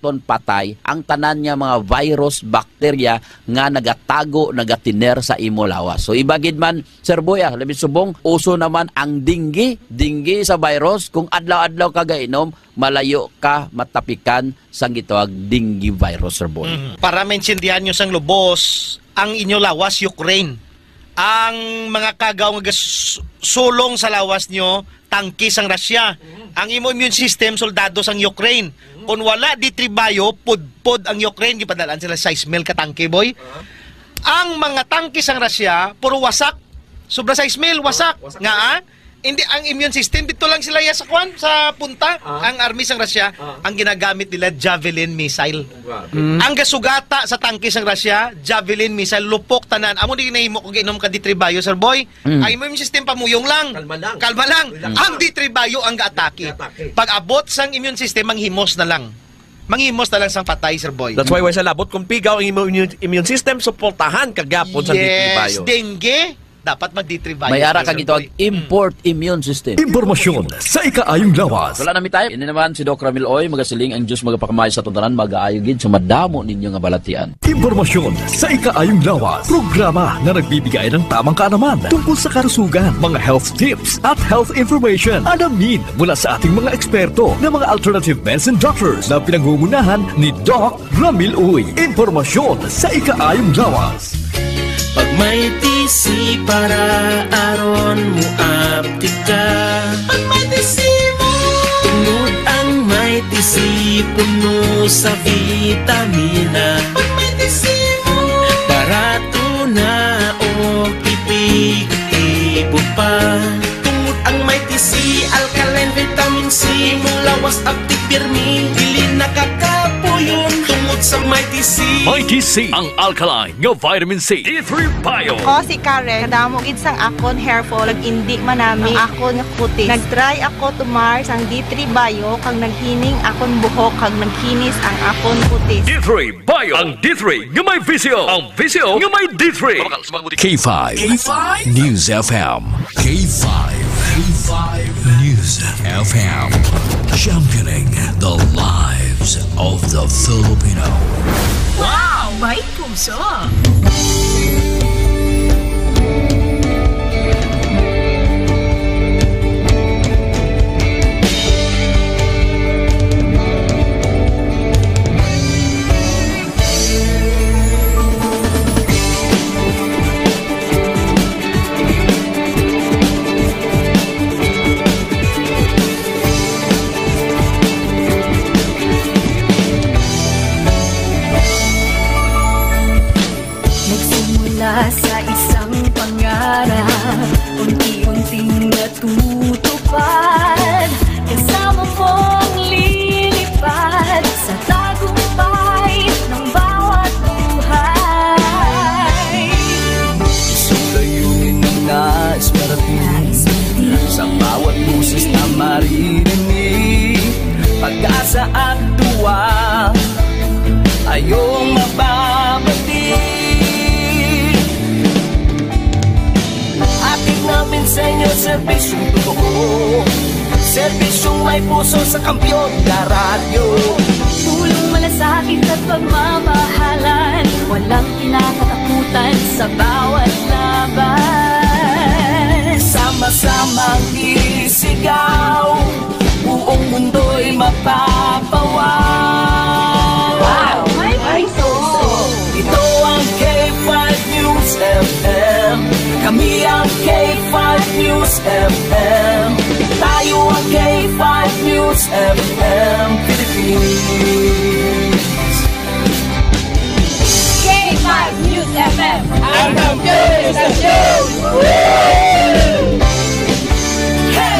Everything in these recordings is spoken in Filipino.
produkton patay ang tanan niya mga virus, bakterya nga nagatago, nagatiner sa imo lawas. So ibagid man, Sir Boy, labi subong, uso naman ang dinggi sa virus. Kung adlaw-adlaw ka gainom, malayo ka matapikan sang gitawag dinggi virus, Sir Boy. Para maintindihan nyo sang lubos, ang inyo lawas, Ukraine. Ang mga kagaw nga sulong sa lawas nyo, tangki sang Russia. Ang imo immune system, soldado sang Ukraine. Kung wala di tribayo, pudpod ang Ukraine, gipadalaan sila 6,000 ka tangke, boy. Ang mga tangki sang Russia, puro wasak. Sobra 6,000, wasak. Nga, hindi, ang immune system, dito lang sila sa kwan, sa punta. Ang army sang Russia, ang ginagamit nila, Javelin missile. Ang gasugata sa tangke sang Russia, Javelin missile, lupok tanan. Amo di ginahimo kung ginom ka di tribayo, Sir Boy. Ang immune system pamuyong lang. Kalma lang. Ang di tribayo ang gaatake. Pag abot sang immune system, manghimos na lang. Manghimos na lang sang patay, Sir Boy. That's why sa labot, kung pigaw ang immune system, suportahan kagapon sa di tribayo. Yes, dengue, dapat mag-D3 May ara kang ito import immune system. Impormasyon sa ikaayong lawas. Wala namin tayo. Ini naman si Doc Ramil Oy, magasiling ang Diyos magapakamay sa tuntanan, mag-aayogid sa madamo ninyo nga balatian. Impormasyon sa ikaayong lawas. Programa na nagbibigay ng tamang kaalaman tungkol sa karusugan, mga health tips at health information. Alamin mula sa ating mga eksperto na mga alternative medicine doctors na pinangungunahan ni Doc Ramil Oy. Impormasyon sa ikaayong lawas. Pag may tisi para aron mo aptika. Pag may tisi mo, tungod ang may tisi puno sa vitamina. Pag may tisi mo, barato na o ipig-ibo pa. Tungod ang may tisi, alkaline vitamin C, mulawas aptik pirmi, dili nakakapuyon. Tungod sa may tisi, Mighty C, ang alkaline nga vitamin C. D3 Bio. Ako si Karen, kadamo gid sang akon hair fall, indi manami ang akon nga kutis. Nagtry ako tumar sang D3 Bio kang naghining akon buhok kag naghinis ang akon kutis. D3 Bio, ang D3 nga may visyo, ang visyo nga may D3. K5 News FM. K5 News FM, championing the lives of the Filipino. Wow! May puso! Sa isang pangarap, unti-unting natutupad, kasama mong lilipad sa tagumpay ng bawat buhay. isang layunin ng nais parating sa bawat busis na maririnig. Pag-asa at tuwa ayong mababati. Ating namin sa inyo serbisyong totoo, serbisyong may puso sa kampyon na radyo. Tulong malasakit at pagmamahalan, walang kinakatakutan sa bawat laban. Sama-samang isigaw, buong mundo'y mapapawaw. Wow! May puso! Ito ang K5 News FM. Kami ang K5 News FM. Tayo ang K5 News FM Philippines. K5 News FM! Ang News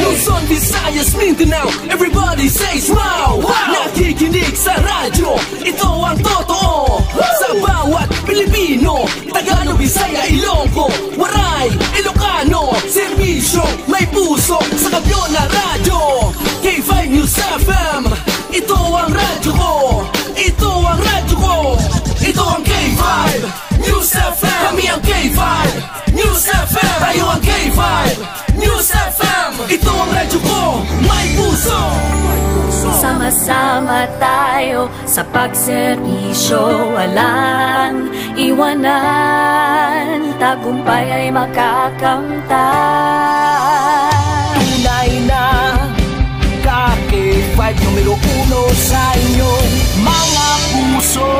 Luzon, Visayas, Mindanao, everybody say smile. Nakikinig sa radyo, ito ang totoo. Sa bawat Pilipino, Tagalog, Bisaya, Ilonggo, Waray, Ilocano, serbisyo, may puso sa kampyon na radyo. K5 News FM, ito ang radyo ko. Ito ang radyo ko. Ito ang K5 News FM. Kami ang K5 News FM. Tayo ang K5 News FM. Ito ang radyo ko, may puso. Sama-sama tayo sa pagserbisyo, walang iwanan, tagumpay ay makakamtan. Tunay na K5 numero 1 sa inyong mga puso.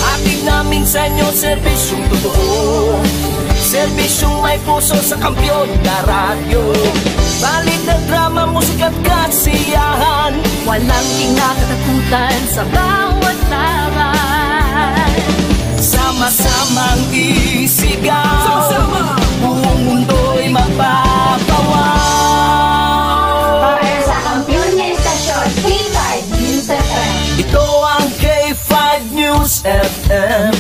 Hatid namin sa inyo serbisyong totoo, serbisyong may puso sa Kampiyon na radyo. Balit na drama, musika at kasiyahan, Walang kinakatakutan sa bawat laban. sama-samang isigaw, sama-sama buong mundo'y magpapawaw. Para sa Kampiyon na Estasyon, K5 News FM. Ito ang K5 News FM.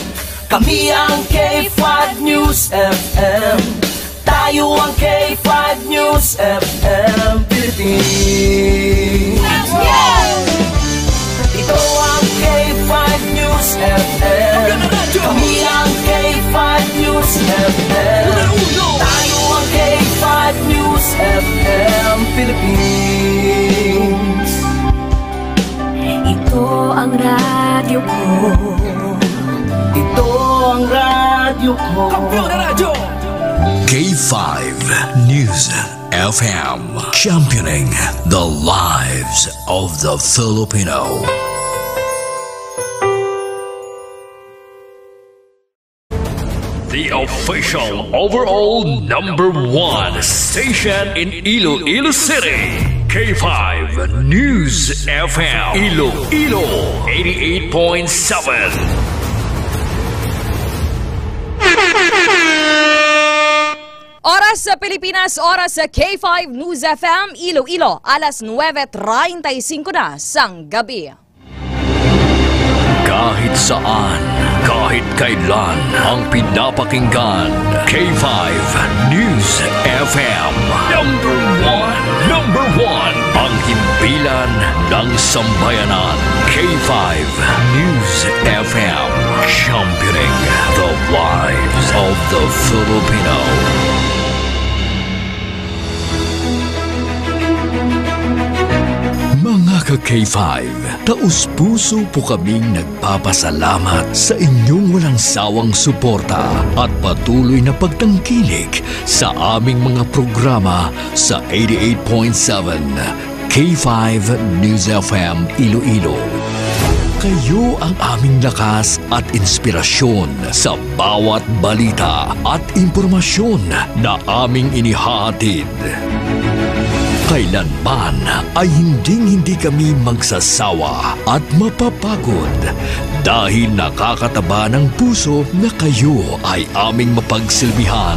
Kami ang K5 News FM. Tayo ang K5 News FM Philippines. Ito ang K5 News FM. Kami ang K5 News FM. Tayo ang K5 News FM Philippines. Ito ang radyo ko. Ito ang radyo ko. Kampiyon na radyo! K5 News FM, championing the lives of the Filipino. The official overall #1 station in Iloilo City. K5 News FM, Iloilo 88.7. Oras sa Pilipinas, oras sa K5 News FM, Iloilo, alas 9:35 na sang gabi. Kahit saan, kahit kailan, ang pinapakinggan, K5 News FM. Number one, ang himpilan ng sambayanan. K5 News FM, championing the lives of the Filipino. Mga ka-K5, taus-puso po kaming nagpapasalamat sa inyong walang sawang suporta at patuloy na pagtangkilik sa aming mga programa sa 88.7 K5 News FM Iloilo. Kayo ang aming lakas at inspirasyon sa bawat balita at impormasyon na aming inihahatid. Kailanman ay hindi kami magsasawa at mapapagod dahil nakakataba ng puso na kayo ay aming mapagsilbihan.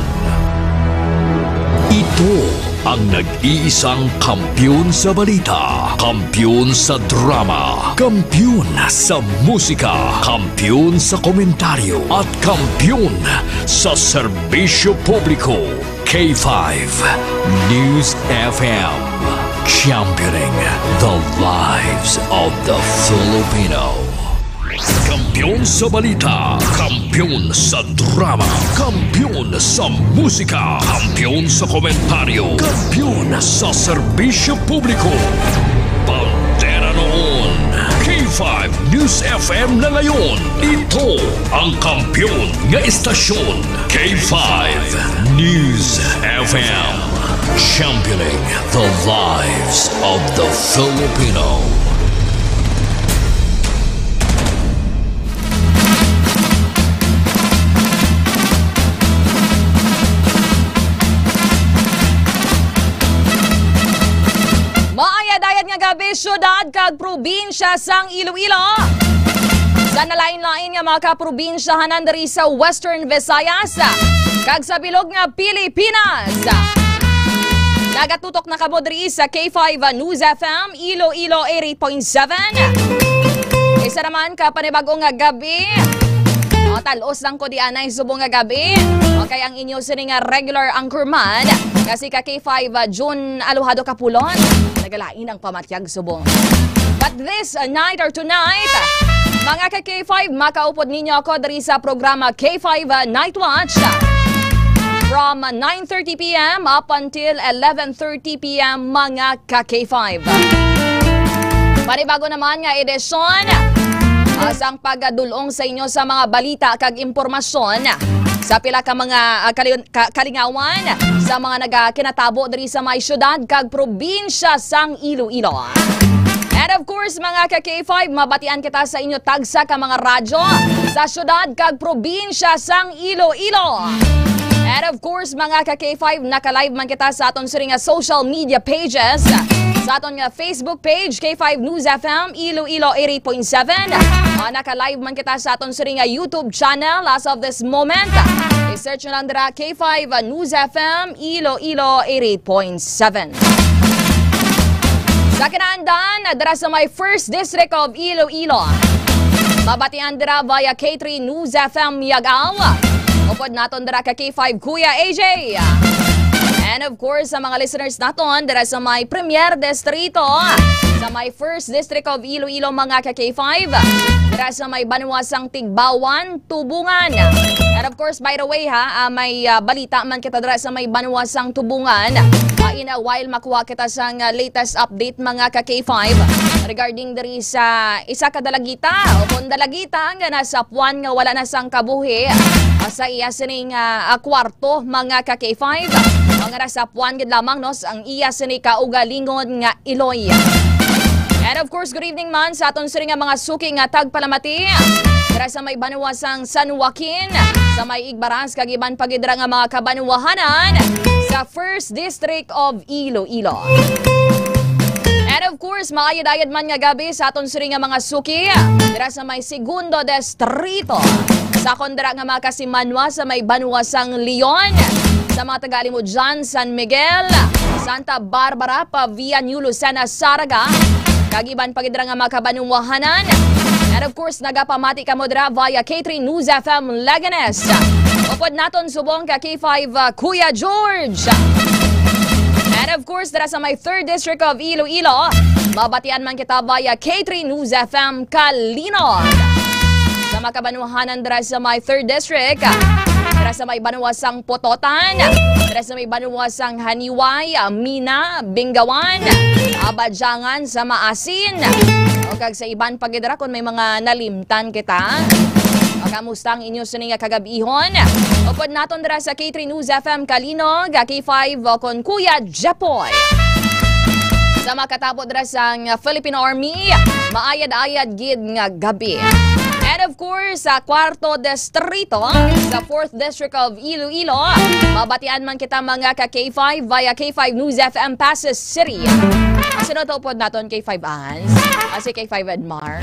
Ito ang nag-iisang kampiyon sa balita, kampiyon sa drama, kampiyon sa musika, kampiyon sa komentaryo, at kampiyon sa serbisyo publiko. K5 News FM, championing the lives of the Filipino. Kampiyon sa balita, kampiyon sa drama, kampiyon sa musika, kampiyon sa komentaryo, kampiyon sa serbisyo publiko. Pantera noon, K5 News FM na ngayon. Ito ang kampiyon nga istasyon, K5 News FM, championing the lives of the Filipino. Maayadayan nga gabi, syudad kag probinsya sang Iloilo. Sa nalain-lain nga mga kaprobinsyahanan diri sa Western Visayas kag sa bilog nga Pilipinas. Nagatutok na kamo diri sa K5 News FM Iloilo 88.7. Isa naman ka panibagong nga gabi. Talos lang ko di anay subong nga gabi. Okay, ang inyo sini nga regular anchorman kasi ka K5 June Aluhado Kapulon. Nagalain ang pamatyag subong. But this night or tonight, mga ka K5, makaupod ninyo ako diri sa programa K5 Night Watch. from 9:30 p.m. up until 11:30 p.m. mga ka-K5. Panibago naman nga edisyon asang pagdulong sa inyo sa mga balita kag impormasyon sa pila ka mga kalingawan sa mga nagakinatabo diri sa may syudad kag probinsya sang Iloilo. And of course, mga ka-K5, mabatian kita sa inyo tagsa ka mga radyo sa syudad kag probinsya sang Iloilo. And of course, mga ka-K5, naka-live man kita sa aton siring social media pages. Sa aton nga Facebook page, K5 News FM, Iloilo 88.7. Naka-live man kita sa aton siring YouTube channel as of this moment. I-search nyo lang dira K5 News FM, Iloilo 88.7. Sa kinaandan, dira sa my first district of Iloilo. Mabatian dira via K3 News FM Yagaw. Upod naton dira ka K5 Kuya AJ. And of course, sa mga listeners naton dira sa may Premier Distrito, sa may first district of Iloilo mga ka K5, dira sa may Banuasang Tigbawan, Tubungan. And of course, by the way may balita man kita dira sa may Banuasang Tubungan. In a while makuha kita sa latest update mga ka K5 regarding diri sa isa ka dalagita o kung dalagita nga nasa puwan nga wala na sang kabuhi sa iya sining kwarto mga ka K5 nga nasa puwan gid lamang no ang iya sini kaugalingon nga Iloy. And of course, good evening man sa aton siring nga mga suki nga tagpalamati dira sa may Banuasang San Joaquin, sa may Igbaras kag iban pagidra nga mga kabanuahanan sa first district of Iloilo. And of course, maayad-ayad man nga gabi sa aton siring nga mga suki dira sa may segundo distrito. Sa kondra nga mga kasimanwa sa may Banuasang Leon, sa mga taga-alimod dyan, San Miguel, Santa Barbara, Pavia, New Lucena, Saraga, kagiban pagidra nga mga kabanuahanan. And of course, nagapamati ka mo dira via K3 News FM Leganes. Upod naton subong ka K5 Kuya George. And of course, dira sa may 3rd District of Iloilo, mabatian man kita via K3 News FM Kalinog. Sa mga kabanuahanan dira sa may 3rd District, dira sa may Banuasang Pototan, dira sa may Banuasang Haniway, Mina, Bingawan, Abadyangan sa Maasin. O kag sa iban pagidra kung may mga nalimtan kita. Kamusta ang inyo sining kagabihon? Upod naton dira sa K3 News FM Kalinog, K5 kon Kuya Jepoy. Sa makatapot dira sa Philippine Army, maayad-ayad gid nga gabi. And of course, sa kwarto distrito, sa 4th District of Iloilo, mabatian man kita mga ka-K5 via K5 News FM Pasig City. Sunod upod naton K5 Ans, si K5 Edmar.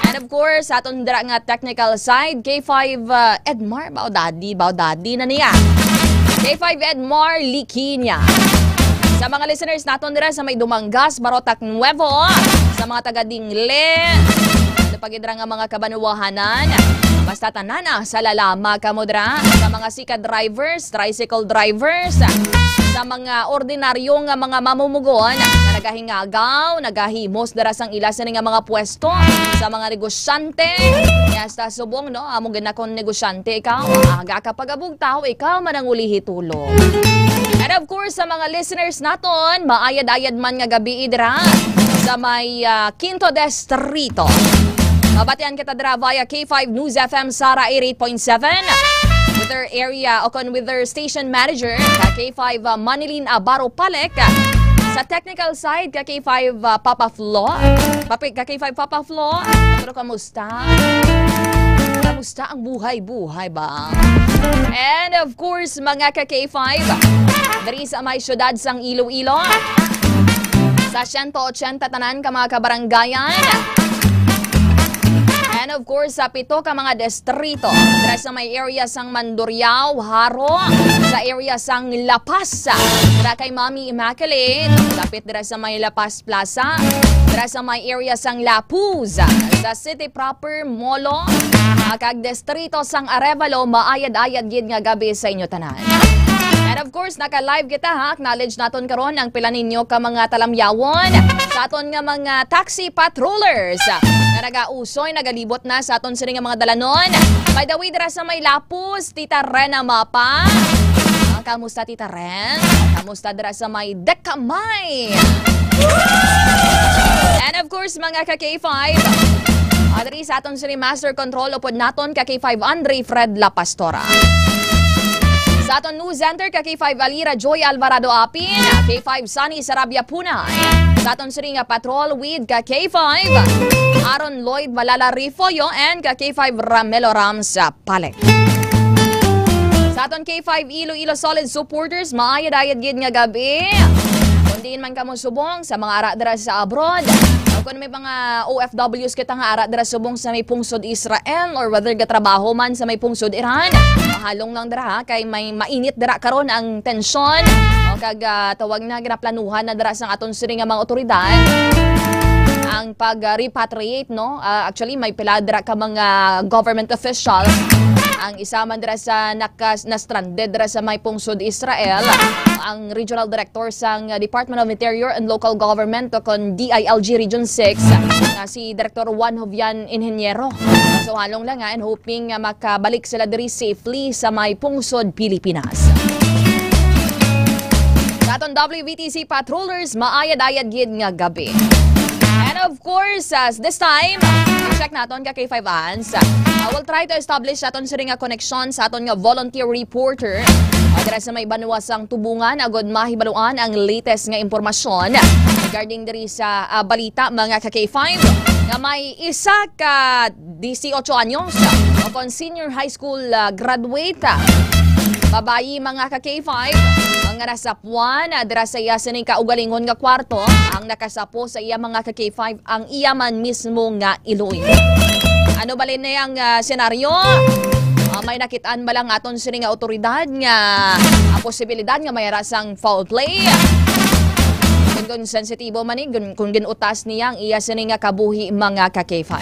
And of course, aton dira nga technical side, K5 Edmar, bao daddy na niya. K5 Edmar Liquinia. Sa mga listeners naton dira sa may Dumangas, Barotac Nuevo, sa mga taga Dingle, pagidra nga mga kabanuahanan, basta tanana sa lalama kamodra, sa mga sika drivers, tricycle drivers, sa mga ordinaryo nga mga mamumugon na nagahingagaw, nagahimos dara sang ilasan nga mga pwesto, sa mga negosyante, yasta subong no, among ginakon negosyante ikaw, aga ka pagabog tao, ikaw man ang ulihi tulong. And of course, sa mga listeners naton, maayad-ayad man nga gabi idra sa may 5th Distrito. Mabatian kita dira via K5 News FM Sara 88.7 with their area o with their station manager K5 Manilin Abaro Palek. Sa technical side K5 Papa Flo. K5 Papa Flo. Pero kamusta? Kamusta ang buhay-buhay ba? And of course mga K5 diri sa may syudad sang Iloilo. Sa 180 tanan ka mga kabaranggayan. And of course, sa 7 ka mga distrito, dira sa may area sang Mandurriao, Haro, sa area sang La Paz, dira kay Mami Immaculate, lapit dira sa may La Paz Plaza, dira sa may area sang Lapuz, sa City Proper, Molo, kag distrito sang Arevalo, maayad-ayad gid nga gabi sa inyo tanan. And of course, naka-live kita ha. Acknowledge naton karon ang pila ninyo ka mga talamyawon sa aton nga mga taxi patrollers. nga nagausoy, nagalibot na sa aton sining mga dalanon. By the way, dira sa may Lapus, Tita Ren na mapa. Kamusta, Tita Ren? Kamusta dira sa may Dekamay? And of course, mga ka-K5, adri sa aton sining Master Control upod naton ka-K5 Andre Fred La Pastora. Sa aton News Center, ka-K5 Alira Joy Alvarado Apin, K5 Sunny Sarabia Punay. Sa aton siring patrol with ka-K5 Aaron Lloyd Malala Rifoyo and ka-K5 Ramelo Rams Palek. Sa aton K5 Iloilo Solid Supporters, maayad-ayad gid nga gabi. Kundiin man kamo subong sa mga ara dira sa abroad. O kung may mga OFWs kita nga ara dira subong sa may pungsod Israel or whether gatrabaho man sa may pungsod Iran, mahalong lang dira kay may mainit dira karon ang tensyon o kag tawag na ginaplanuhan na dira sang aton siring nga mga otoridad ang pag-repatriate, no? Actually may pila dira ka mga government officials. Ang isa man dira sa na-stranded dira sa may pungsod Israel, ang Regional Director sang Department of Interior and Local Government kon DILG Region 6, si Director Juan Jovian Inhinyero. So halong lang and hoping makabalik sila diri safely sa may pungsod Pilipinas. Sa aton WVTC patrollers, maayad-ayad gid nga gabi. And of course, this time, check naton ka K5 Ans. We'll try to establish aton siring nga connection sa aton nga volunteer reporter. Dira sa may banuwasang tubungan, agod mahibaluan ang latest nga impormasyon regarding diri sa balita mga ka K5 nga may isa ka 18 anyos o kon senior high school graduate. Babayi mga ka K5 ang nasapuan dira sa iya sining kaugalingon nga kwarto ang nakasapo sa iya mga ka K5 ang iya man mismo nga iloy. Ano balin na yung senaryo? May nakitaan ba lang aton sining nga otoridad nga posibilidad nga may rasang foul play? Kung sensitibo man kung ginutas niya ang iya sining nga kabuhi mga ka K5.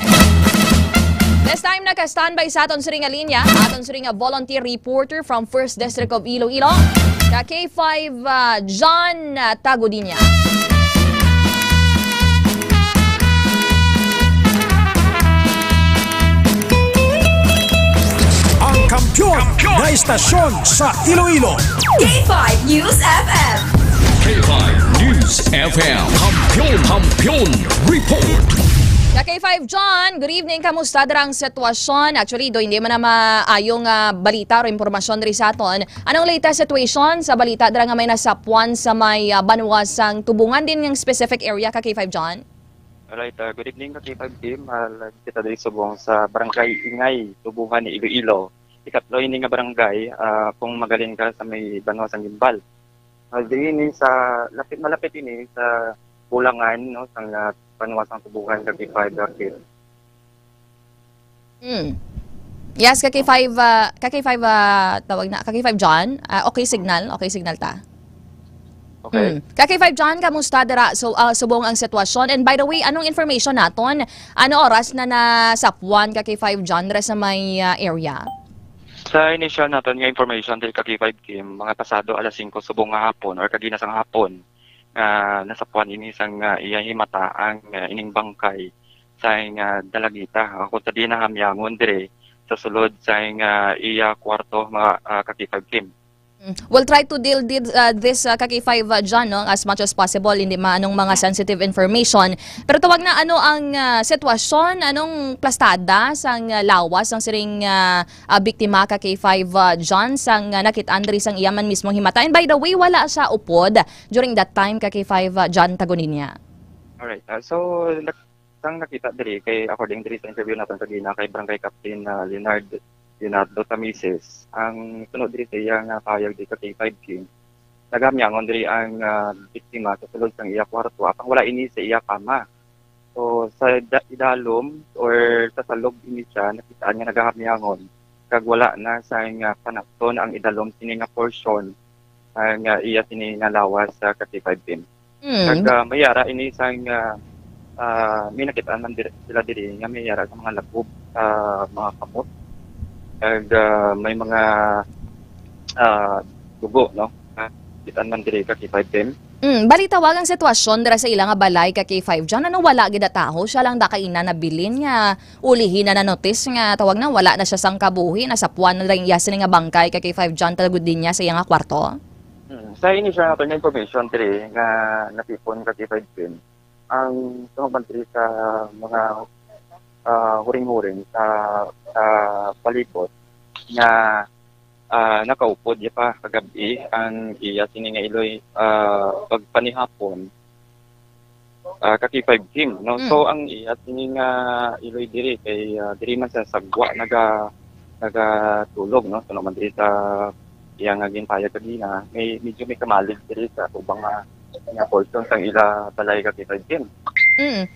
This time naka-standby sa aton siring nga linya, aton siring nga volunteer reporter from 1st District of Iloilo, ka K5 John Tagodinya. Ang kampiyon na istasyon sa Iloilo. K5 News FM. K5 News FM. Kampiyon Report. K5 John, good evening. Kamusta darang sitwasyon? Actually, hindi man na maayong balita o impormasyon rin sa aton. Anong latest situation sa balita darang nga may nasapuan sa may banuwasang tubungan din ng specific area ka K5 John? Alright, good evening ka K5 team. Kita diri subong sa Barangay Ingay, Tubungan ni Iloilo. Ikatlo ini nga barangay kung magaling ka sa may banuwasang gimbal. Diri ni sa malapit ini sa Bulangan, no, sa panuwasang tubukan ka K5 Dakil. Yes, ka K5 tawag na, ka K5 John. Okay signal ta. Okay. Ka K5 John, kamusta dira subong ang sitwasyon? And by the way, anong information naton? Ano oras na nasapuan ka K5 John dira sa may area? Sa initial naton nga information diri ka K5 Kim, mga pasado alas 5 subong nga hapon or kagina sang hapon. Nasapuan ini sang iyahimata ang ining bangkay sa dalagita. Ako tadi na hamyangon dire sa sulod sa iya kwarto mga ka-K5 Kim. We'll try to deal this K5 John, no, as much as possible, hindi maanong mga sensitive information. Pero tawag na ano ang sitwasyon, anong plastada sang lawas ang siring biktima K5 John sang nakitaan diri sang iyaman mismong himata. And by the way, wala sa upod during that time K5 John Tagoninya. Alright, so sang nakita diri kay according diri sa interview natin kagina kay Barangay Captain Leonardo Tamises, ang sunod diri sa iya nga payag di ka K5 Kim, nagamyangon diri ang biktima sa sulod sang iya kwarto apang wala ini sa iya kama. So sa idalom or sa salog ini siya nakitaan nga nagahamyangon kag wala na sa nga panakton ang idalom sini nga portion ang iya sini nga lawas sa K5 Kim. Kag mayara ini sa nga may nakitaan man sila diri nga mayara sa mga lagob mga kamot. And may mga dugo, no? Kitaan man diri ka K5 Kim. Balitawag ang sitwasyon dira sa ilang nga balay ka K5 dyan. Ano wala gid taho siya lang da kaina nabilin nga ulihin na notice nga tawag na wala na siya sang kabuhi nasa puwan na lang yasin nga bangkay ka K5 dyan tagod din niya sa iyang nga kwarto. Sa initial natin information dire nga napipon ka K5 pin ang tumabantri sa mga huring-huring sa palibot nga nakaupo di pa kagabi ang iya sini nga Iloy pagpanihapon kaki 5 team no so ang iya sini nga Iloy diri kay diri man sa sagwa nagatulog no so naman diri sa iya nga ginpayag kanina medyo may kamalig diri sa ubang nga portion sang ila balay kaki 5 team.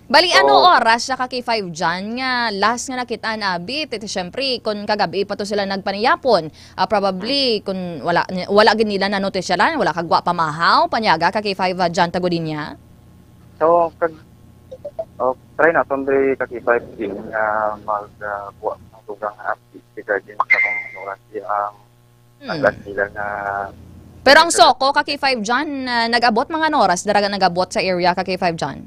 Bali ano oras sa kaki 5 dyan nga last nga nakita na abit syempre kung kagabi pa to sila nagpaniyapon probably kung wala gid nila na notisyalan wala kagwa pamahaw panyaga kaki 5 dyan tagudin niya. So try na tondre kaki 5 din magkuha ng tugang update regarding sa kung oras ang last nila na pero ang soko kaki 5 dyan nag-abot mga oras daraga nag-abot sa area kaki 5 dyan.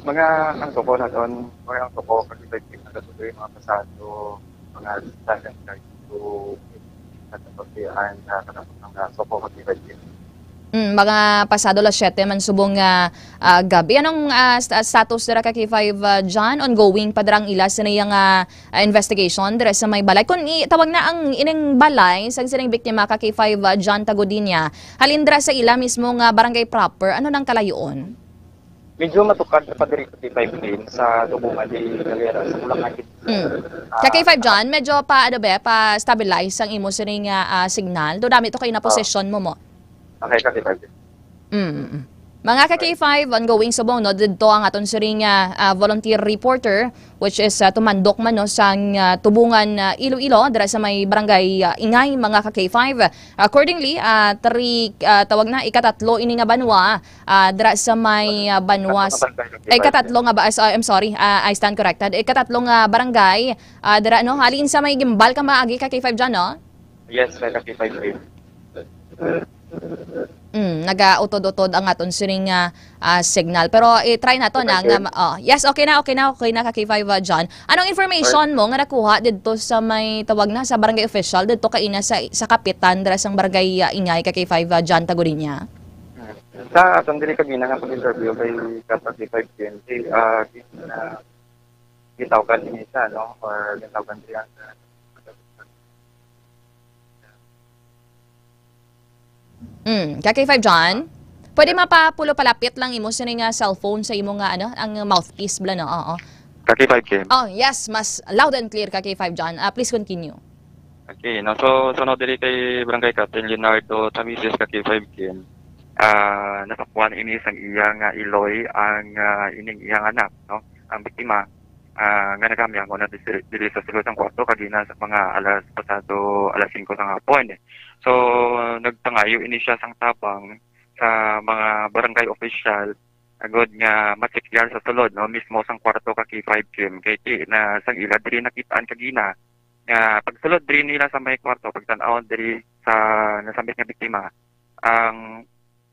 Mga ang toko na doon, mga ang toko kasi nagatuloy mga pasado, mga standard guide to katapagdian na katapos ng soko kasi mga pasado las 7 man subong gabi. Anong status dira ka K5 dyan? Ongoing pa darang ila sa niyang investigation dira sa may balay. Kung tawag na ang ining balay, sa silang biktima ka K5 dyan tagodinya, halin dira sa ila mismo nga barangay proper, ano nang kalayoon? Medyo matukad pa diri sa K5 din sa tubungan di galera sa Bulacan. Sa K5 dyan, medyo pa stabilize ang imo sining signal. Do dami to kay na possession mo. Okay ka K5. Mga ka-K5, ongoing subong, no, dito ang aton siring volunteer reporter, which is tumandok man no, sa tubungan Iloilo, dira sa may barangay Ingay, mga ka-K5. Accordingly, tawag na, ikatatlo ini nga banwa, dira sa may banwa, ikatatlo nga ba, I'm sorry, I stand corrected, ikatatlo nga barangay, dira, no, halin sa may gimbal ka maagi ka-K5 dyan, no? Yes, may ka-K5 rin. Naga-utod-utod ang aton sining signal. Pero try na to na yes, okay na ka K5 dyan. Anong information mo nga nakuha dito sa may tawag na sa barangay official dito kaina sa kapitan dira sang barangay Ingay ka K5 dyan Tagurinya? Sa aton diri kanina nga pag-interview kay K5 din gitawagan ni isa no or gitawagan diyan K5 John, pwede mapapulo palapit lang imo sa nga cellphone sa imo nga ang mouthpiece bla no. K5 Kim. Oh, yes, mas loud and clear K5 John. Please continue. Okay, no so no diri kay Barangay Captain Leonardo Tamises K5 Kim. Napakuan ini sang iyang Iloy ang ining iyang anak no, ang biktima nga nagamya ko na diri sa sulod ng kwarto kagina sa mga alas 5 ng hapon. So nagtangayo ini siya sang tabang sa mga barangay official agod nga matikyar sa sulod no mismo sang kwarto ka K5 Kim kay na sang ila diri nakitaan kagina nga pagsulod diri nila sa may kwarto pagtan-aw diri sa nasambit nga biktima ang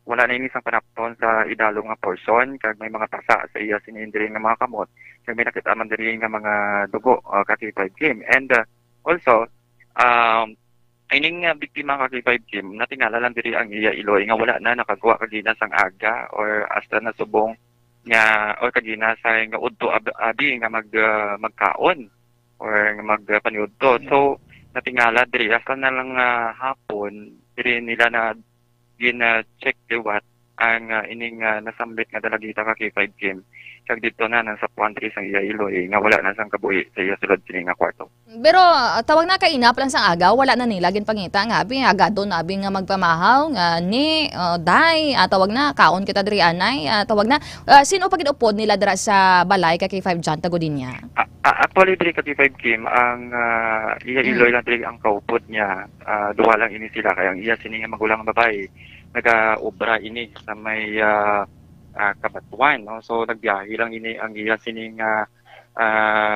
wala na ini sang panapton sa idalong nga portion kag may mga tasa sa iya sinindiri nga mga kamot kag may nakita man diri nga mga dugo ka K5 Kim and also ining biktima ka K5 Kim natingala lang diri ang iya Iloy nga wala na nakagawa kagina sang aga or hasta na subong nga or kagina sa nga udto abi nga magkaon or magpaniudto so natingala diri hasta na lang hapon diri nila na gina-check liwat ang ining nasambit nga dalagita ka K5 Kim kag dito na sa pantry sang iya Iloy nga wala na sang kabuhi sa iya sulod sini nga kwarto. Pero tawag na kainap lang sang aga wala na nila gin pangita nga abi agado na abi nga magpamahaw nga ni day tawag na kaon kita diri anay tawag na sino pagid upod nila dira sa balay ka K5 Jan tagodin niya. Actually diri ka K5 Kim ang iya Iloy lang diri ang kaupod niya duha lang ini sila kay ang iya sini nga magulang babae naga-obra ini sa may Kabatuan no so nagbiyahe lang ini ang iya sining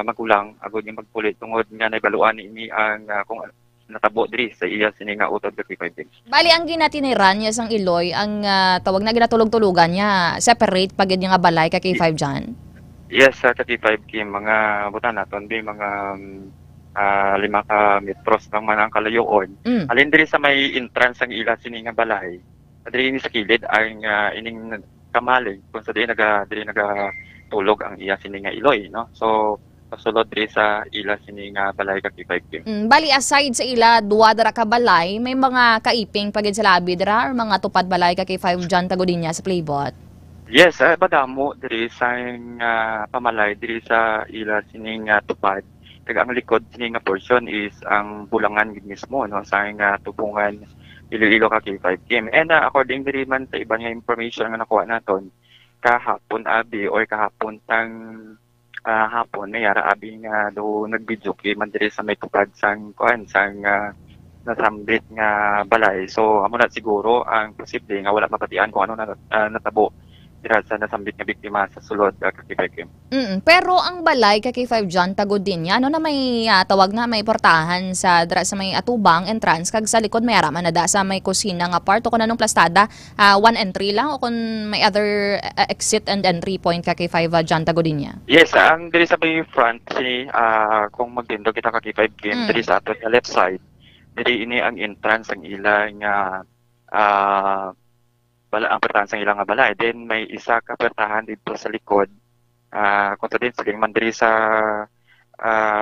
magulang agud nga magpulit tungod nga naibaluan ini ang kung natabo diri sa iya sini nga utod ka K5 Kim. Bali, ang ginatiniran niya sang Iloy, ang tawag na ginatulog-tulugan niya, separate pag nga balay ka K5 dyan? Yes, sa K5 Kim, mga butan naton di mga 5 ka metros lang man ang kalayoon. Alin diri sa may entrance ang ila sini nga balay. Diri ni sa kilid ang ining kamalig kung sa diri naga tulog ang iya sini nga Iloy, no? So pasulod diri sa ila sini nga balay ka K5 Kim. Bali, aside sa ila duwa dara ka balay, may mga kaiping pagid sa labi dira or mga tupad balay ka K5 dyan tagod niya sa Playbot? Yes, badamo diri sa pamalay diri sa ila sini nga tupad. Kag ang likod sini nga portion is ang bulangan gid mismo, no, sa nga tubungan Iloilo ka K5 Kim. And according diri man sa iban nga information nga nakuha naton kahapon abi or kahapon tang hapon may ara abi nga do nagvideo kay man diri sa may tupad sang kuan sang nasambit nga balay. So amo na siguro ang posible nga wala mapatian kung ano na natabo dira sa nasambit nga biktima sa sulod ka K5 Kim. Pero ang balay ka K5 dyan tagod din niya, ano na may tawag na may portahan sa dira sa may atubang entrance kag sa likod may araman na da sa may kusina nga part o kung anong plastada 1 and 3 lang o kung may other exit and entry point ka K5 dyan tagod din niya? Yes, ang diri sa may front sini kung magdindog kita ka K5 Kim diri sa ato sa left side diri ini ang entrance ang ila nga ang pertahan sa ilang nga balay. Then may isa ka pertahan dito sa likod. Kung din siling man diri sa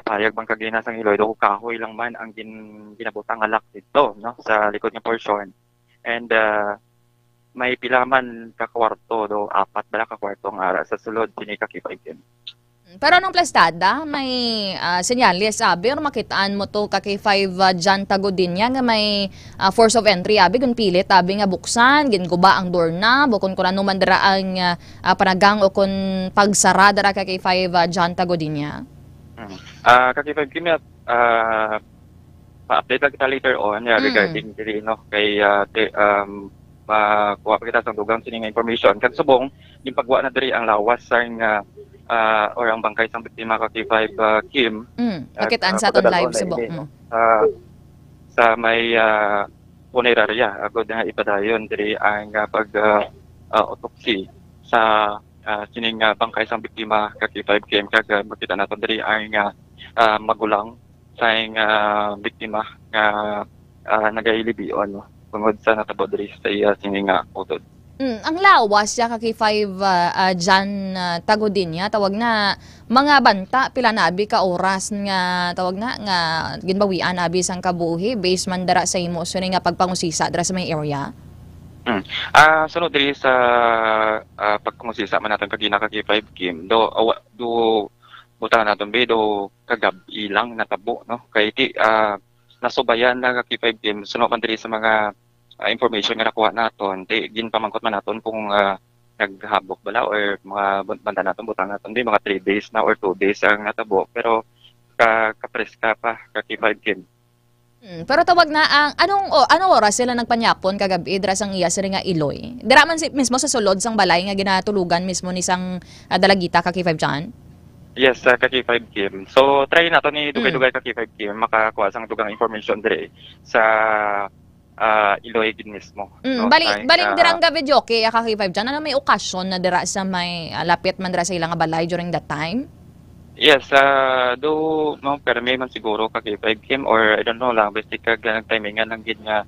payag bang kagina sang Iloy do kahoy lang man ang ginabutang alak dito, no, sa likod nga portion. And may pila man ka kwarto do 4 bala ka kwarto nga sa sulod kini ka K5 Kim. Pero anong plastada, may senyales, abi, or makitaan mo to K5 dyan tagod din niya nga may force of entry, abi, kung pilit, abi nga buksan, ginguba ang door na, bukon ko na numan dara ang panagang o kung pagsara dara K5 dyan tagod din niya. K5 Kim, pa-update lang kita later on regarding diri, no, kay kuha pa kita sa dugang sining information. Kan subong, yung pagwa na diri ang lawas sang or ang bangkay sang biktima ka K5 Kim. Makitaan sa aton live subong. Sa may punerarya, agad nga ipadayon diri ang pag-autopsy sa sining bangkay sang biktima ka K5 Kim. Kag makita naton diri ang magulang sa biktima nga nagailibion, no, tungod sa natabo diri sa sining utod. Ang lawas siya ka K5 dyan tagod din niya, tawag na mga banta pila na abi ka oras nga tawag na nga ginbawian abi sang kabuhi based man dara sa imo so nga pagpangusisa dara sa may area. Sunod diri sa pagpangusisa man naton kagina ka K5 Kim do buta naton be do kagabi lang natabo, no, kay nasubayan na ka K5 Kim sunod man diri sa mga information nga nakuha naton, ginpamangkot man naton kung naghabok bala or mga banda naton butang naton di mga 3 days na or 2 days ang natabo pero kapreska pa ka K5 Kim. Pero tawag na ang anong oras sila nagpanyapon kagabi dira sang iya sila nga Iloy? Dira man mismo sa sulod sang balay nga ginatulugan mismo ni sang dalagita ka K5 dyan? Yes, ka K5 Kim. So try naton ni dugay-dugay ka K5 Kim makakuha sang dugang information dire sa Iloy gid mismo. No? Balik dirang ga video kay ka K5 dyan. Ano may okasyon na dira sa may lapit man dira sa ilang balay during that time? Yes, no, pero may man siguro ka K5 Kim or I don't know lang, basta nag-timingan lang gid nga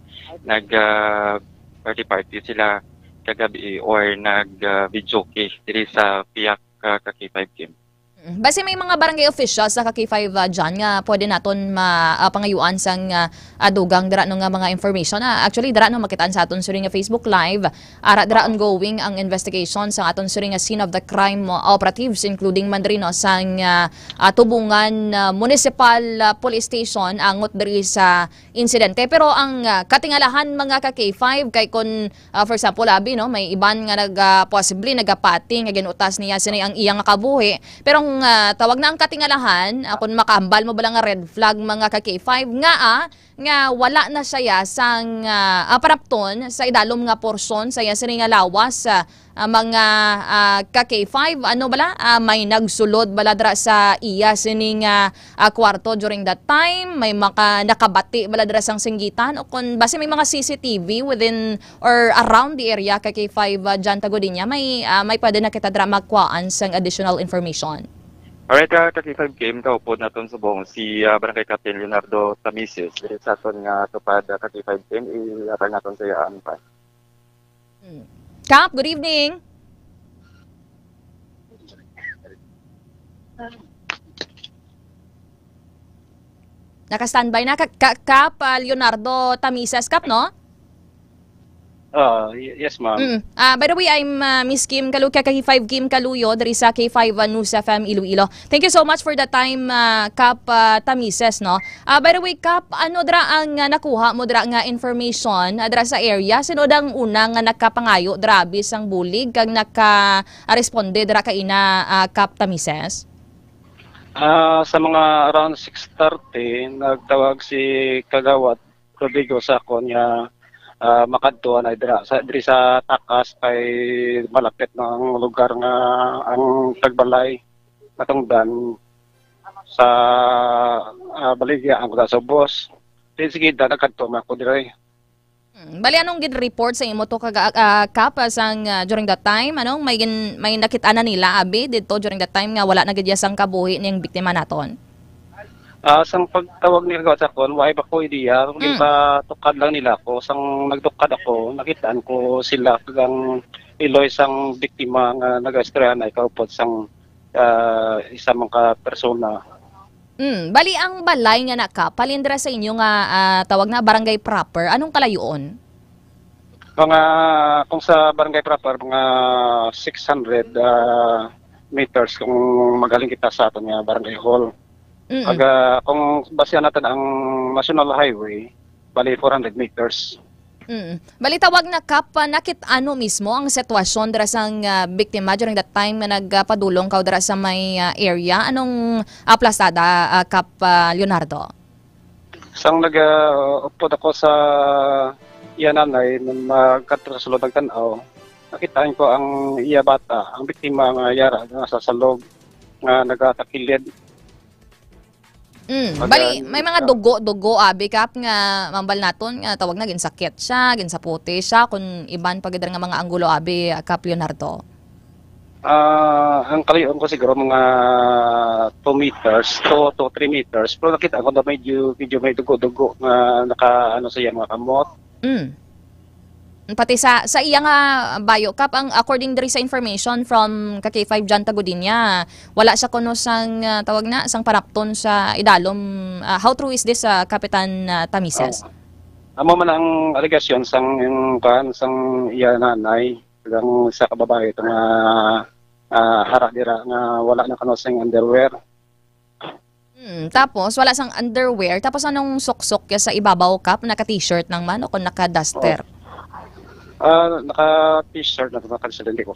party sila kagabi or nag-video kay diri sa piyak ka K5 Kim. Basi may mga barangay officials sa K5 dyan nga pwede naton mapangayuan sang dugang dira no nga mga information. Actually dira no makitaan sa aton suri nga Facebook Live. Dira ongoing ang investigation sa aton suri nga scene of the crime operatives including mandrino sang Tubungan Municipal Police Station angot diri sa insidente. Pero ang katingalahan mga ka K5 kay kun for example abi no may iban nga possibly nagapati nga ginutas niya sini ang iyang kabuhi. Pero tawag na ang katingalahan, kung makahambal mo ba lang nga red flag mga ka K5 nga nga wala na siya sang parapton sa idalom nga porson sa sini nga lawas mga ka K5 ano bala may nagsulod bala dra sa iya sini nga kwarto during that time, may nakabati bala dra sang singgitan o kung base may mga CCTV within or around the area ka K5 John Tagodinia, may pwede na kita dra magkuhaan sang additional information. Alright, ka-K5 game, kaupod natin subong si Barangay Captain Leonardo Tamises. Dito sa aton nga tupad ka-K5 game, i-atang natin sa iyaan pa. Kap, good evening. Naka-standby na. Kap, Leonardo Tamises, Kap, no? Yes, ma'am. By the way, I'm Miss Kim Kaluyo, K5 Kim Kaluyo, dari sa K5 News FM Iloilo. Thank you so much for the time, Kap Tamises, no? By the way, Kap, ano dra ang nakuha mo dra nga information dra sa area? Sino dang unang nakapangayo drabi sang bulig kag naka-responde dra kaina Kap Tamises? Sa mga around 6:30, nagtawag si Kagawad Rodrigo sa akon nga makadtuan ay diri sa takas kay malapit ng lugar nga ang tagbalay katungdan sa baligya ang sa boss. Sige da nagkadto ako diri. Bali anong gid report sa imo to Kap sang during that time anong may nakita na nila abi dito during that time nga wala na gid sang kabuhi niyang biktima naton? Sang pagtawag nila sa akon, why ba ko ideya, kung tukad lang nila ako, sang nagtukad ako, nakitaan ko sila kagang iloy sang biktima nga nag-astrayan ay kaupod sang isa mga persona. Bali ang balay nga naka, palindra sa inyo nga tawag na barangay proper, anong kalayoon? Kung sa barangay proper, mga 600 meters kung magaling kita sa aton nga barangay hall. Kung basihan natin ang National Highway, bali 400 meters. Bali tawag na Kap, nakit ano mismo ang sitwasyon dara sang biktima during that time na nagpadulong ka dara sa may area? Anong plastada Kap Leonardo? Sang nag-upod ako sa iyananay nung magkatrasulod ng tanaw, nakitaan ko ang iya bata, ang biktima nga yara nga sa salog nga nagatakilid. Bali, may mga dugo abi Kap nga mambal naton nga tawag na ginsakit siya, ginsaputi siya kun iban pagidar nga mga anggulo abi Kap Leonardo. Ang kalayon ko siguro mga 2 meters, 2 to 3 meters. Pero nakita ko na medyo may dugo-dugo nga naka sa mga kamot. Pati sa iya nga bayo Kap, ang according diri sa information from K5 John Tagodinia, wala siya kuno sang tawag na sang parapton sa idalom. How true is this Kapitan Tamises? Amo man ang allegation sang iya nanay ang sa kababae ito nga hara dira nga wala na kuno sang underwear. Tapos wala sang underwear, tapos anong suksok sa ibabaw Kap, naka t-shirt nang man o kung naka duster? Naka-t-shirt na ito, hindi ko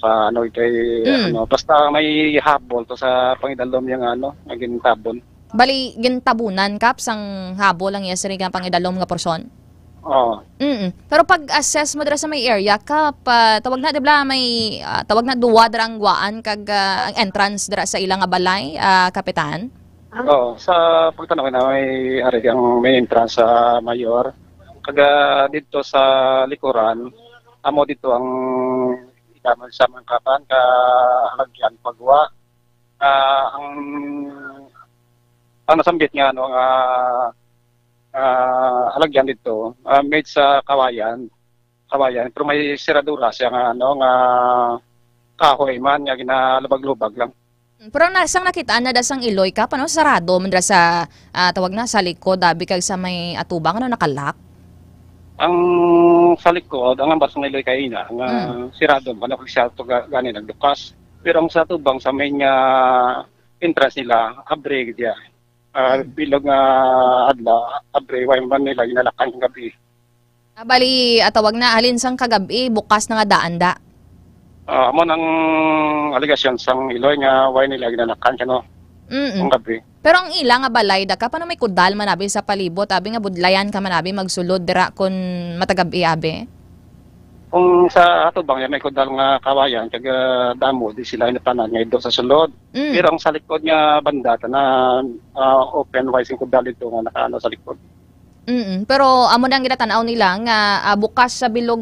basta may habol to sa pangidalom yung naging tabon. Bali, gintabunan Kap, sang habol lang yung sarigang pangidalom nga porson? Oo. Pero pag-assess mo dira sa may area Kap, tawag na dibla may tawag na duwa darang guwaan kag ang entrance dira sa ilang nga balay, Kapitan? Oo, sa pagtanong na may entrance sa mayor. Kaga dito sa likuran, amo dito ang ikaman sa mga kapan ka halagyan pagwa ang nasambit nga halagyan dito made sa kawayan pero may siradura siya nga kahoy man nga ginalubag-lubag lang. Pero nasang nakitaan na dasang iloy Kap, sarado man dira sa tawag na sa likod dabi kag sa may atubang nakalak. Ang sa likod, ang ambas ng iloy kaina, nga sirado, kung siya ito gani nagdukas. Pero ang sa tubang, sa main entrance nila, abre diya. Bilog nga adla, abre, way man nila, ginalakan ng gabi. Bali, tawag na, alin sang kagabi, bukas na nga daanda. Amon ang aligasyon sang iloy nga, way nila ginalakan siya, no? Ang gabi. Pero ang ila nga balay da ka paano may kudal manabi sa palibot abi nga budlayan ka manabi magsulod dira kun matagabi abi. Kung sa ato bang may kudal nga kawayan kag damo di sila inatanan nga ido sa sulod. Pero ang sa likod nga banda na open wise yung kudal dito nga nakaano sa likod. Pero amo nang ginatanaw nila nga bukas sa bilog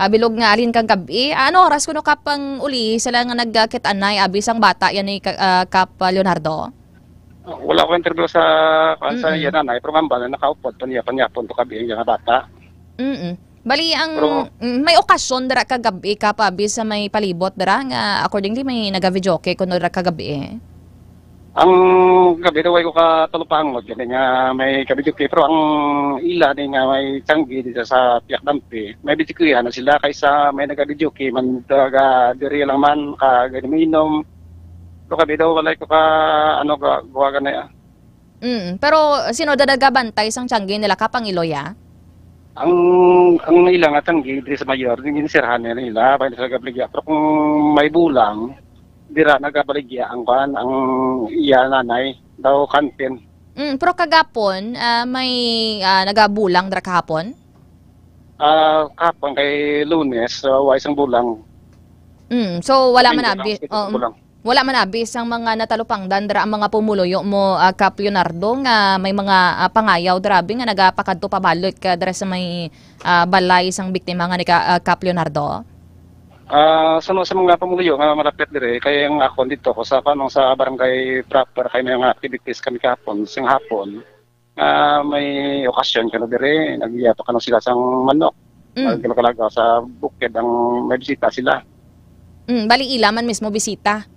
bilog nga alin kang gabi. Ano oras kuno kapang uli sila nga nagkit-anay abi sang bata yan ni Kap Leonardo? Wala ko interview sa kansa yan nanay pero ngamba na nakaupod panyapon to kabi yung bata. Bali ang may okasyon dira kagabi kapabi sa may palibot dira nga accordingly may naga-videoke kuno dira kagabi. Ang gabi daw ay ko katulupangod gani nga may kabidyoke pero ang ila ni nga may tanggi dito sa Piak Dampi. May bidyoke na sila kaysa may naga-videoke man taga diri lang man ka gani minom. Pero gabi daw wala ko ka ano gawa ganaya. Pero sino dadagabantay sang tiyanggi nila kapang iloya? Ang ilang at tanggi diri sa mayor din ginisirhan nila pa sa gabligya pero kung may bulang dira nagabaligya ang kan ang iya nanay daw kantin. Pero kagapon may nagabulang dira kahapon? Kahapon kay Lunes wa isang bulang. So wala man abi. Wala man abi sang mga natalupangdan dira ang mga pumuluyo mo Kap Leonardo nga may mga pangayaw drabi nga nagapakadto pabalik dira sa may balay sang biktima nga ni Kap Leonardo. Sa mga pamuluyo nga malapit dire kay ang akon dito ko sa kanong sa barangay proper kay may mga activities kami kahapon sing hapon may okasyon kano dire nagyato kanong sila sang manok kalaga sa bukid ang may bisita sila. Bali ila man mismo bisita.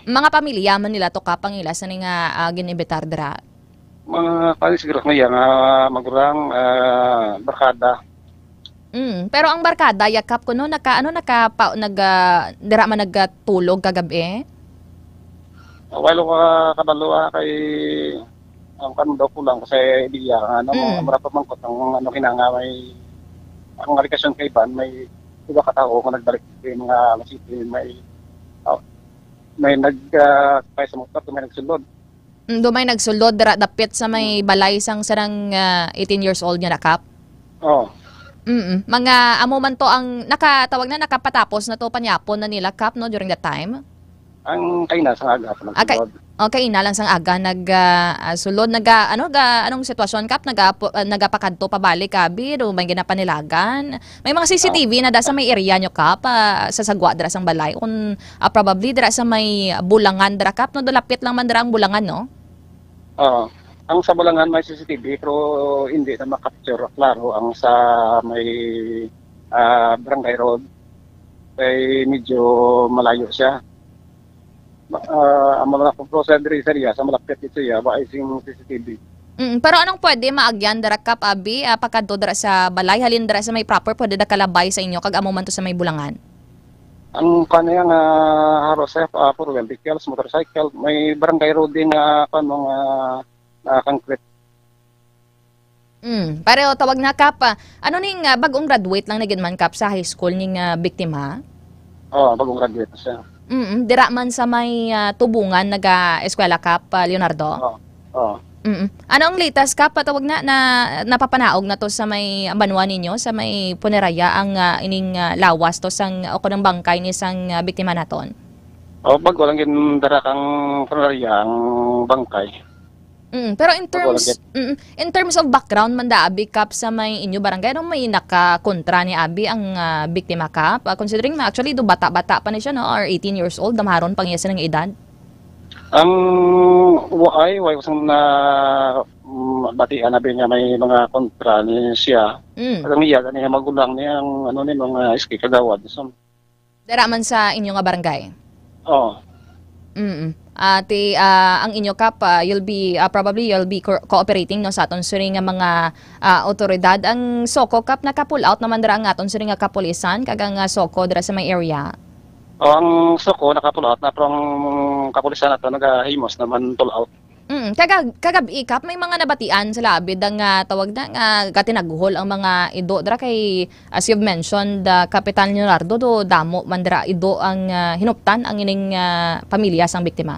Mga pamilya man nila to kapang ila sa nga ginibitar dira. Mga kani siguro nga magurang barkada. Pero ang barkada yakap kuno dira man nagtulog kagabi. Walo ka kabalo kay ang kando ko lang kasi diya marapa man ko ang kinanga may ang alikasyon kay ban may iba ka tao kung nagbalik mga masiti may kay sa motor may nagsulod. May nagsulod dira dapit sa may balay sang sarang 18 years old nga nakap. Mga amo man to ang nakatawag na nakapatapos na to panyapon na nila Kap no during that time. Ang kaina sa aga nagsulod. Okay na lang sang aga sulod anong sitwasyon Kap nagapakadto pabalik abi do may ginapanilagan. May mga CCTV na da sa may area nyo Kap sa sagwa dira sang balay kun probably dira sa may bulangan dira Kap no dolapit lang man dira ang bulangan no. Ang sa bulangan may CCTV pero hindi na makapture klaro ang sa may barangay road ay medyo malayo siya. Ang mga procedure sa malapit ito ya ba ising CCTV. Pero anong pwede maagyan dara Kap abi pagkadto dara sa balay halin dara sa may proper pwede da kalabay sa inyo kag amo man to sa may bulangan. Ang kanayang harosef puro vehicles, motorcycle, may barangay road din kanong concrete. Pareho tawag na Kap. Ano ning bagong graduate lang na gid man Kap sa high school ning biktima? Bagong graduate siya. Dira man sa may tubungan naga-eskwela Kap Leonardo. Ano ang latest Kap patawag na napapanaog na to sa may banwa ninyo sa may puneraya ang ining lawas to sang o ng bangkay ni sang biktima naton? Bago lang gin dara kang puneraya ang bangkay. Pero in terms of background man da abi Kap sa may inyo barangay no may nakakontra ni abi ang biktima Kap considering actually do bata-bata pa ni siya no or 18 years old damaron pang iya ng edad. Ang way usang na batian na niya may mga kontra ni siya. Ang iya niya magulang niya ang ano ni mga iski kagawad so. Dara man sa inyo nga barangay. Ang inyo Kap probably you'll be cooperating no sa aton suri nga mga otoridad. Ang Soko Kap naka-pull out naman dira ang aton suri nga kapulisan kag ang Soko dira sa may area. Ang Soko naka-pull out na pero ang kapulisan nato nagahimos naman pull out. Kagabi Kap may mga nabatian sa labid ang tawag na nga gatinaguhol ang mga ido dira kay as you've mentioned Kapitan Leonardo do damo man dira ido ang hinuptan ang ining pamilya sang biktima.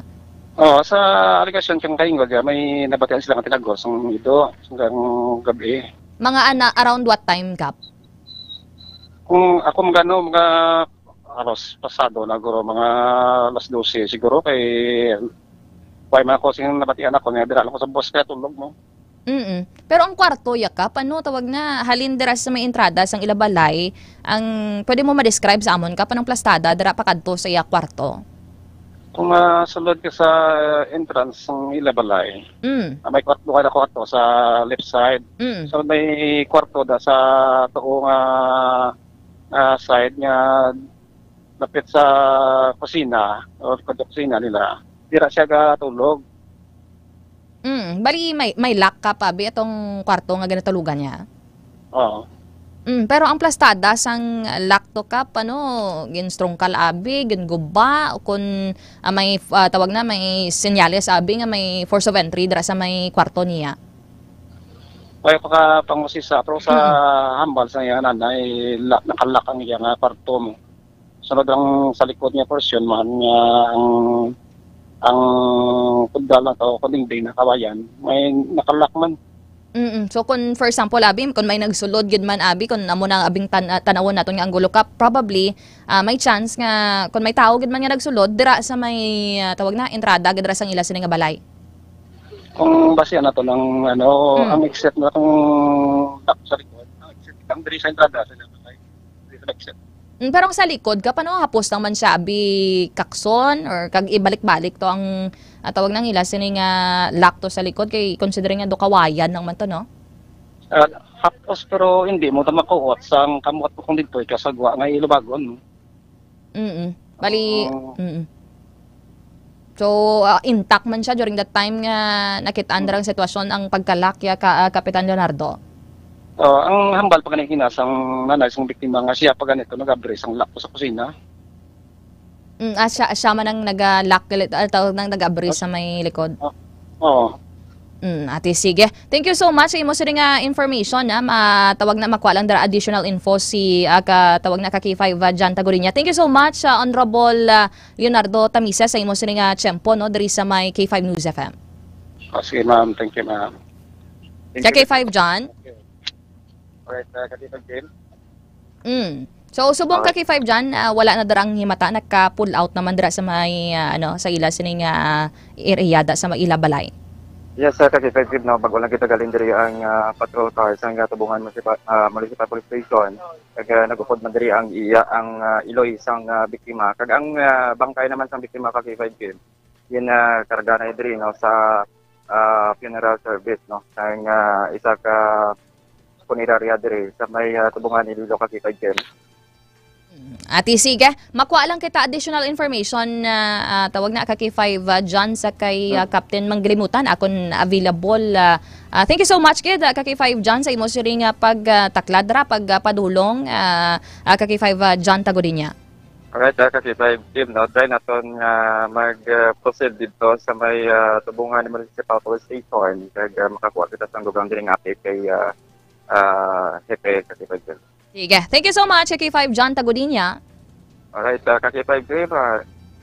Sa aligasyon kang kaingod, may nabatian sila ng tinagos ang ito hanggang gabi. Mga around what time, Kap? Kung ako mga aros pasado na guro mga alas 12 siguro kay man ako sing nabatian ako nga dira ako sa boss kaya tulog mo. Pero ang kwarto Kap, tawag na halin dira sa may entrada sang ilabalay, ang pwede mo ma-describe sa amon Kap anong plastada dira pa kadto sa iya kwarto? Kung sulod ka sa entrance ng ilabalay, may kwarto ka na kwarto sa left side. So may kwarto da sa tuong side nga lapit sa kusina o kusina nila. Dira siya katulog. Bali may lock ka pa bi atong kwarto nga ganatulugan niya. Oo. Pero ang plastada sang lock to Kap ginstrong kal abi ginguba kun may tawag na may senyales abi nga may force of entry dira sa may kwarto niya. Kaya pa pangusisa pero sa hambal sa iya nanay nakalak ang iya nga kwarto mo. Sunod ang sa likod niya portion man nga ang pagdala to kuning day na kawayan may nakalak man. So kung for example abi kung may nagsulod gid man abi kun amo na abing tanawon naton nga Angulo Kap, probably may chance nga kung may tao gid man nga nagsulod dira sa may tawag na entrada gid dira sang ila sini nga balay. Kung basihan nato ng ang exit na tong sa likod, ang exit ang diri sa entrada sa balay. Diri sa exit. Pero sa likod ka hapos lang man siya abi kakson or kag ibalik-balik to ang tawag nang ila sini nga lock to sa likod kay considering nga do kawayan nang man to no. Hapos pero hindi mo ta makuot sang kamuot ko kung dito kasagwa nga ilubagon. Bali So intact man siya during that time nga nakitaan darang sitwasyon ang pagkalak ya Kapitan Leonardo. Ang hambal pa kanina sang nanay sang biktima nga siya pa ganito nag-abre sang lock sa kusina. Siya man ang nag-lock tawag nang nag-abre sa may likod. Oo. Ate sige. Thank you so much sa imo sa nga information matawag na makuha lang dara additional info si tawag na K5 Jan Tagorinia. Thank you so much Honorable Leonardo Tamisa sa imo sa nga tiyempo no diri sa may K5 News FM. Sige ma'am, thank you ma'am. K5 Jan. Alright, K5 Jan. So subong K5 Jan wala na darang himata nagka-pull out naman dira sa may sa ila sining area sa ila balay. Yes, K5 no, bago lang kita galing diri ang patrol cars ang Tubungan Municipal Police Station. Kag nagupod man diri ang iloy sang biktima. Kag ang bangkay naman sang biktima K5 yun karga na diri no sa funeral service no sang isa ka funeraria diri sa may Tubungan Iloilo K5. Ati sige, makuha lang kita additional information na tawag na K5 John sa kay Captain Manggilimutan akon available. Thank you so much kid K5 John sa imo siring pagtaklad ra pagpadulong K5 John Tagorinia. Alright, K5 team no, try naton mag-proceed dito sa may Tubungan Municipal Police Station kag makakuha kita sang gugang diring update kay Hepe K5 team. Sige. Thank you so much, K5 John Tagodinia. Alright, K5 team,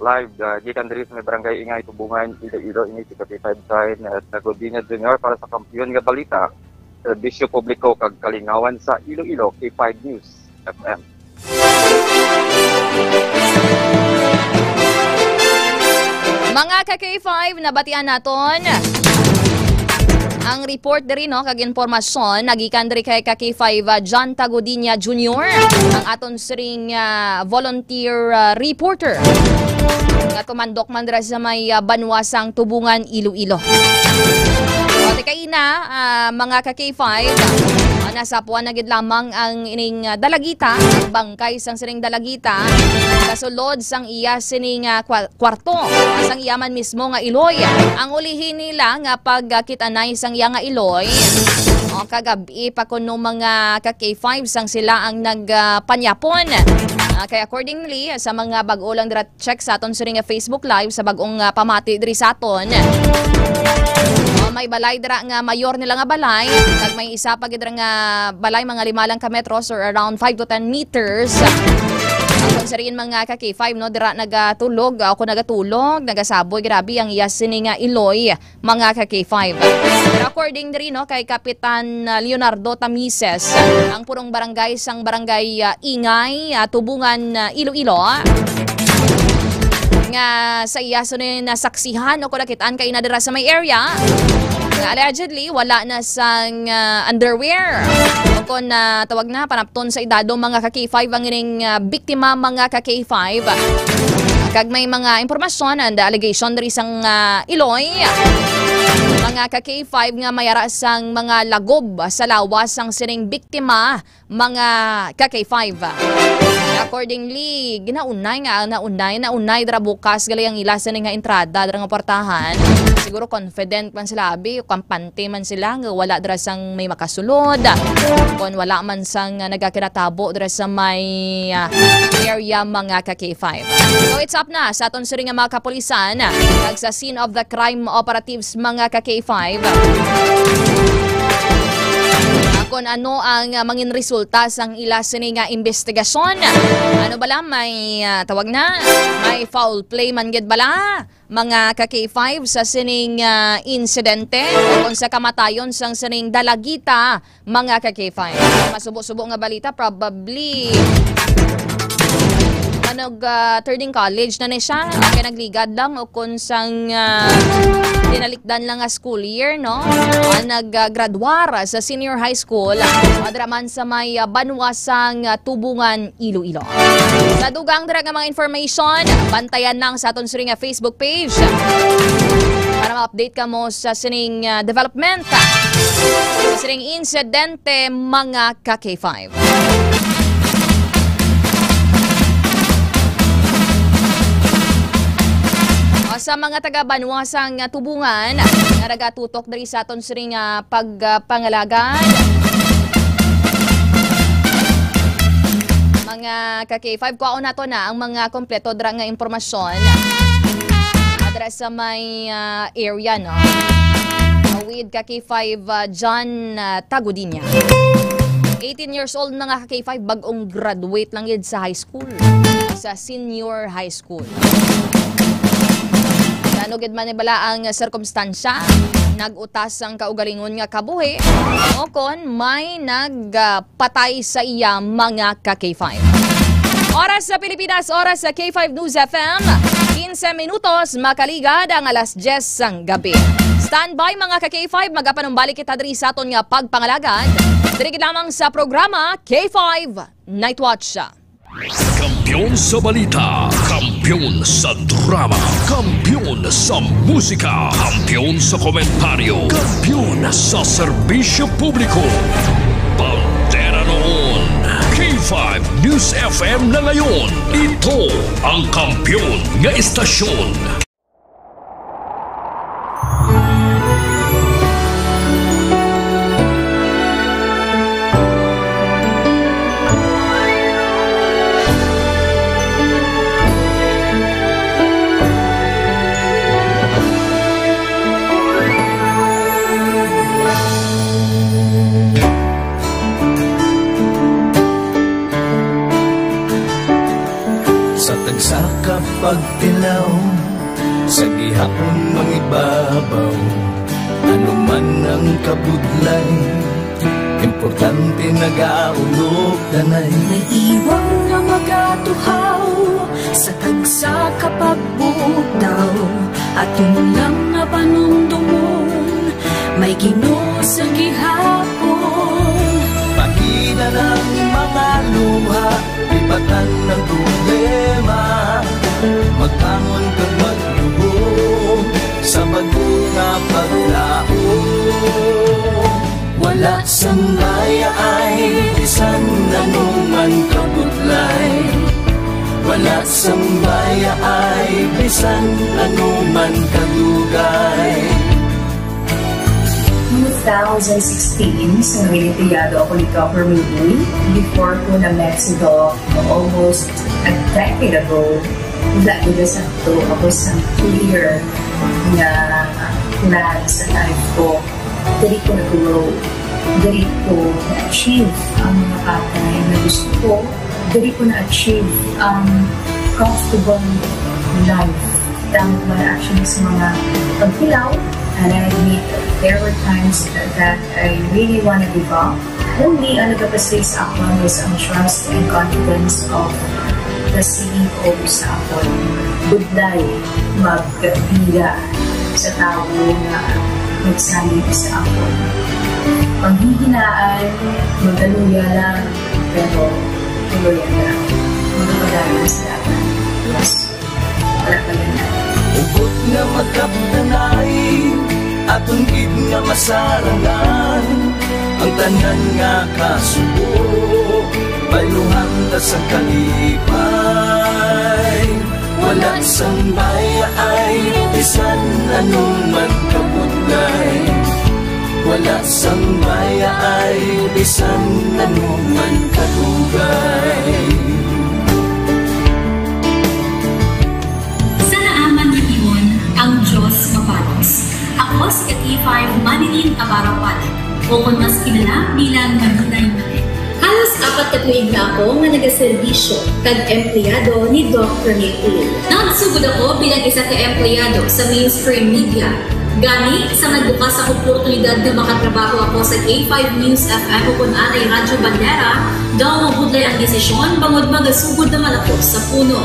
live, gikan diri sa may barangay Ingay, Tubungan, Iloilo, ini si K5 John Tagodinia Jr. para sa kampiyon nga balita, serbisyo publiko kag kalingawan sa Iloilo, K5 News FM. Mga K5, nabatian naton ang report diri no kag impormasyon nagikan diri kay K5 John Tagodinia Jr. ang aton siring volunteer reporter nga tumandok man diri sa may banwasang Tubungan Iloilo. O kaina mga K5 nasa puwan na gid lamang ang ining dalagita bangkay sang siring dalagita kasulod sang iya sining kwarto sang iya man mismo nga iloy ang ulihin nila nga pagkitanay sang iya nga iloy kagabi pa kuno mga K5 sang sila ang nagpanyapon kaya accordingly sa mga bag-o lang dira check sa aton siring Facebook live sa bag-ong pamati diri sa aton may balay dira nga mayor nila nga balay kag may isa pa gid nga balay mga 5 lang ka metros or around 5 to 10 meters ang sa rin mga ka-K5 no dira nagatulog ako nagatulog nagasaboy grabe ang iya sini nga Iloy mga ka-K5. Pero according diri no kay Kapitan Leonardo Tamises ang purong barangay sang barangay Ingay Tubungan Iloilo nga sa iya sunin nasaksihan o kunakitaan kay nadira sa may area nga allegedly wala na sang underwear o kung tawag na panapton sa idado mga ka-K5 ang ining biktima mga ka-K5 kag may mga impormasyon and allegation diri sang Iloy mga ka-K5 nga mayara sang mga lagob sa lawas sang sining biktima mga ka-K5. Accordingly, naunay dra bukas gali ang ilasan nga entrada dra nga portahan. Siguro confident man sila abi, kampante man sila nga wala dra sang may makasulod. Kung wala man sang nagakinatabo dra sa may area mga ka-K5. So it's up na sa aton siri nga mga kapulisan kag sa scene of the crime operatives mga ka-K5. Kung ano ang mangin resulta sang ila sini nga investigasyon. Ano bala may tawag na may foul play man gid bala mga ka-K5 sa sining insidente o kung sa kamatayon sang sining dalagita mga ka-K5. Masubo-subo nga balita probably turning college na siya kaya nagligad lang o kung sang dinalikdan lang nga school year no naggraduar sa senior high school madraman sa may Banwasang Tubungan Iloilo. Sa dugang dira nga mga information bantayan lang sa aton suri nga Facebook page para ma-update ka mo sa sining development sa sining insidente mga ka-K5. Sa mga taga-Banwasang Tubungan na nagatutok diri sa aton siring pagpangalagan. Mga ka-K5 kuwaon nato na ang mga kompleto dra nga impormasyon dira sa may area no. With ka-K5 John Tagudinya. 18 years old mga ka-K5 bagong graduate lang yun sa high school. Sa senior high school. Nanugid man bala ang sirkumstansya, nagutas ang kaugalingon nga kabuhi o kon may nagpatay sa iya mga ka-K5. Oras sa Pilipinas, oras sa K5 News FM, 15 minutos makaligad ang alas 10 ng gabi. Standby mga ka-K5, magapanumbalik kita diri sa aton nga pagpangalagad. Diri lamang sa programa K5 Night Watch. Kampiyon sa balita, kampiyon sa drama, kampiyon sa musika, kampiyon sa komentaryo, kampiyon sa serbisyo publiko. Pantera noon, K5 News FM na ngayon. Ito ang kampiyon nga istasyon. Pagtilaw sa gihapon mangibabaw, ano man ang kabudlay, importante nagaulog danay. May iwang nga magatuhaw sa tagsa kapagbutaw, at yun lang nga panumdumon, may Ginoo sa gihapon. Pahina ng mga luha, lipatan ng problema, magbangon kang maglubog sa bagong nga paglaong. Wala sang laya ay bisan anuman kabudlay, wala sang laya ay bisan anuman kadugay. 2016, sa nilitiyado ako ni Copper Mini before ko na Mexico almost a decade ago. Dahil sa ito, ako sa clear na plan sa life ko. Dari ko na-grow. Dari ko na-achieve ang mga patay na gusto ko dili ko na-achieve comfortable life dahil wala actually sa mga pagkilaw. And I admit there were times that I really want to give up. Only ang nagkapasay sa ako is ang trust and confidence of the CEO sa ako. Budlay magbiga sa tao na nagsalit sa ako. Panghihinaan, magdaluya lang, pero tuloy lang. Magpadayon sa lahat. Yes, wala pa yan. Ubot nga magkaptanay, atong gid nga masarangan, ang tanan nga kasubo, bayluhan ta sa kalipay. Wala sang ay bisan anong magkabudlay. Wala sang ay bisan anong magkadugay. Ang Diyos mapalos. Ako si K5 Manilin Abarawan, o kung mas kilala bilang Maninay Manin. Halos 4 ka tuig na ako nga nagaserbisyo kag empleyado ni Dr. Nick. Nagsugod ako bilang isa ka empleyado sa mainstream media. Gani sa nagbukas ang oportunidad na makatrabaho ako sa K5 News FM o kung anay Radyo Bandera, daw mabudlay ang desisyon bangod magasugod naman ako sa puno.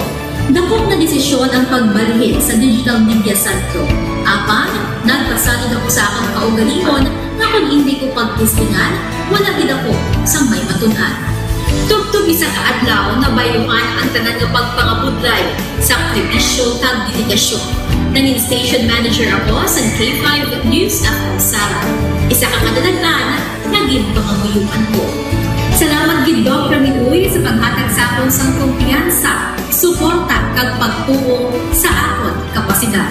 Dapot na desisyon ang pagbalhin sa Digital Media Center. Apan, nagpasalid ako sa akong kaugalingon na kung hindi ko pagtistingan, wala gid ako sa may matunan. Tugtog isa ka adlaw na bayuhan ang tanan nga pagpangabudlay sa sakripisyo kag dedikasyon. Nanging station manager ako sa K5 News FM Sala. Isa ka kadagdagan, naging panganguyuan ko. Salamat gid Dr. Miluy sa paghatag sa akon sang kumpiyansa, suporta kag pagtuo sa akon kapasidad.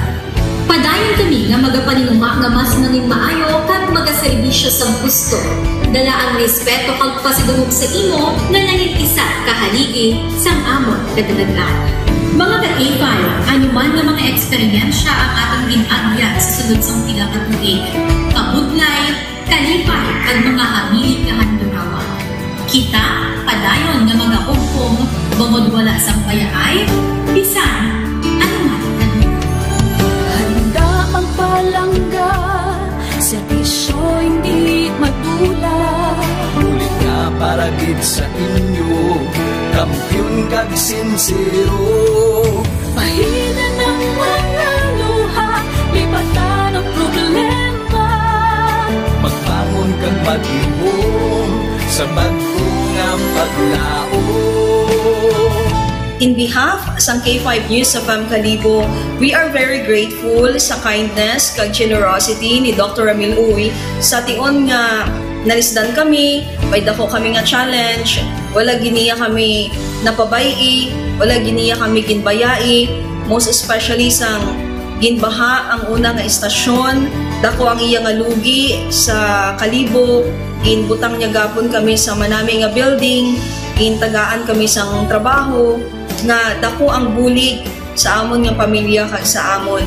Padayon kami nga magapaninuma nga mas nanging maayo kag magaserbisyo sa gusto. Dala ang respeto kag pasidungog sa imo nga nanging isa kahaligi sang amon kadagdagan. Mga ka-K5, anuman nga mga eksperyensya ang atong ginagyan sa sunod sang pila ka tuig. Kabudlay, kalipay kag mga habilig nga handurawan. Kita, padayon nga mag-augpong, bangod wala sa payaay, bisan, anuman na. Handa magpalangga, serbisyo hindi madula. Ulit nga para gid sa inyo, kampiyon kag sincero. Mahina ng mga luha, lipatan ang problema. Magbangon kag mag-ibong, sa bagong ang paglao. In behalf sa K5 News FM Kalibo, we are very grateful sa kindness kag generosity ni Dr. Ramil Uy sa tion nga nalisdan kami, may dako kami nga challenge, wala giniya kami napabayi, wala giniya kami ginbayai, most especially sang ginbaha ang una nga istasyon, dako ang iya nga lugi sa Kalibo, ginbutang niya gapon kami sa manami nga building, gintagaan kami sang trabaho, nga dako ang bulig sa amon nga pamilya kag sa amon.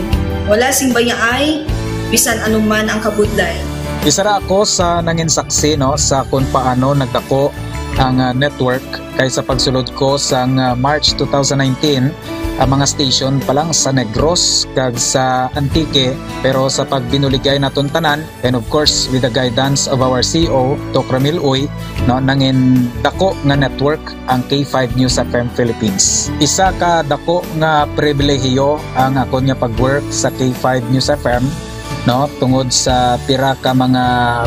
Wala sing bayaay, bisan anuman ang kabudlay. Isa ra ako sa nangin saksi no sa kung paano nagdako ang network kay sa pagsulod ko sa March 2019 ang mga station pa lang sa Negros kag sa Antique, pero sa pagbinuligay naton tanan and of course with the guidance of our CEO Dr. Ramil Uy no nangin dako nga network ang K5 News FM Philippines. Isa ka dako nga pribilehiyo ang akon nga pagwork sa K5 News FM no tungod sa pira ka mga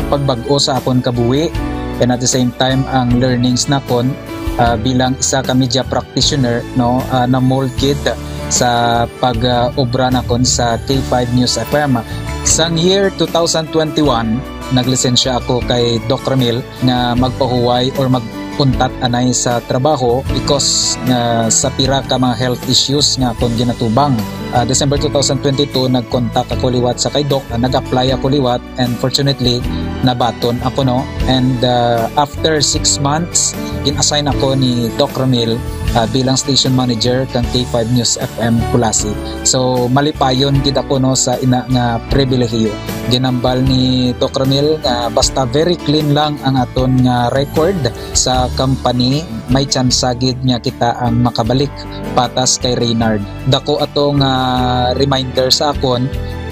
pagbag-o sa akon kabuhi and at the same time ang learnings nakon bilang isa ka media practitioner no na molded sa pag-obra nakon sa K5 News FM. Sang year 2021 naglisensya ako kay Doc Ramil na magpahuway or magpuntat anay sa trabaho because sa pira ka mga health issues nga akong ginatubang. December 2022 nag-contact ako liwat sa kay Doc, nag-apply ako liwat and fortunately nabaton ako no, and after 6 months in-assign ako ni Doc Ramil bilang station manager kang K5 News FM Kulasi. So malipayon gid ako no sa ina nga pribilehiyo. Ginambal ni Doc Ramil basta very clean lang ang aton nga record sa company may tsansagid nga kita ang makabalik patas kay Reynard. Dako atong reminder sa akon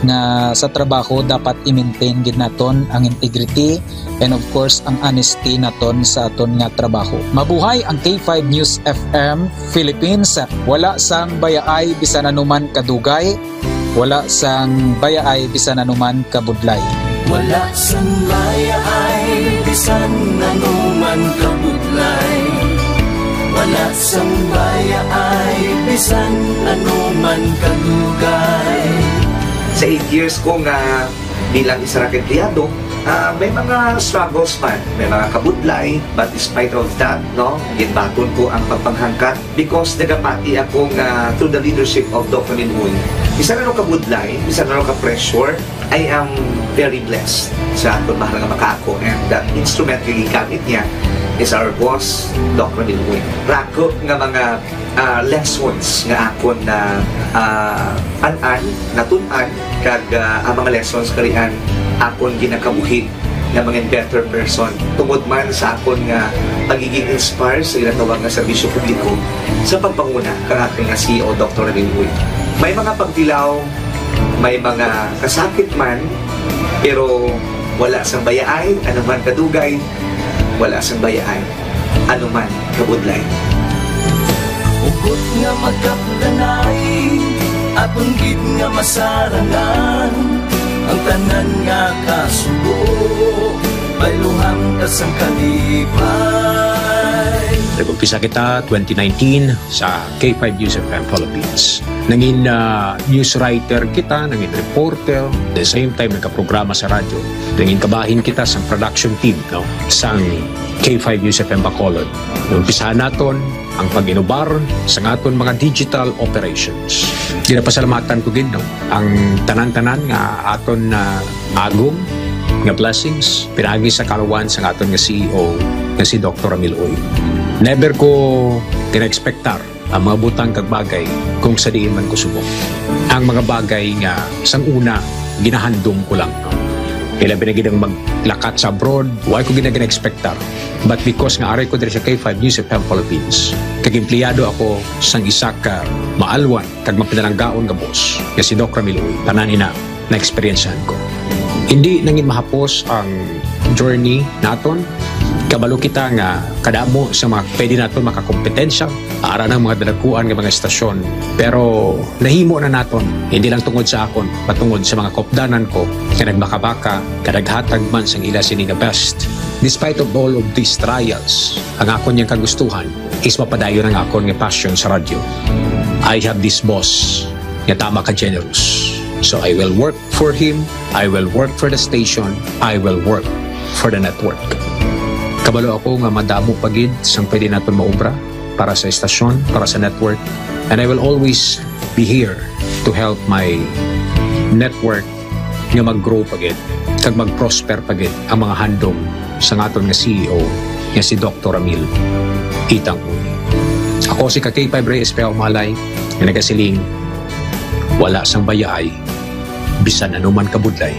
nga sa trabaho dapat i-maintain gid naton ang integrity and of course ang honesty naton sa aton nga trabaho. Mabuhay ang K5 News FM Philippines. Wala sang bayaay bisan anuman kadugay, wala sang bayaay bisan anuman kabudlay. Wala sang bayaay bisan anuman kabudlay. Wala sang bayaay bisan anuman kadugay. Sa 8 years ko nga bilang isa ra empleyado, may mga struggles man, may mga kabudlay, but despite of that, no, ginbaton ko ang pagpanghangkat because nagapati ako nga through the leadership of Dr. Minun. Isa na kabudlay, isa na ka-pressure, I am very blessed sa atong mahal nga makako, and that instrument nga gigamit niya is our boss, Dr. Minun. Rako nga mga lessons nga akon na natun-an kag ang mga lessons karian akon ginakabuhi nga mga better person tungod man sa akon nga pagiging inspired sa ginatawag nga serbisyo publiko sa pagpanguna kang aking nga CEO Dr. Ramil. May mga pagtilaw, may mga kasakit man, pero wala sang bayaay, anuman kadugay, wala sang bayaay, anuman kabudlay. Ukot nga magkapdanay, atong gid nga masarangan, ang tanan nga kasubo, bayluhang kasang kalipay. Nag-umpisa kita 2019 sa K5 News FM Philippines. Nangin news writer kita, nangin reporter, at the same time nagka-programa sa radyo. Nangin kabahin kita sa production team, no, sang K5 News FM Bacolod. Umpisahan naton ang pag-inubar sa aton mga digital operations. Ginapasalamatan ko gid, no, ang tanan-tanan nga aton na agong nga blessings pinagi sa kalawan sa aton nga CEO nga si Dr. Ramil Uy. Never ko tina-expectar ang mga butang kag bagay kung sa diin man ko subok. Ang mga bagay nga sang una ginahandom ko lang, no. Kailan binagidang maglakat sa abroad, why ko ginag-expectar. But because nga aray ko diri sa K5 News FM Philippines, kag empleyado ako sang isa ka maalwan kag mapinalanggaon nga boss, nga si Dr. Ramil Uy, tanan ina na experiencehan ko. Hindi nangin mahapos ang journey naton. Kabalo kita nga kadamo sa mga pwede naton makakompetensya ara ng mga dalakuan ng mga estasyon. Pero nahimo na naton, hindi lang tungod sa akon, patungod sa mga kopdanan ko na nagmakabaka, kadaghatag man sang ila sini nga best. Despite of all of these trials, ang akon niyang kagustuhan is mapadayon ang akon nga passion sa radyo. I have this boss nga tama ka generous. So I will work for him, I will work for the station, I will work for the network. Kabalo ako nga madamo pagid sang pwede naton maubra para sa estasyon, para sa network, and I will always be here to help my network nga mag-grow pagid kag mag-prosper pagid ang mga handom sa aton nga CEO nga si Dr. Ramil Itang Uy. Ako si K5 Reyes Peao Malay nga nagasiling wala sang bayaay bisan anuman kabudlay,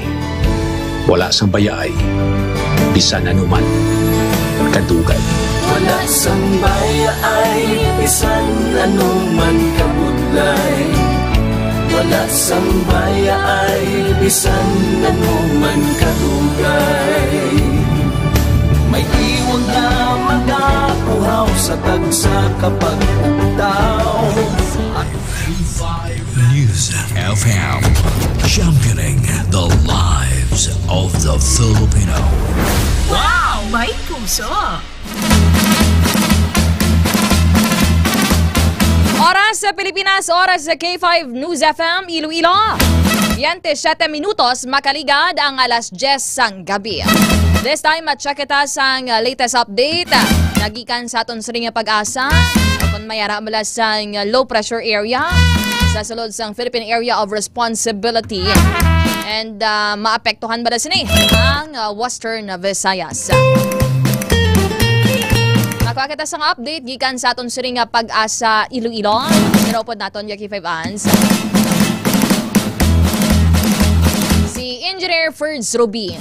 wala sang bayaay bisan anuman kadugay. Wala sang bayaay bisan anuman kabudlay. Wala sang bayaay bisan anuman kadugay. May iwag na magapuhaw sa tagsa kapag ugtaw. News FM, championing the lives of the Filipino. Wow! May puso! Oras sa Pilipinas, oras sa K5 News FM, Iloilo. 27 minutos, makaligad ang alas 10 sang gabi. This time, check kita sa latest update. Nagikan sa aton sa ring pag-asa. Kung mayara mula sa low pressure area, sa sulod sang Philippine Area of Responsibility. And maapektuhan ba na sini ang Western Visayas. Nakuha kita sang update, gikan sa aton sa ring pag-asa Iloilo. Niropod naton yung K5 Ans. Si Engineer Ferds Rubin.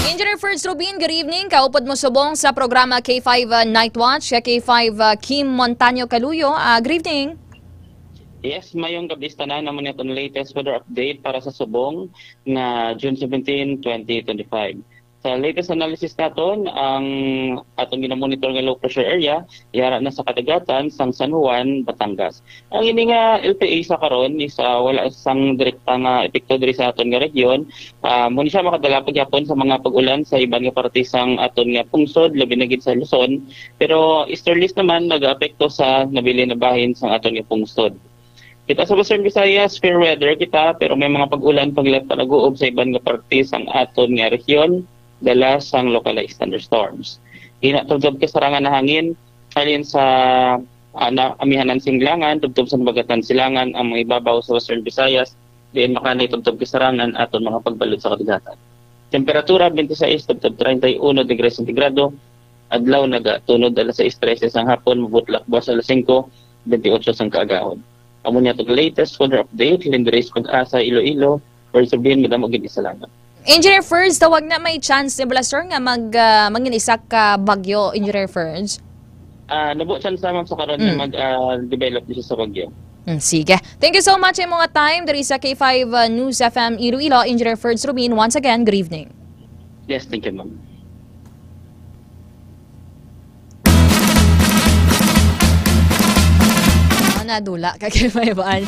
Engineer First Rubin, good evening. Kaupod mo subong sa programa K5 Night Watch. K5 Kim Montaño Caluyo. Good evening. Yes, mayong gabi-tanan naman itong latest weather update para sa subong na June 17, 2025. Sa latest analysis naton, ang atong ginamonitor nga low pressure area yara na sa kadagatan sang San Juan, Batangas. Ang ini nga LPA sa karon is wala sang direkta nga epekto diri sa aton nga region. Muna siya makadala pagyapon sa mga pag-ulan sa iban nga parte sang aton nga pungsod labi na gid sa Luzon, pero easterlies naman nag-apekto sa nabili na bahin sang aton nga pungsod. Kita sa Western Visayas, fair weather kita, pero may mga pag-ulan paglat pa nag-uob sa iban nga parte sang aton nga region, dala sang localized thunderstorms. Inatubdob kasarangan na hangin, alin sa amihanan singlangan, tubtob sa nabagatan silangan ang mga ibabaw sa Western Visayas, diin makanay tubtob kasarangan aton mga pagbalot sa kadagatan. Temperatura 26 tubtob 31 degrees centigrado, adlaw nagatunod alas 6:13 sang hapon, mabutlak buwas alas 5, 28 sang kaagahon. Amo niya itong latest weather update, Lindres Pag-asa, Iloilo, or sabihin madamo gid salamat. Engineer First, tawag na may chance ni Blastor nga manginisak ka bagyo, Engineer First? Nabuo chance naman sa karon na mag-develop siya sa bagyo. Sige. Thank you so much sa mga time. Dari sa K5 News FM Iloilo, Engineer First Rubin. Once again, good evening. Yes, thank you, ma'am. Nadula ka kay may bans.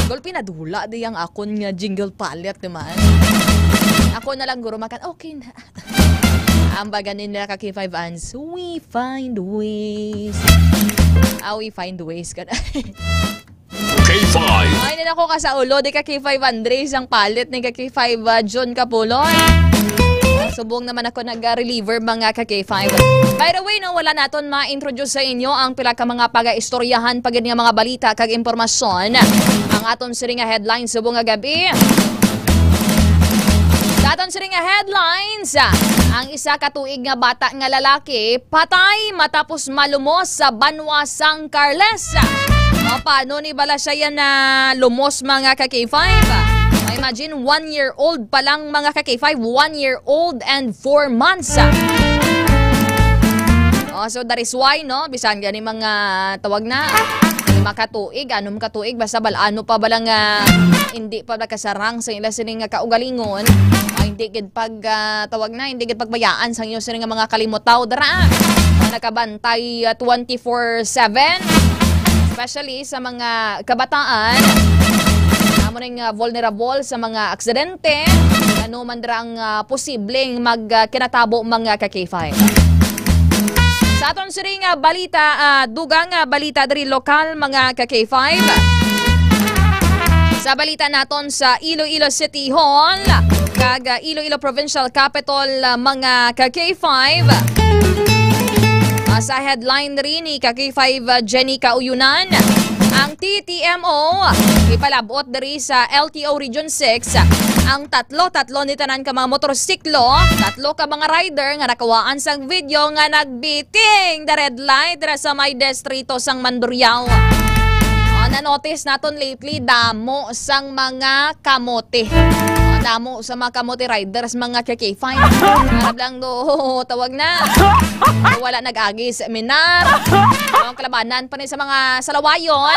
Gulpi nadula di ang akon nga jingle palette naman. Ako na lang guro makan okay na. Ang baganin nila ka kay 5 ans. We find ways. We find ways ka na. K5. Ay na ako ka sa ulo di ka kay 5 Andres ang palette ni ka kay 5 John Capulon. Subong naman ako nag-reliever mga ka-K5. By the way, no, wala naton ma-introduce sa inyo ang pila ka mga paga-istoryahan pagid nga mga balita kag impormasyon. Ang aton siri nga headlines subong nga gabi. Sa aton siri nga headlines, ang isa ka tuig nga bata nga lalaki patay matapos malumos sa Banwa San Carles. Paano ni bala siya yan na lumos mga ka-K5? Imagine, 1-year-old pa lang mga ka-K5, 1-year-old and 4 months. So that is why, no, bisan gani mga tawag na, makatuig, anong katuig, basta balano pa balang hindi pa kasarang sa ila sining kaugalingon, hindi gid pag tawag na, hindi gid pagbayaan sa inyo sining mga kalimutaw, dara, nakabantay 24/7, especially sa mga kabataan, vulnerable sa mga aksidente, ano man drang posibleng magkinatabo mga ka-K5. Sa aton siring balita, dugang balita dari lokal mga ka-K5. Sa balita naton sa Iloilo City Hall, kag Iloilo Provincial Capital mga ka-K5. Sa headline rin ni ka-K5 Jenny Kauyunan, ang TTMO ipalabot diri sa LTO Region 6 ang tatlo ni tanan ka mga motorsiklo, tatlo ka mga rider nga nakawaan sang video nga nagbiting the red light dira sa may distrito sang Mandurriao. Na-notice naton lately damo sang mga kamote. Damo sa mga kamote riders mga K5. Harap lang do tawag na. Wala nag-agi sa seminar. Ang kalabanan pa ni sa mga salawayon.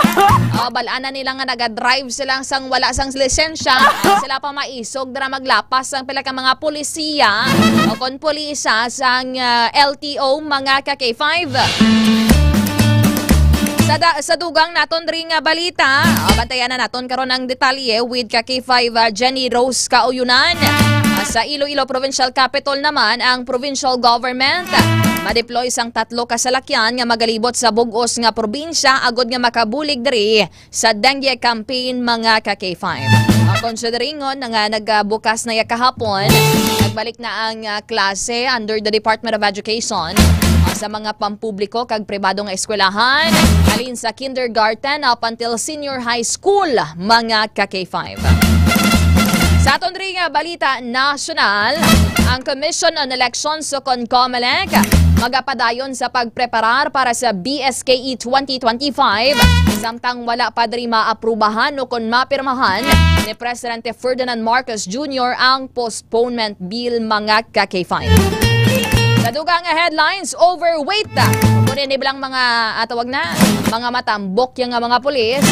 Balaan na nila nga naga-drive silang sang wala sang lisensya. Sila pa maisog dira maglapas ang pila ka mga polisiya o kon pulisa sang LTO mga K5. Sa dugang naton ring balita, bantayan na naton karon ang detalye with ka-K5 Jenny Rose Kauyunan. Sa Iloilo Provincial Capital naman, ang provincial government ma-deploy sang tatlo kasalakyan nga magalibot sa bugos nga probinsya agod nga makabulig diri sa dengue campaign mga ka-K5. Consideringon nga nagbukas na kahapon, nagbalik na ang klase under the Department of Education sa mga pampubliko kag pribado nga eskwelahan alin sa kindergarten up until senior high school mga ka-K5. Sa aton ring balita nasyonal, ang Commission on Elections o CONCOMELEC magapadayon sa pagpreparar para sa BSKE 2025 samtang wala pa diri maaprubahan o kon mapirmahan ni Presidente Ferdinand Marcos Jr. ang postponement bill mga ka-K5. Sa dugang headlines, overweight. Kunin bilang mga mga matambok yung mga pulis.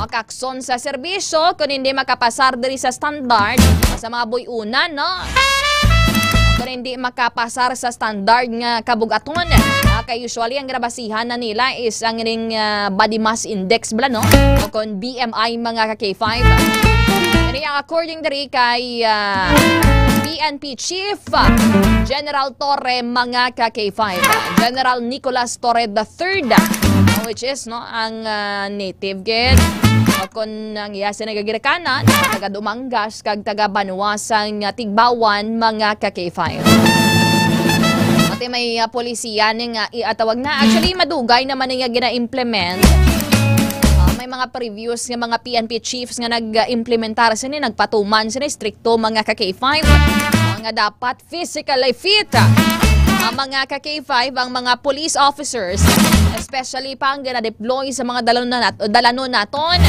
Kakson sa serbisyo kung hindi makapasar diri sa standard sa mga buyunan, no? Kung hindi makapasar sa standard nga kabugaton. Kaya usually ang grabasihan na nila is ang ring body mass index bala, no? O kung BMI mga ka-K5. Kaya ang according diri kay PNP Chief General Torre mga ka-K5. General Nicolas Torre III, which is no ang native gid kung ang iya sinagagirakanan taga Dumangas kag taga Banuasang Tigbawan mga ka-K5. Ate may polisiya ning iatawag na actually madugay naman nga gina-implement. May mga previews ng mga PNP chiefs nga nag-implementar sini, nagpatuman sini, stricto mga ka-K5. Mga dapat physically fit. Ang mga ka-K5, ang mga police officers, especially pa ang gina-deploy sa mga dalanon naton.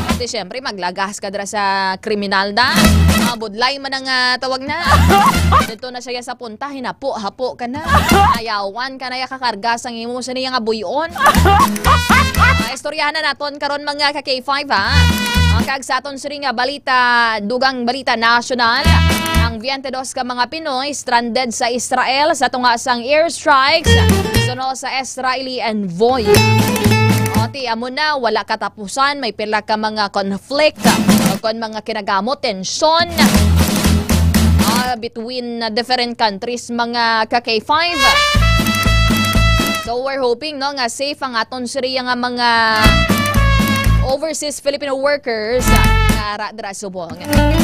Kasi syempre maglagas ka dra sa kriminal na. Mga budlay man ang tawag na. Dito na siya sa punta, hinapo-hapo ka na. Ayawan ka na kakargas ang imo sa niya nga buyon. Istoryahan na naton karon mga ka-K5 ha. Ang kagsaton siri nga balita, dugang balita national. Ang 22 ka mga Pinoy stranded sa Israel sa tungasang airstrikes sunod sa Israeli envoy. Oti amo na wala katapusan, may pila ka mga conflict kon mga kinagamot tensyon between different countries mga ka-K5. So we're hoping no nga safe ang aton siriya nga mga overseas Filipino workers nga dra subong.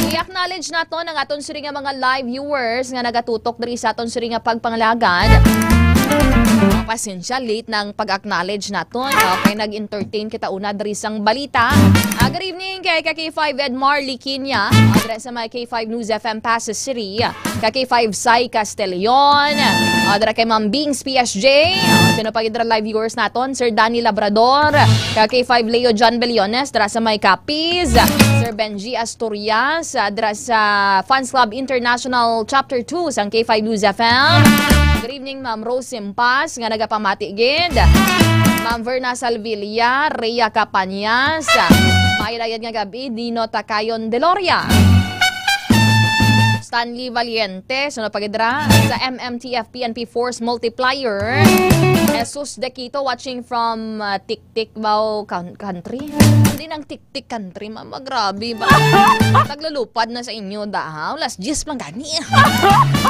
I-acknowledge naton ang aton siriya nga mga live viewers nga nagatutok diri sa aton siriya nga pagpangalagad. Pasensya late ng pag-acknowledge naton. Okay, nag-entertain kita una diri sang balita. Good evening kay K5 Ed Marley Kinya, adres sa may K5 News FM Pasig City, K5 Sai Castellon, adres kay Ma'am Bings PSG, sino pa gidra live viewers naton, Sir Danny Labrador, K5 Leo John Beliones, adres sa may Capiz, Sir Benji Asturias, adres sa Fans Club International Chapter 2 sang K5 News FM. Good evening Ma'am Rose Simpas nga nagapamati gid. Ma'am Verna Salvilla, Rhea Capanyas, mailayan nga gabi Dino Takayon Deloria. Stanley Valiente, sunod pagidra sa MMTF PNP Force Multiplier. Jesus Dequito watching from Tik-Tik Bao Country. Hindi nang Tik-Tik Country, mama, grabe ba? Naglulupad na sa inyo dahaw. Last 10 lang gani.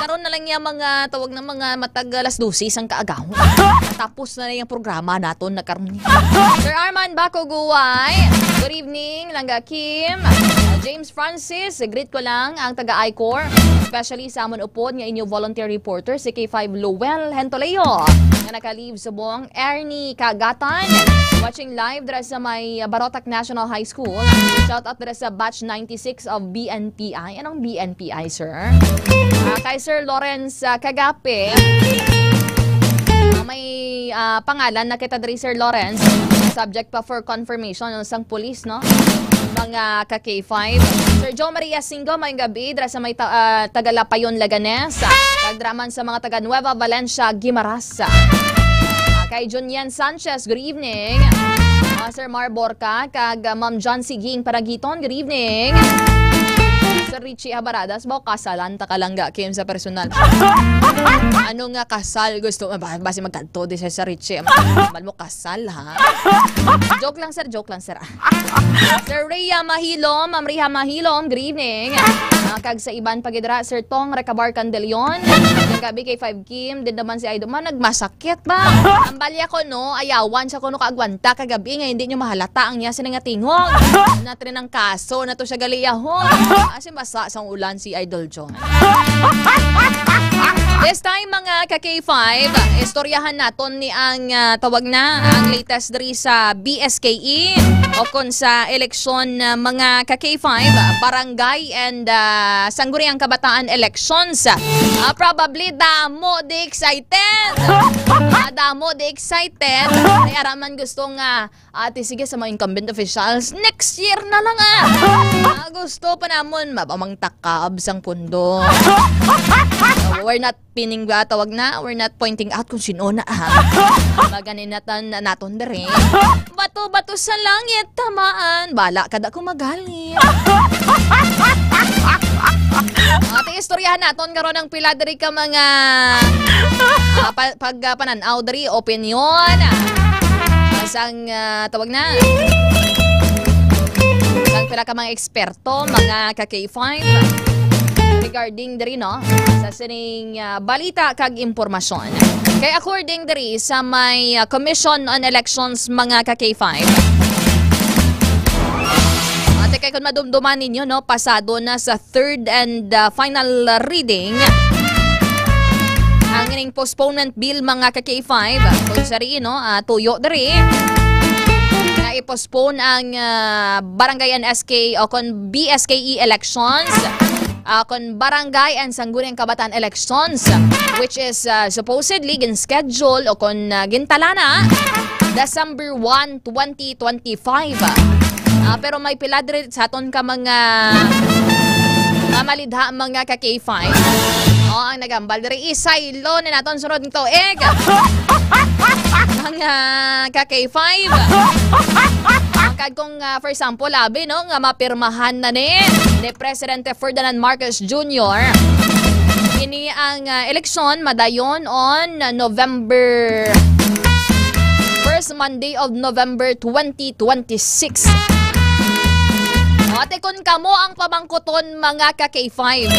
Karoon na lang yung mga tawag na mga matag alas 12 ang kaagaw. Tapos na yung programa naton na karon. Sir Arman Baco Guway, good evening, Langga Kim. James Francis, greet ko lang ang taga-ICOR, especially sa amon upod nga inyo volunteer reporter si K5 Lowell Hentoleo nga naka-leave sa buong Ernie Kagatan, watching live dra sa may Barotac National High School. Shout out dra sa batch 96 of BNPI. Anong BNPI, sir? Kay Sir Lawrence Kagape, may pangalan na kita diri Sir Lawrence, subject pa for confirmation ng isang police, no? Mga ka-K5. Sir Joe Maria Singo, may gabi dra sa may Tagalapayon Laganes, kagdraman sa mga taga Nueva Valencia Guimaras. Kay Junian Sanchez, good evening. Sir Mar Borca, kag Ma'am John Siging Paragiton, good evening. Sir Richie Abaradas, bao kasalan ta kalangga Kim sa personal. Ano nga kasal gusto base magkanto di sa Richie. Mal mo kasal ha. Joke lang sir, joke lang sir. Sir Rhea Mahilom, Ma'am Rhea Mahilom, good evening. Kag sa iban pagidra Sir Tong Recabar Candelion. Gabi kay 5 Kim, din naman si Idol man nagmasakit ba. Ang balya ko no, ayawan sa kuno kaagwanta kagabi nga hindi nyo mahalata ang niya sa nga tingog. Natrin ang kaso na to siya galiyahon. Kasi basa sa ulan si Idol John. This time mga ka-K5, istoryahan naton ni ang tawag na ang latest diri sa BSKE. o kung sa eleksyon mga ka-K5, barangay and sangguniang kabataan elections. Probably damo di excited. Damo di excited. Kaya araman gustong ate sige sa mga incumbent officials next year na lang gusto pa namon mabamang takab sang pundo. We're not pinning tawag na. We're not pointing out kung sino na maganin naton dere. Bato-bato sa langit tamaan. Bala kada ko magalit. Ate istoryahan naton karon ng pila diri ka mga pagpananaw diri opinion. Sang tawag na. Sang pila ka mga eksperto, mga ka-K5 regarding diri no sa sining balita kag impormasyon. Kay according diri sa may Commission on Elections mga ka-K5. Ate kay kun madumduman ninyo no pasado na sa third and final reading ang ining postponement bill mga ka-K5 kung sari no tuyo diri na i-postpone ang barangay and SK o kon BSKE elections kon barangay and sangguniang kabataan elections which is supposedly gin-schedule o kon gintalana December 1, 2025. Pero may pila diri sa aton ka mga malidha mga ka-K5. Ang nagambal diri isaylo ni naton sunod ng tuig. Mga ka-K5. Kag kung for example labi no nga mapirmahan na ni Presidente Ferdinand Marcos Jr. Ini ang eleksyon madayon on November first Monday of November 2026. Ate kun kamo ang pamangkuton mga ka-K5.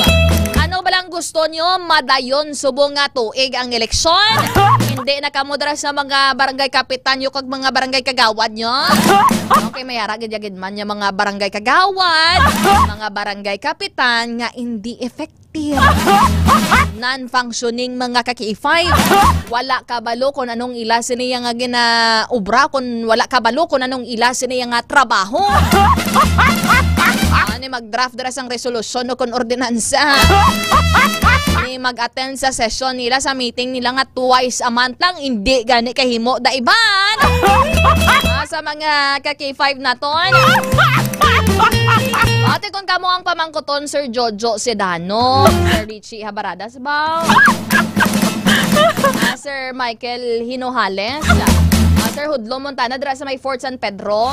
Ano ba lang gusto nyo? Madayon subong nga tuig ang eleksyon? Hindi na kamo dara sa mga barangay kapitan nyo kag mga barangay kagawad nyo? Okay, may haragid-yagid man yung mga barangay kagawad, mga barangay kapitan nga hindi effective. Non-functioning mga ka-K5. Wala kabalo kung anong ila siniya nga ginaubra, kung wala kabalo kung anong ila siniya nga trabaho. Ni mag-draft dara sang resolusyon o kon ordinansa. Ni mag-attend sa session nila sa meeting nila nga twice a month lang, hindi gani kahimo da iban. Sa mga ka-K5 naton. Ate kung kamo ang pamangkuton Sir Jojo Sedano, Sir Richie Habaradas ba? Sir Michael Hinojales, Sir Hudlo Montana dira sa may Fort San Pedro.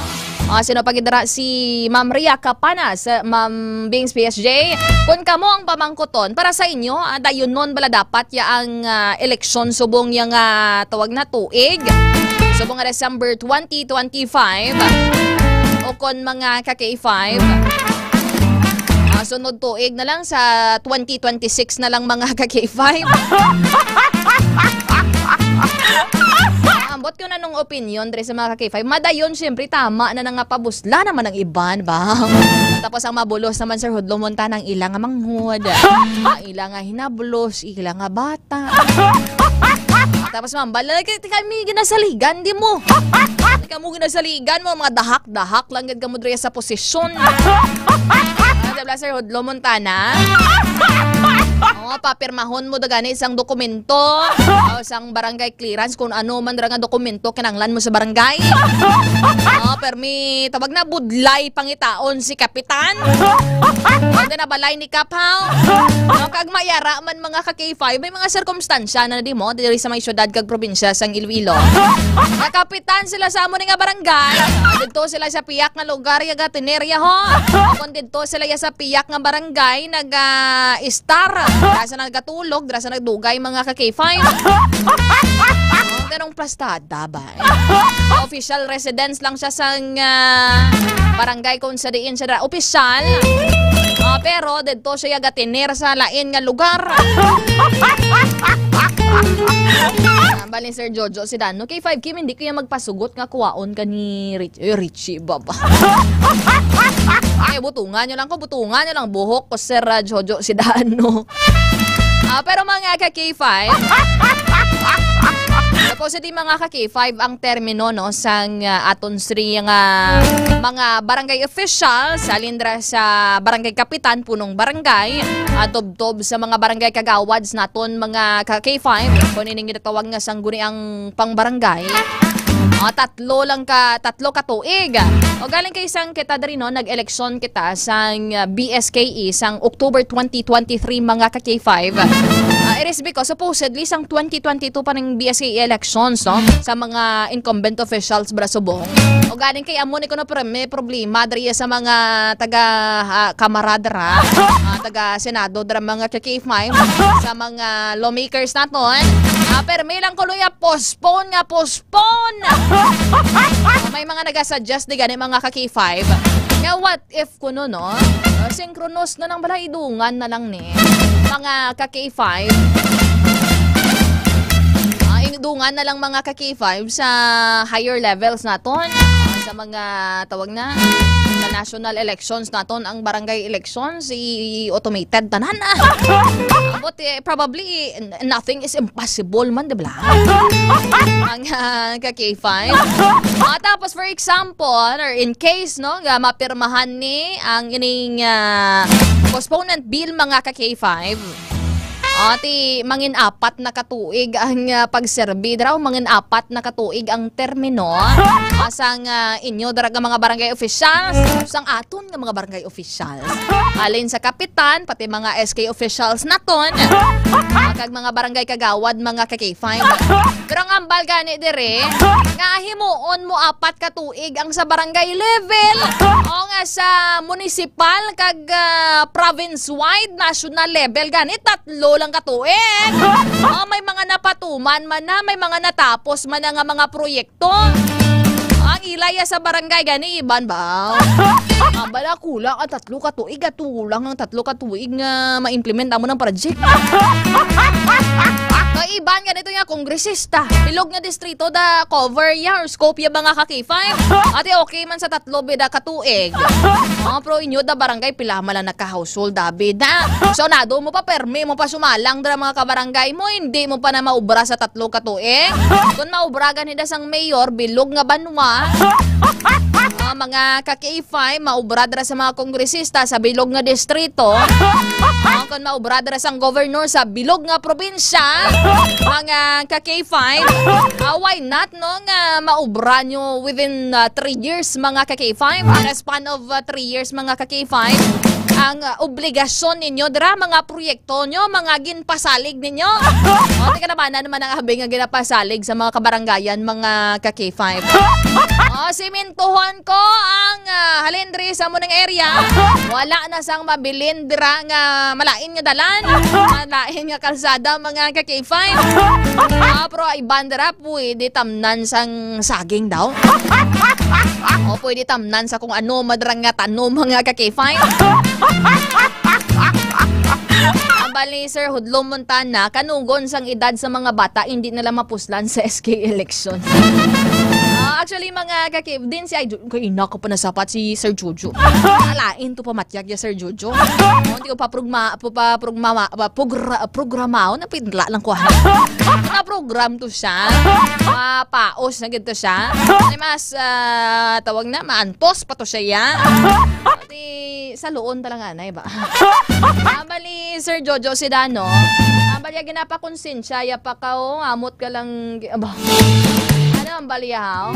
Sino pagidara si Ma'am Ria Capanas, Ma'am Bings PSG. Kung kamo ang pamangkuton para sa inyo, dayon nun bala dapat ya ang eleksyon subong yang tawag na tuig. Subong nga December 2025 o kon mga ka-K5. Sunod tuig na lang sa 2026 na lang mga ka-K5. Ambot ko na nung opinion dre sa mga ka-K5. Madayon syempre tama na nga pabusla naman ang iban ba. Tapos ang mabulos naman Sir Hudlo Montana ng ilang nga manghud. Ilang nga hinabulos, ilang nga bata. Tapos mambala kami ginasaligan di mo. Kamu ginasaligan mo mga dahak-dahak lang gid kamo dre sa posisyon. Sir Hudlo Montana. Papirmahon mo dagani isang dokumento o isang barangay clearance kung ano man nga dokumento kinanglan mo sa barangay. Permi tawag na budlay pangitaon si kapitan. Hindi na balay ni Kapaw. Kag mayara man mga ka-K5 may mga sirkumstansya na di mo diri sa may syudad kag probinsya sang Iloilo. Kapitan sila sa amo nga barangay. Dito sila sa piyak nga lugar yaga tinerya ho. Kung dito sila sa piyak nga barangay nag-star. Drasa nagkatulog, drasa nagdugay mga ka-K5. Ganong plastada ba? Official residence lang siya sa barangay kung sa diin siya official. Pero dito siya gatiner sa lain nga lugar. Balin Sir Jojo Sedano, K5 Kim, hindi ko yung magpasugot nga kuwaon ka ni Richie baba. Ay, butungan nyo lang buhok ko Sir Jojo Sedano. Pero mga ka-K5, Tapos di mga ka-K5 ang termino no sang aton sri nga mga barangay officials alindra sa barangay kapitan punong barangay atobtob sa mga barangay kagawads naton mga ka-K5 kung ining ginatawag nga sang guniang pangbarangay. Tatlo ka tuig. O galing kay isang kita diri no, nag-eleksyon kita sang BSKE sang October 2023 mga ka-K5. It is because supposedly sang 2022 pa ng BSKE elections no, sa mga incumbent officials bra Subong. O galing kay amo ni kuno may problema diri sa mga taga kamaradra, taga senado dra mga ka-K5 sa mga lawmakers naton. Pero may lang kulo postpone. May mga nagasuggest di gani mga ka-K5. Kaya what if kuno no? Synchronous na lang bala idungan na lang ni mga ka-K5. Idungan na lang mga ka-K5 sa higher levels naton. Sa mga tawag na sa national elections naton ang barangay elections automated tanan. But probably nothing is impossible man di ba? Ang ka-K5. Tapos for example or in case no mapirmahan ni ang ining postponement bill mga ka-K5. Mangin apat na katuig ang pagserbi daw, mangin apat na katuig ang termino asang inyo daraga mga barangay officials, sang aton nga mga barangay officials. Alin sa kapitan, pati mga SK officials naton, kag mga barangay kagawad, mga ka-K5. Pero ang ambal gani dire, nga himuon mo apat katuig ang sa barangay level, o nga sa municipal kag province-wide, national level gani, tatlo lang katuig. May mga napatuman man na, may mga natapos man na nga mga proyekto. Ang ilaya sa barangay gani iban ba? Bala kulang ang tatlo katuig at kulang ang tatlo katuig nga ma-implement mo ng project. Iban ganito nga kongresista. Bilog nga distrito da cover ya or scope ya mga ka-K5. Ate okay man sa tatlo bida katuig. Pro inyo da barangay pila malang naka-household da bida. So nado mo pa permi mo pa sumalang da mga kabarangay mo, hindi mo pa na maubra sa tatlo katuig. Kung maubra ganida sang mayor bilog nga banwa. Mga ka-K5 maubra dra sa mga kongresista sa bilog nga distrito. Kung maubra dra sang governor sa bilog nga probinsya, mga ka-K5, why not no nga maubra nyo within 3 years mga ka-K5? In a span of 3 years mga ka-K5, ang obligasyon ninyo dra mga proyekto nyo, mga ginpasalig ninyo. Tika naman ang habing nga ginapasalig sa mga kabarangayan mga ka-K5. Simintuhan ko ang halindri sa munang area. Wala na sang mabilindra nga malain nga dalan, malain nga kalsada mga ka-K5. Pero ay bandera pwede tamnan sang saging daw. O pwede tamnan sa kung ano madrang nga tanom mga ka-K5. Ang bali Sir Hudlo Montana, kanugon sang edad sa mga bata hindi nila mapuslan sa SK elections. Actually, mga kakip din si Idol. Ina ko pa nasapat si Sir Jojo. Alain to pa matyag ya Sir Jojo. Hindi ko pa programaw na pidla lang ko. Na-program to siya. Paos na gito siya. Ay mas tawag na, maantos pa to siya ya. Pati sa loon talaga na, iba. Bali, Sir Jojo Sidano. Bali, ginapakonsensya. Pa ka o, amot ka lang. Aba. Ano ang baliyaw?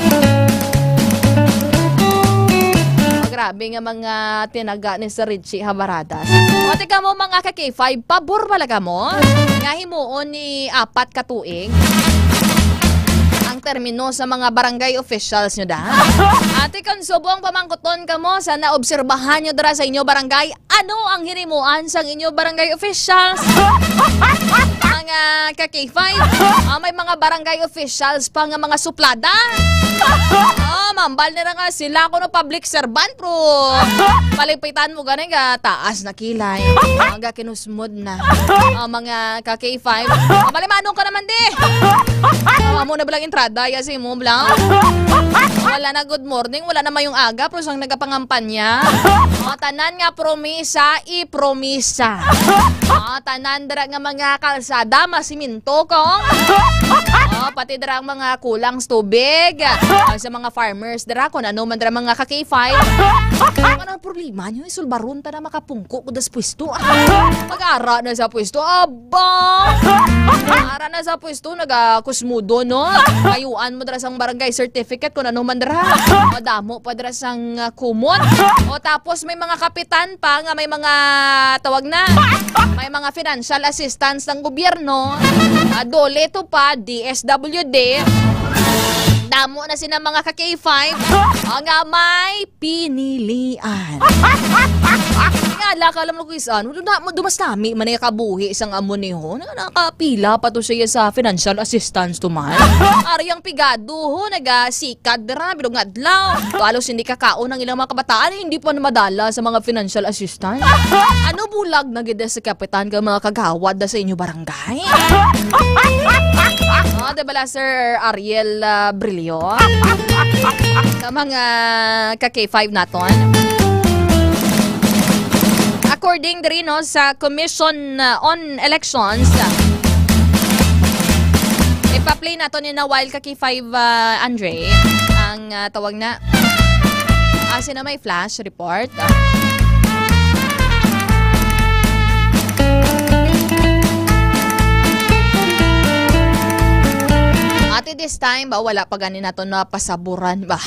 Grabe nga mga tinaga ni Sir Richie Habaradas. O tika mo mga ka-K5, pabor malaga mo? Nga himuon ni apat katuig ang termino sa mga barangay officials nyo da. Ate Consubong pamangkuton ka mo sa naobserbahan nyo dara sa inyo barangay. Ano ang hinimuan sa inyo barangay officials? Mga ka-K5, may mga barangay officials pa nga mga suplada. Mambal na nga sila ko no public servant pro palipitan mo ganun nga taas na kilay. Mga kinusmod na. Mga ka-K5, malimanong ka naman di. Mo na bilang entrada kasi mo bilang. Wala na good morning, wala na mayong aga pero sang nagapangampanya. Tanan nga promisa, i-promisa. Tanan dara nga mga kalsada, masiminto kong. pati dira ang mga kulang sa tubig. Sa mga farmers dira kung ano man dira mga ka-K5. Ano ang problema nyo? Isulbaron ta na makapungko ko das pwesto. Mag-ara na sa pwesto. Aba! Mag-ara na sa pwesto. Nag-kusmudo, no? Kayuan mo dira sang barangay certificate kung ano man dira. O damo pa dira sang kumot. O tapos may mga kapitan pa nga may mga tawag na. May mga financial assistance ng gobyerno. Dole to pa, DSWD. Damo na sila mga ka-K5 nga may pinilian. Nga, alam mo ko isa, dumas nami, manay kabuhi isang amuniho, nakapila pa to siya sa financial assistance to man. Ariyang pigado ho, nagasikad dara, bilong adlaw. Halos hindi kakao ng ilang mga kabataan, hindi pa namadala sa mga financial assistance. Ano bulag na gida sa kapitan ka mga kagawad da sa inyo barangay? Diba Sir Ariel Brillo? Sa mga ka-K5 naton. According din no, sa Commission on Elections, ipa-play nato ni na while ka-K5 Andre ang tawag na sino may flash report. Ate this time ba wala pa ganin nato na pasaburan ba?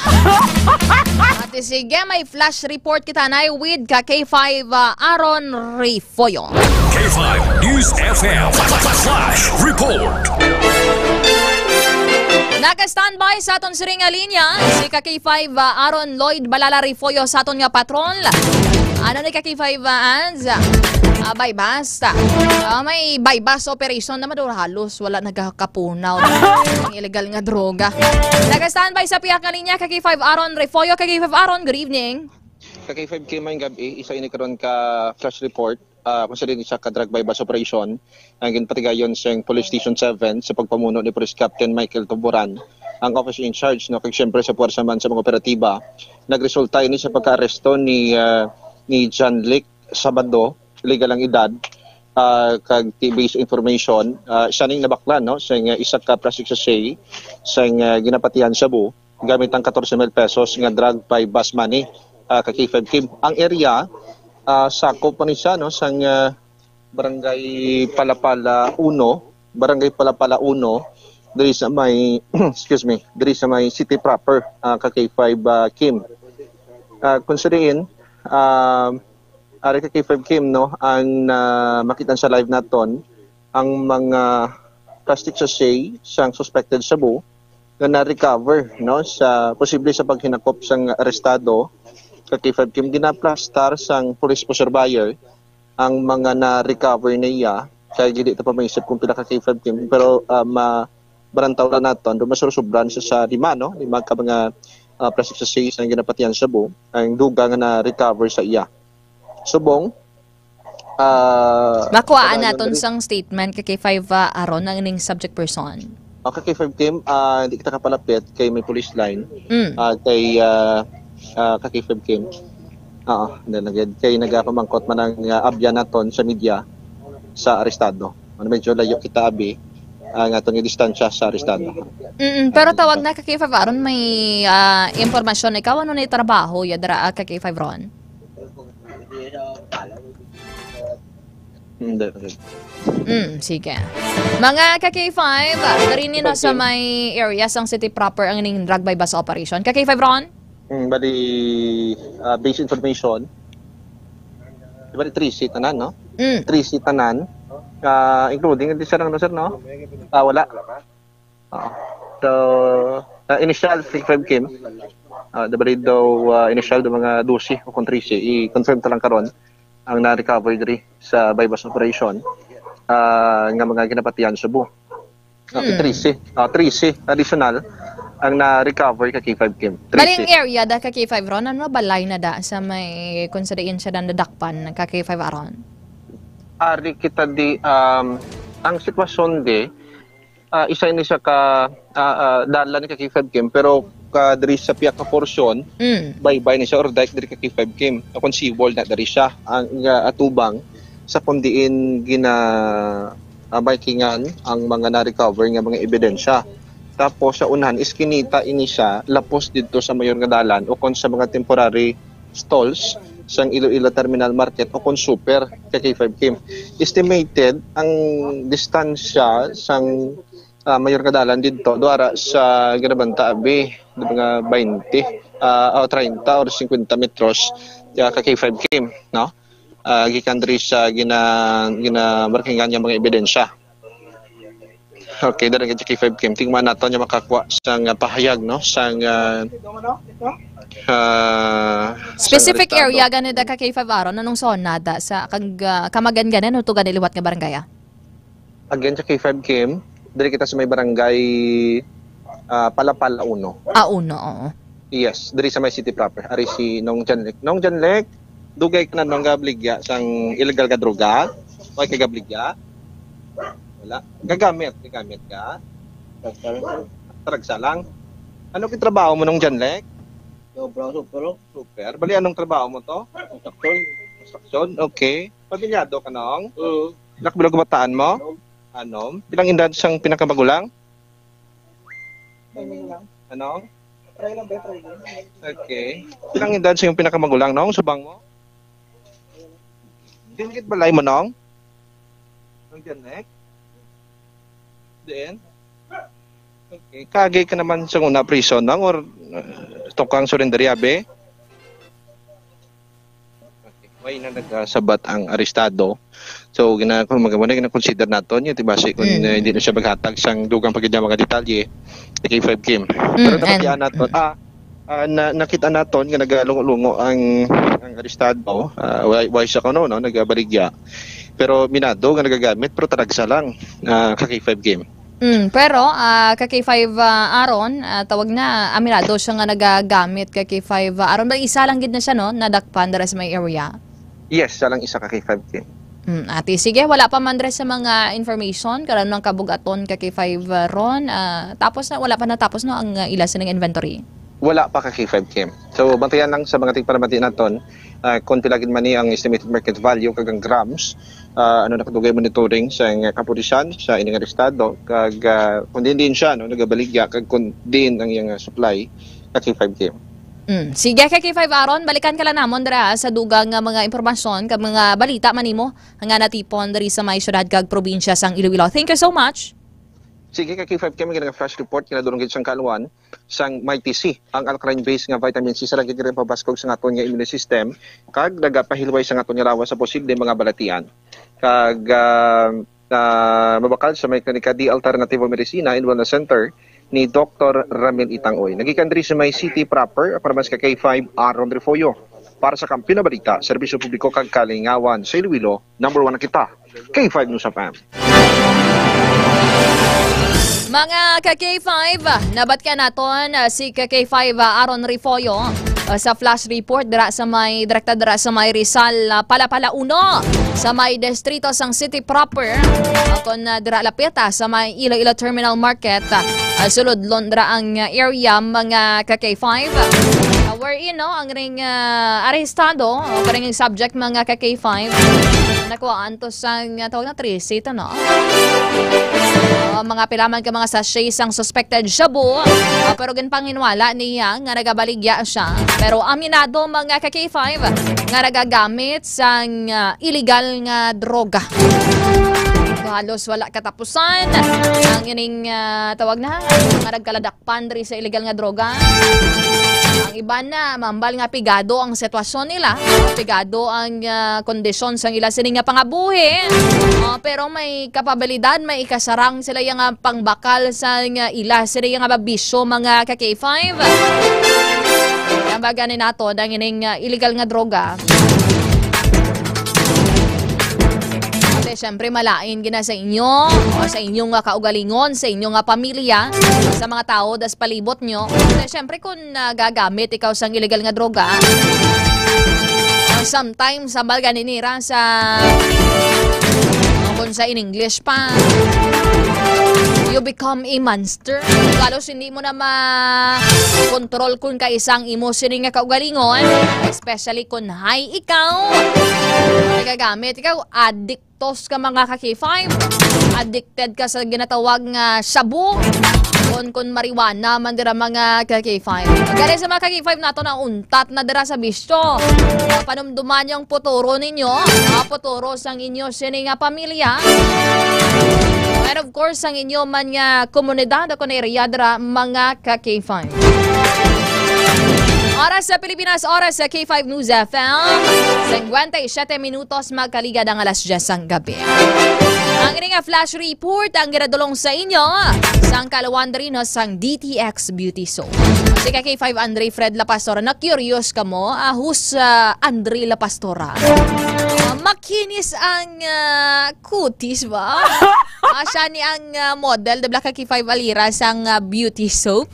Ate sige may flash report kita na with ka-K5 Aaron Refoyo. K5 News FM Flash Report. Naka-standby sa aton siring linya si ka-K5 Aaron Lloyd Balala Refoyo sa aton nga patron. Ano ni ka-K5 Ans? Bypass. May bypass operation naman doon halos wala nagkakapunaw ng illegal nga droga. Naka-standby sa piyak nga linya ka-K5 Aaron Refoyo. Ka-K5 Aaron, good evening. Ka-K5 Kimayng gabi, isa ini karon ka flash report. Kung sa din siya ka-drug bypass operation. Ang ginpatigayon sa Police Station 7 sa pagpamuno ni Police Captain Michael Tuburan. Ang officer in charge, no, kag siyempre sa puwersa man sa mga operatiba. Nagresulta ini sa pagka-aresto ni John Lick Sabado, legal ang edad, kag based information, siya ning nabaklan, no, sa isa ka plastic sachet sa ginapatihan sa bu, gamit ang 14,000 pesos nga drug by bus money, ka-K5 Kim. Ang area, sakop pa ni siya, no, sa barangay Palapala 1, diri sa may, diri sa may city proper, ka-K5 Kim. Considering, ari ka-K5 Kim, no, ang makita sa live naton ang mga plastic sachet sang suspected shabu nga na-recover, no, sa posible sa paghinakop sang arestado ka-K5 Kim. Ginaplastar sang police surveyor ang mga na-recover niya kaya hindi ito pa maisip kung pila ka-K5 Kim pero barantaw na naton do masurusubran sa lima ka mga plastic sachet ang ginapatihan sa bu ang duga nga na-recover sa iya. Subong makuhaan naton sang statement ka-K5 Aaron ang ining subject person. Ka-K5 Kim, hindi kita kapalapit kay may police line. Kay ka-K5 Kim. Kay nagapamangkot man ang abya naton sa media sa arestado. Medyo layo kita abi ang atong distansya sa arestado. Pero tawag na ka-K5 Aaron may impormasyon ikaw ano na trabaho yadra ka-K5 Ron? Sige. Mga ka-K5, rin nino sa may areas ang city proper ang ining drug by bus operation. Ka-K5 Ron? Bali, base information, bali 3C tanan, no? 3C tanan, including hindi siya lang, sir, no? Wala. So, initial 3-5 Kim, bali daw initial do mga 12 o kung 3C, i-confirm talang karon ang na-recover diri sa bypass operation nga mga ginapatihan sa bu. 3C additional ang na-recover ka-K5 Kim. Baling area da ka-K5 Ron, ano balay na da sa may consideration siya na dakpan ng ka-K5 Ron? Ari kita di, ang sitwasyon di, isa ini siya ka dala ni ka-K5 Kim, pero diri sa piyak ka portion, bye-bye ni siya or dahil diri ka-K5 Kim, kung seawall na diri siya, ang atubang sa kundiin bikingan ang mga na-recover nga mga ebidensya. Tapos sa unahan is kinita ini siya lapos dito sa mayor nga dalan o kon sa mga temporary stalls sang Iloilo Terminal Market o kon super kay K5 Kim. Estimated ang distansya sang mayor nga dalan dito duara sa Garabanta Abe mga 20 o 30 or 50 metros kay K5 Kim, no? Gikan diri sa markingan niya mga ebidensya. Okay, dara kay K5 Kim. Tingnan nato niya makakuha sang pahayag, no? Sang specific area ganida ka K5 aron anong sonada sa kamagan ganan o tugan iliwat nga barangay? Again sa K5 Kim, diri kita sa may barangay Palapala 1. Uno, oo. Yes, diri sa may city proper. Ari si Nong Janlek. Nong Janlek, dugay ka na nung gabligya sang illegal ka droga. Okay ka gabligya? Wala. Gagamit ka. Taragsa lang. Ano ki trabaho mo nung Janlek? Super. Bali anong trabaho mo to? Construction. Okay. Pamilyado ka nong? Nakbilog bataan mo? Ano? Bilang edad siyang pinakamagulang? Ano? Okay. Bilang edad siyang pinakamagulang nong? Subang mo? Dinggit balay mo nong? Nong Janlek? Diyan? Okay. Kagay ka naman sa una prison nang or tukang surrender be? Okay. May na nagsabat ang arestado. So gina-consider naton yung tibasi kung hindi na siya maghatag sang dugang pagidya mga detalye kay K5 Kim. Pero napatian naton nakita naton nga nagalungo-lungo ang arestado. Why siya kuno no nagabaligya. Pero minado nga nagagamit pero taragsa lang kay K5 Kim. Pero kay K5 Aron, tawag na aminado siya nga nagagamit kay K5 Aron. Isa lang gid na siya no, nadakpan dara sa may area. Yes, siya lang isa kay K5 Kim. Ate, sige, wala pa man dres sa mga information karon ng kabugaton kay K5 Ron. Tapos na wala pa natapos no ang ilas ng inventory. Wala pa kay K5 Kim. So bantayan lang sa mga tigparamati naton kung pilagin man ni ang estimated market value kagang grams nakadugay monitoring sa kapulisan sa ining arestado kag kung din siya no nagabaligya kag kung din ang iyang supply kay K5 Kim. Sige kay K5 Aron, balikan ka lang namon dira sa dugang mga impormasyon kag mga balita manimo nga natipon diri sa may syudad kag probinsya sang Iloilo. Thank you so much. Sige kay K5 Kim nga flash report kinadulong gid sang kaluan sang MyTC ang alkaline base nga vitamin C sa lagi rin pabaskog sa aton nga immune system kag nagapahilway sa aton nga lawas sa posible mga balatian kag mabakal sa may klinika di Alternativo Medicina and Wellness Center ni Dr. Ramil Itangoy. Nagikan diri sa may city proper para mas kay K5 Aron Refoyo para sa kampi na balita, serbisyo publiko kag kalingawan sa Iloilo. Number 1 na kita, K5 News FM. Mga ka-K5, nabat ka naton si ka-K5 Aron Refoyo sa flash report dira sa may direkta dira sa may Rizal Palapala 1 sa may distrito sang city proper kon dira lapita sa may Iloilo Terminal Market sulod Londra ang area mga ka-K5 wherein no ang ring arestado o ring subject mga ka-K5 nakuhaan to sang tawag na 3 seat no mga pilaman ka mga sachet sang suspected shabu pero ginpanginwala niya nga nagabaligya siya pero aminado mga ka-K5 nga nagagamit sang illegal nga droga. Halos wala katapusan ang ining tawag na nga nagkaladakpan diri sa illegal nga droga. Ang iba na mambal nga pigado ang sitwasyon nila, pigado ang kondisyon sang ila sini nga pangabuhi. Pero may kapabilidad, may ikasarang sila yung pangbakal sa ila sini nga babisyo mga ka-K5. Ang baganin nato ang ining illegal nga droga. Siyempre malain gina sa inyo o sa inyong kaugalingon, sa inyong pamilya, sa mga tao das palibot nyo. Siyempre kung gagamit ikaw sang illegal nga droga, sometimes sabal ganinira sa kung sa in English pa you become a monster. Kalos hindi mo na ma-control kung kaisang emosyon nga kaugalingon, especially kung high ikaw nagagamit, ikaw addictos ka mga ka-K5, addicted ka sa ginatawag nga shabu, Kun marijuana man dira mga ka-K5. Gali sa mga ka-K5 nato na untat na dira sa bisto. Panumduman yung puturo ninyo, puturo sang inyo sini nga pamilya. And of course, ang inyo man nga komunidad o area dira mga ka-K5. Oras sa Pilipinas, oras sa K5 News FM. 57 minutos magkaligad ang alas 10 ang gabi. Ang ining flash report ang giradulong sa inyo sang kalawandri no sang DTX Beauty Soap. Si K5 Andre Fred La Pastora, na curious ka mo, who's Andre La Pastora? Makinis ang kutis ba? Siya ni ang model, the Black K5 Alira sang beauty soap.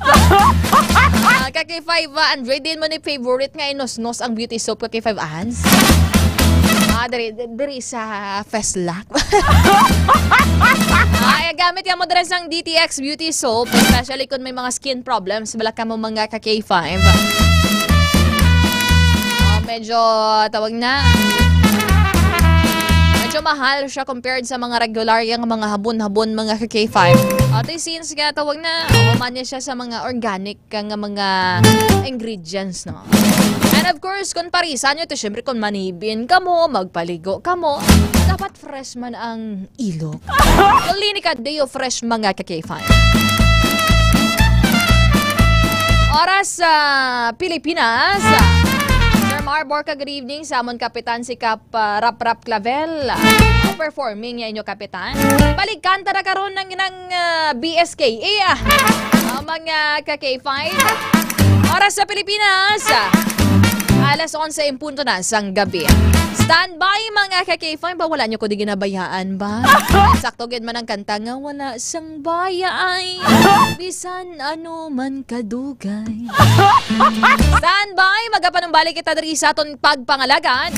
K5 Andre, din mo ni favorite nga inos-nos ang beauty soap K5 Ans? Dari sa Festlak. Gamit yan mo dari sang DTX Beauty Soap, especially kung may mga skin problems, bala ka mo mga K5. Medyo tawag na. Medyo mahal siya compared sa mga regular yung mga habon-habon mga K5. At since nga tawag na, umanya siya sa mga organic kang mga ingredients, no? And of course, kung parisan nyo ito, syempre kung manibin ka mo, magpaligo ka mo, dapat fresh man ang ilok. Klinika Deo Fresh mga K5. Oras sa Pilipinas. Sir Marbor, good evening. Samon Kapitan si Kap Rap Clavel. Performing niya inyo Kapitan. Baligkanta na karoon ng BSKA. Mga K5. Oras sa Pilipinas. Alas 11 in punto na sang gabi. Standby mga K5. Ba wala nyo ko di ginabayaan ba? Sakto gid man ang kanta nga wala sang bayay. Bisan ano man kadugay. Standby. Magapanumbalik kita diri sa aton pagpangalagad.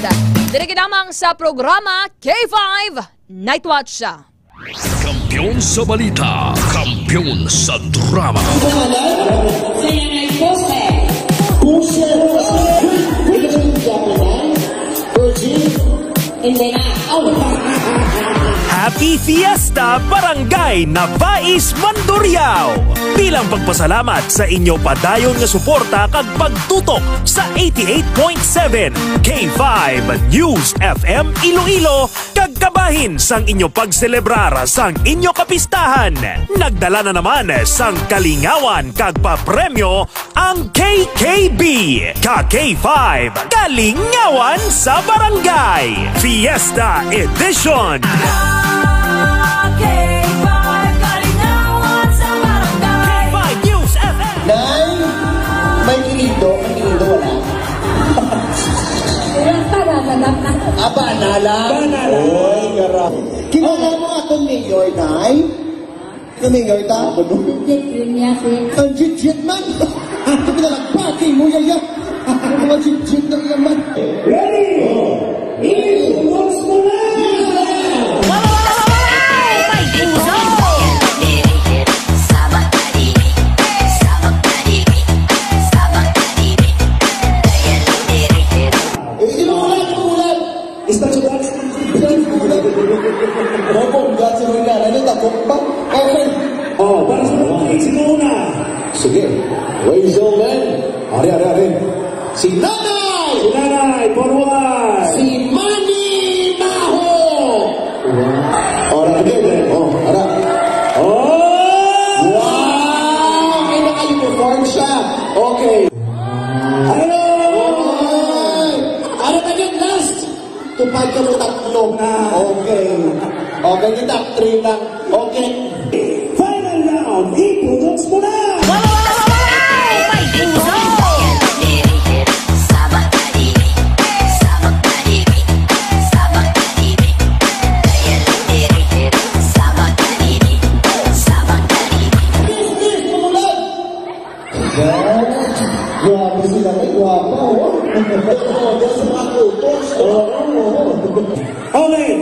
Diri ginamang sa programa K5 Nightwatch. Kampiyon sa balita, kampiyon sa drama. Happy Fiesta Barangay Navais Mandurriao! Bilang pagpasalamat sa inyo padayon nga suporta kag pagtutok sa 88.7 K5 News FM Iloilo kag kabahin sang inyo pagselebrar sang inyo kapistahan. Nagdala na naman sang kalingawan kag papremyo ang KKB Ka-K5 Kalingawan sa Barangay Fiesta Edition. Nay, may kinido, wala. Banala. Oy, garap. Kinala mo atong mayor, Nay? Ang mayor ta? Ang jit-jit man. Ito pinalagpati mo, yaya. Ang mga jit-jit na naman. Ready? Iwas mo na! Oh, para sa mga sino una? Sige, ladies and gentlemen, ari. Si Nanay! Si Nanay, forward! Si Manny Maho! Ora, again, ara. Oh! Wow! May naka-uniform siya. Okay. Hello! Ano ka yun last? Tupad ka mo tatlo. Okay. Okay, yung top 3 lang. Okay. Final round, i-products mo na! Grabe sila may guwapa, oh. Okay,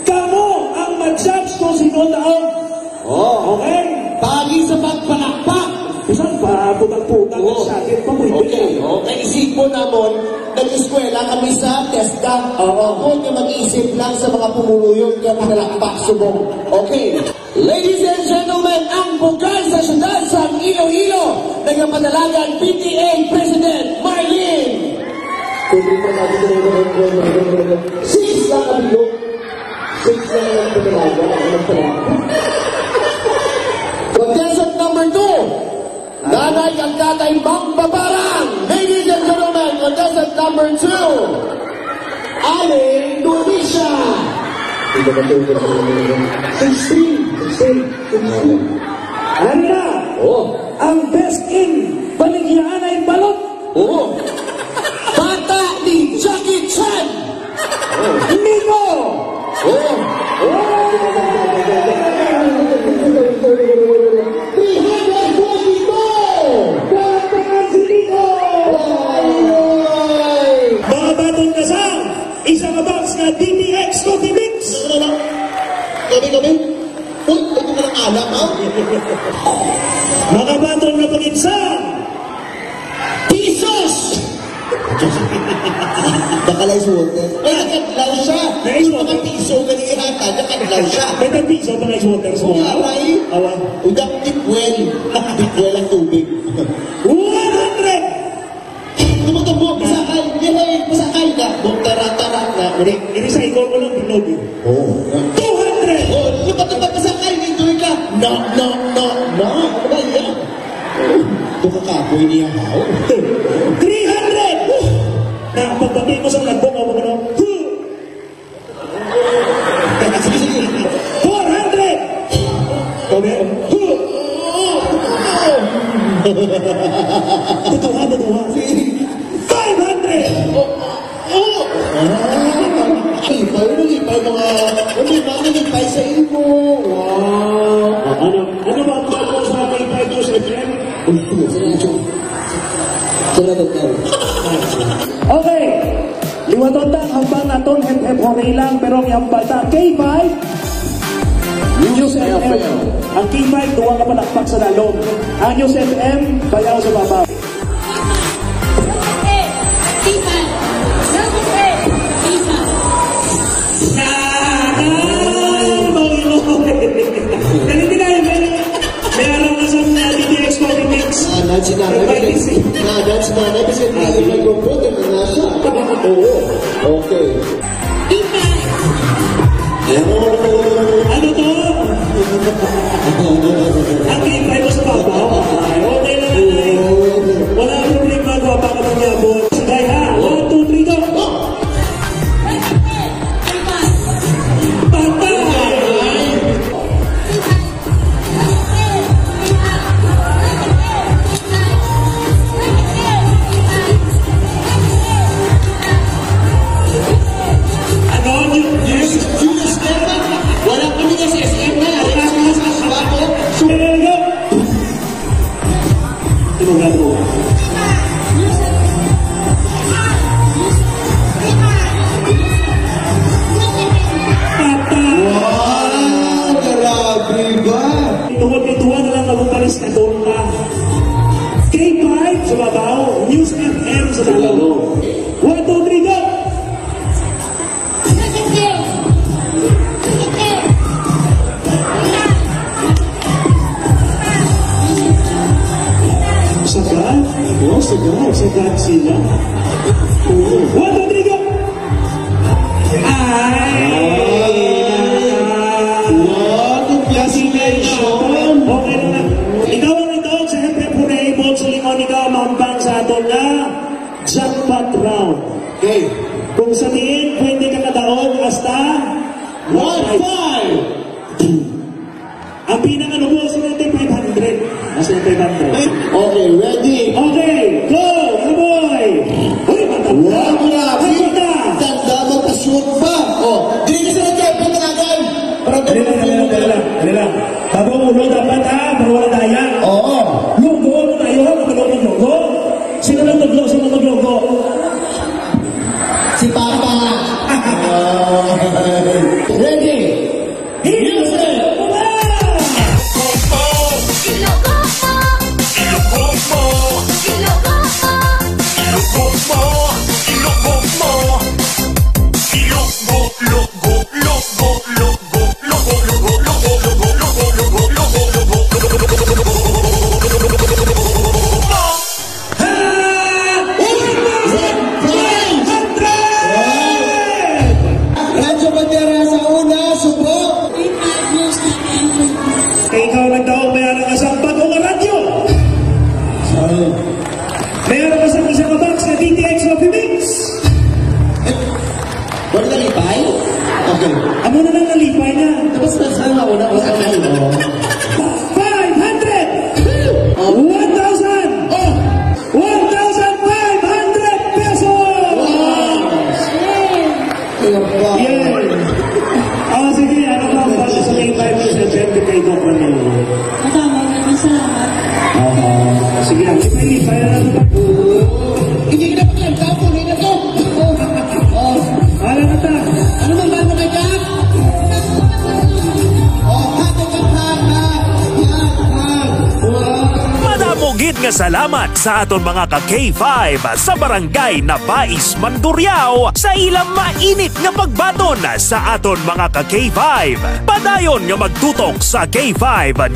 kamo ang mag-judge kung sino taong. Okay? Bagi sa pagpanakpak. Saan pa? Putang-putang sa atin pa mo. Okay. Isip mo naman, nag-eskwela kami sa TESDA. Ako na mag-isip lang sa mga pumuluyong ka na nalakpak subong. Okay. Ladies and gentlemen, ang bugal sa syudad sa Iloilo, nagpapadalagan PTA President Marlene. Six lang ang bilog. Six lang ang padalagan. Contestant number 2, Nanay ang Tatay Mang Babarang. Ladies and gentlemen, contestant number 2, Aling Dumisha. Ano na? Ang best in Baligyan ay balot. Bata ni Jackie Chan. Nico. Mga batong kasang, isang box na DTX Coffee Mix. Kami? Uy, ito ka ng alam, ha? Mga batong na pag-insang, Pisos! Nakalay sa water. Ay, nakadlaw siya. Yung mga piso ganihata, nakadlaw siya. May tag-piso pa na water sa water. Aray. Awa. Udak tipwel. Tipwel ang tubig. 100! Tumatabo, pasakay. Pasakay na. Tara-tara na. Ini sa ikon ko lang binog. 200! Oh, lupat-lupat pasakay. Enjoy ka. No. Ano ba yan? Ito kakapoy niya. 300! Na pagbati mo sa lagbong ako ano? 400! Okay? Tutuha. 500! Lipay mga... Lipay sa imo. Wow! Ano ba ang bago sa Lipay News FM? Okay. Liwatondang hambang naton hep horay lang pero ang bata K5 News FM. Ang K5 duwa ka palakpak sa lalong. Ang News FM bayaw sa babaw. That's not episode na mag-put na siya. Okay. Ano to? Ang K5 mo sa babaw? Okay lang. Wala problema ko pa ka magyabot. Sige ha. 1, 2, 3, go! Tuwa na lang malupalis na doon ka. K5 sa babaw, News FM sa dalaw. 1, 2, 3, go! Sagad? Oo, sagad sila. 1, 2, 3, go! Okay na. Ikaw ang ito sa Hepepurable sa limon, ikaw mambang sa ato na jackpot round. Okay. Kung sabihin, pwede ka kadaog hasta 1,500. Ang pinang-ano mo, sila 500. Nasa 500. Okay, ready? Okay, go! Kaboy! Uy, matanda! Matanda! Tanda, magpasyon pa! Dili ka sa nagkepin na agad! Dali lang. Bago ulo dapat ha, pero wala daya. Oo. Lugo, ano tayo? Lugo? Sino naglogo? Si Papa. Ready? Music! na lang nalipay na. Tapos saan na una ko sa kanino? 500! 1,000! 1,500 pesos! Wow! Yeah! Sige, ano ba ang base sa K5 News FM kay Doc Ramil? Maraming salamat. Sige, ang lipay na lang. Hindi ka na pagyan, kapunin na to! Wala na ta! Ano man ba mo kay Jack? Madamogid nga salamat sa aton mga ka-K5 sa barangay na Bais Mandurriao sa ilang mainit nga pagbaton sa aton mga ka-K5. Padayon nga magtutok sa K5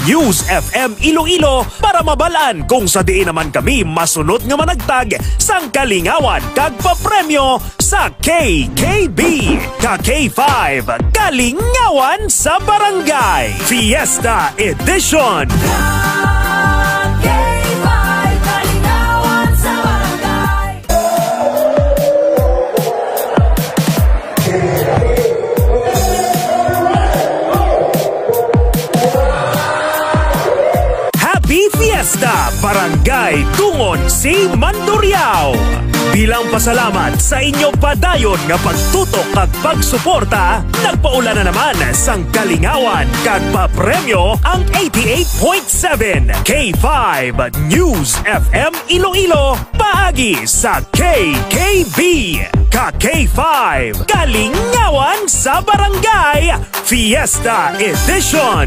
News FM Iloilo para mabalaan kung sa diin naman kami masunod nga managtag sang kalingawan kag papremyo sa KKB. Ka-K5 Kalingawan sa Barangay Fiesta Edition. Fiesta Barangay Tungon si Mandurriao. Bilang pasalamat sa inyo padayon nga pagtutok kag pagsuporta, nagpaula na naman sang kalingawan kag papremyo ang 88.7 K5 News FM Iloilo paagi sa KKB. Ka-K5 Kalingawan sa Barangay Fiesta Edition.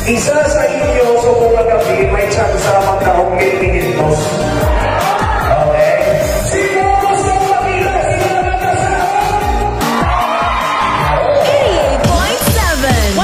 Isa sa inyo sa buong gabi may chance sa magkaong Pilipinos. Okay? Sino gusto makita? Sino nagkasama? 88.7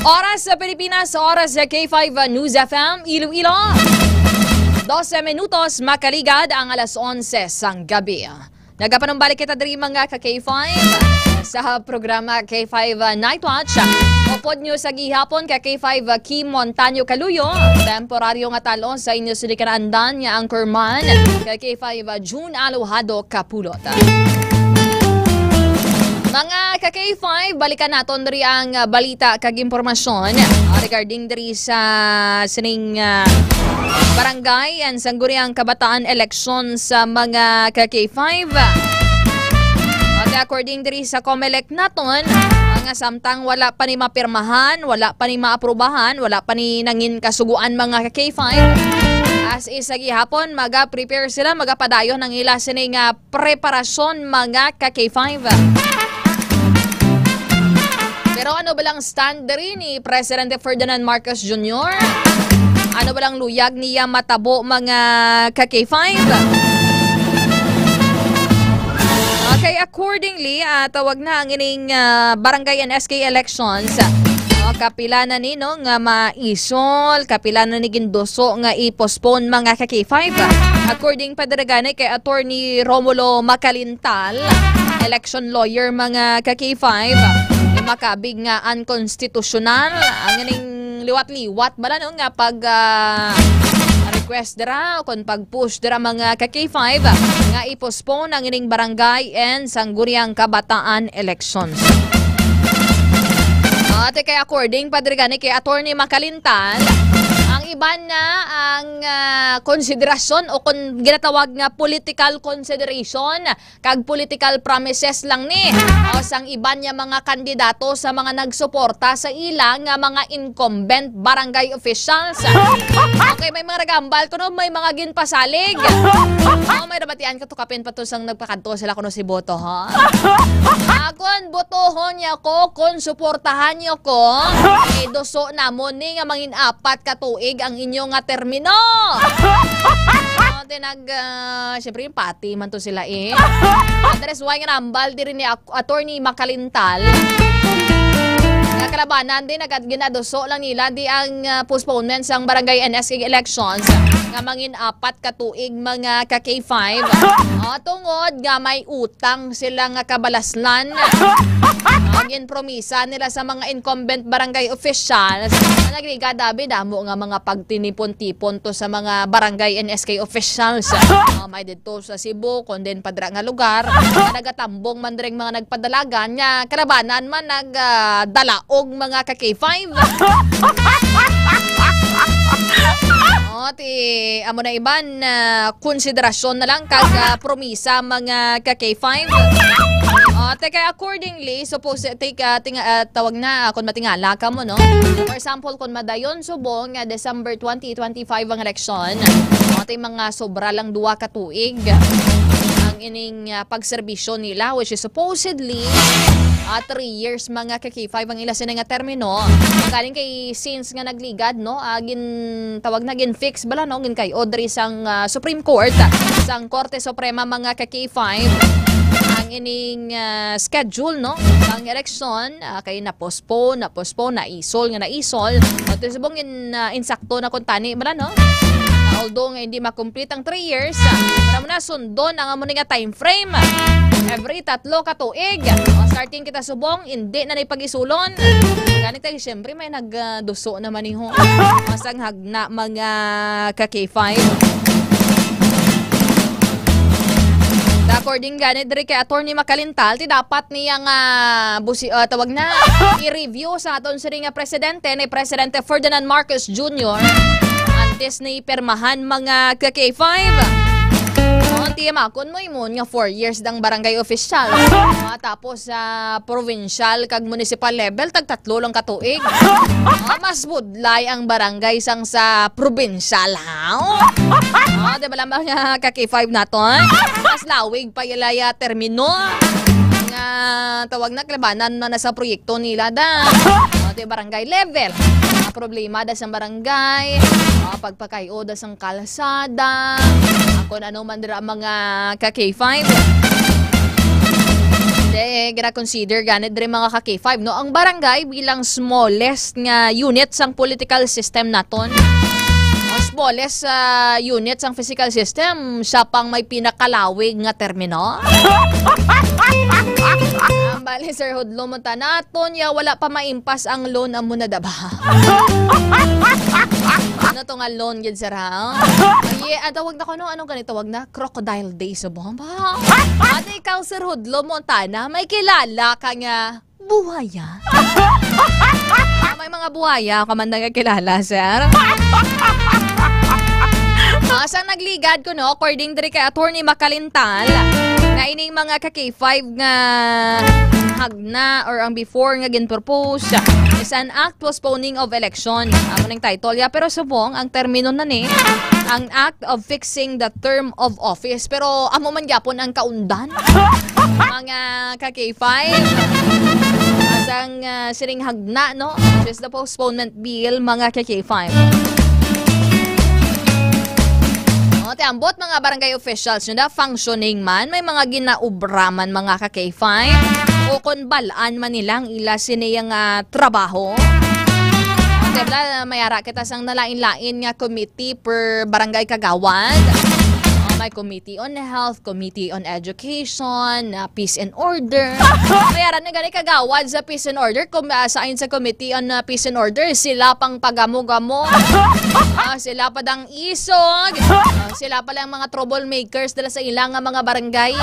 Oras sa Pilipinas, oras sa K5 News FM, Iloilo. 12 minutos, makaligad ang alas 11 sang gabi. Nagapanumbalik kita diri mga ka-K5 sa programa K5 Night Watch. Upod nyo sa gihapon ka K5 Kim Montaño Caluyo. Temporaryo nga talon sa inyo silikarandan nga anchorman ka K5 June Aluhado Kapulot. Mga ka-K5, balikan naton diri ang balita kag impormasyon regarding diri sa sining barangay and sangguniang kabataan election sa mga ka-K5. According diri sa COMELEC naton, mga samtang wala pa ni mapirmahan, wala pa ni maaprubahan, wala pa ni nangin kasuguan mga ka-K5. As is sa gihapon, maga-prepare sila, magapadayon ng ila sining preparasyon mga ka-K5. Pero ano ba lang stand rin ni Presidente Ferdinand Marcos Jr.? Ano ba lang luyag niya matabo mga ka-K5? Okay, accordingly, tawag na ang ining barangay and SK elections. Kapila na ni no, nga maisol, kapila na ni gindoso nga i-postpone mga ka-K5. According pa diragane kay Attorney Romulo Macalintal, election lawyer mga ka-K5, makabig nga unconstitutional ang ining liwat-liwat bala no nga pag request dira kung pag-push dira mga ka-K5 nga i-postpone ang ining barangay and sangguniang kabataan elections. At kay according padrigani kay Attorney Macalintal, ang iba na ang konsiderasyon o kung ginatawag nga political consideration kag political promises lang ni o sang iba niya mga kandidato sa mga nagsuporta sa ilang nga mga incumbent barangay officials. Okay, may mga nagambal kuno, may mga ginpasalig. May nabatian ka to kapin pa to sang nagpakanto sila kuno si boto ha. Akon botohon niya ko kung suportahan niyo ko doso namon ni nga mangin apat ka tuig ang inyong nga termino. Siyempre yung pati man to sila eh. Andres why nga nambal di rin ni Attorney Macalintal. Kalabanan din agad ginadoso lang nila di ang postponement sang barangay NSK elections nga mangin apat ka tuig mga ka-K5. Tungod nga may utang sila nga kabalaslan. Agin promisa nila sa mga incumbent barangay officials. Nagriga dabi damo nga mga pagtinipon-tipon to sa mga barangay NSK officials. May dito sa Cebu, kunden padra nga lugar. Nagatambong man ring mga nagpadalagan nga kalabanan man nagdalaog mga ka-K5. Amo na iban konsiderasyon na lang kag promisa mga ka-K5. Teka, accordingly, suppose tawag na kung matingala ka mo, no? For example, kung madayon subong December 2025 ang eleksyon, mga sobra lang 2 ka tuig ang ining pagserbisyo nila, which is supposedly 3 years mga ka-K5 ang ila sila nga termino. Galing kay since nga nagligad, no? Tawag na fix bala, no? Gin kay Audrey sang Supreme Court, sang Korte Suprema mga ka-K5. Ang ining schedule no ang election kay na-postpone, naisol. At subong insakto na kuntani bala no. Although nga hindi makomplete ang 3 years, para mo na sundon ang amo nga time frame. Every 3 ka tuig. Starting kita subong, hindi na pag-isulon. Ganito siyempre may nagduso naman niho. Masang hagna mga ka-K5. According ganit diri kay Attorney Macalintal, ti dapat niyang tawag na i-review sa aton siri nga presidente ni Presidente Ferdinand Marcos Jr. antes na ipermahan mga ka-K5. Tiyamakon mo imon nga 4 years dang barangay official. Tapos sa provincial kag municipal level tag 3 lang ka tuig. Mas budlay ang barangay sang sa provincial ha. Diba lang nga ka-K5 naton? Mas lawig pa yalaya termino. Nga tawag na klabanan na nasa proyekto nila da. Barangay level. Problema da sa barangay, pagpakayo da sang kalsada, kung ano man dira mga ka-K5. Gina-consider ganit diri mga ka-K5 no ang barangay bilang smallest nga unit sang political system naton. Ang smallest unit sang physical system, siya pang may pinakalawig nga termino. Bali sir hudlo mo tanaton ya wala pa maimpas ang loan amo na daba. Ano to nga loan gid sir ha? Ay tawag na kuno anong ganito tawag na crocodile days so bomba. Ate ikaw sir hudlo mo tana may kilala ka nga buhaya. May mga buhaya ka man nagkilala sir. Sang nagligad ko no according diri kay Attorney Macalintal na ining mga ka-K5 nga hagna or ang before nga ginpropose is an act postponing of election. Amo ning title ya pero subong ang termino na ni ang act of fixing the term of office pero amo man gyapon ang kaundan mga ka-K5. sang sining hagna, no? Just the postponement bill, mga ka-K5. Ambot mga barangay officials nyo na functioning man, may mga ginaubraman mga ka-K5 o kung balaan man nilang ila siniyang trabaho. Diba, mayara kita sang nalain-lain nga committee per barangay kagawad. May committee on health, committee on education, peace and order. Mayara na gani kagawad sa peace and order. Kung saan sa committee on peace and order, sila pang pagamo-gamo. Sila pa dang isog. Sila pa lang mga troublemakers dala sa ilang mga barangay.